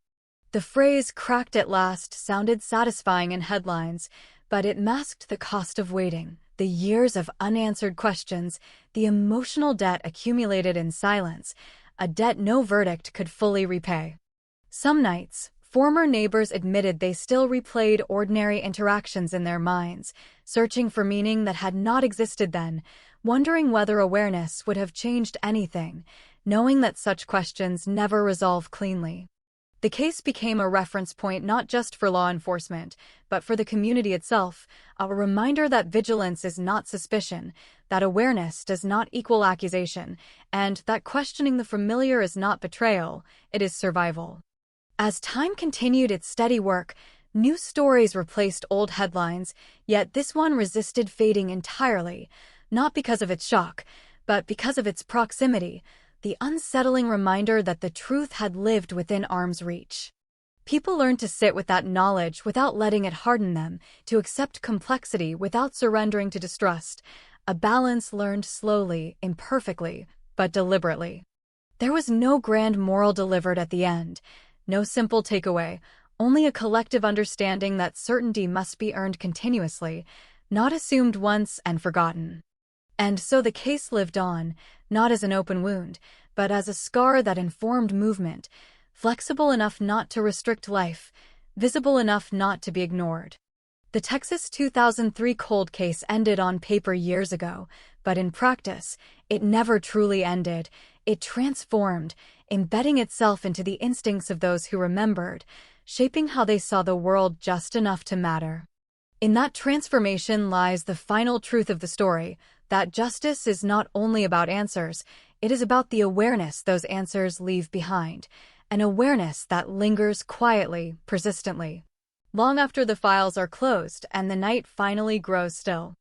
The phrase "cracked at last" sounded satisfying in headlines, but it masked the cost of waiting, the years of unanswered questions, the emotional debt accumulated in silence, a debt no verdict could fully repay. Some nights, former neighbors admitted they still replayed ordinary interactions in their minds, searching for meaning that had not existed then, wondering whether awareness would have changed anything, knowing that such questions never resolve cleanly. The case became a reference point not just for law enforcement, but for the community itself, a reminder that vigilance is not suspicion, that awareness does not equal accusation, and that questioning the familiar is not betrayal, it is survival. As time continued its steady work, new stories replaced old headlines, yet this one resisted fading entirely, not because of its shock, but because of its proximity, the unsettling reminder that the truth had lived within arm's reach. People learned to sit with that knowledge without letting it harden them, to accept complexity without surrendering to distrust, a balance learned slowly, imperfectly, but deliberately. There was no grand moral delivered at the end, no simple takeaway, only a collective understanding that certainty must be earned continuously, not assumed once and forgotten. And so the case lived on, not as an open wound, but as a scar that informed movement, flexible enough not to restrict life, visible enough not to be ignored. The Texas 2003 cold case ended on paper years ago, but in practice, it never truly ended. It transformed, embedding itself into the instincts of those who remembered, shaping how they saw the world just enough to matter. In that transformation lies the final truth of the story, that justice is not only about answers, it is about the awareness those answers leave behind, an awareness that lingers quietly, persistently, long after the files are closed and the night finally grows still.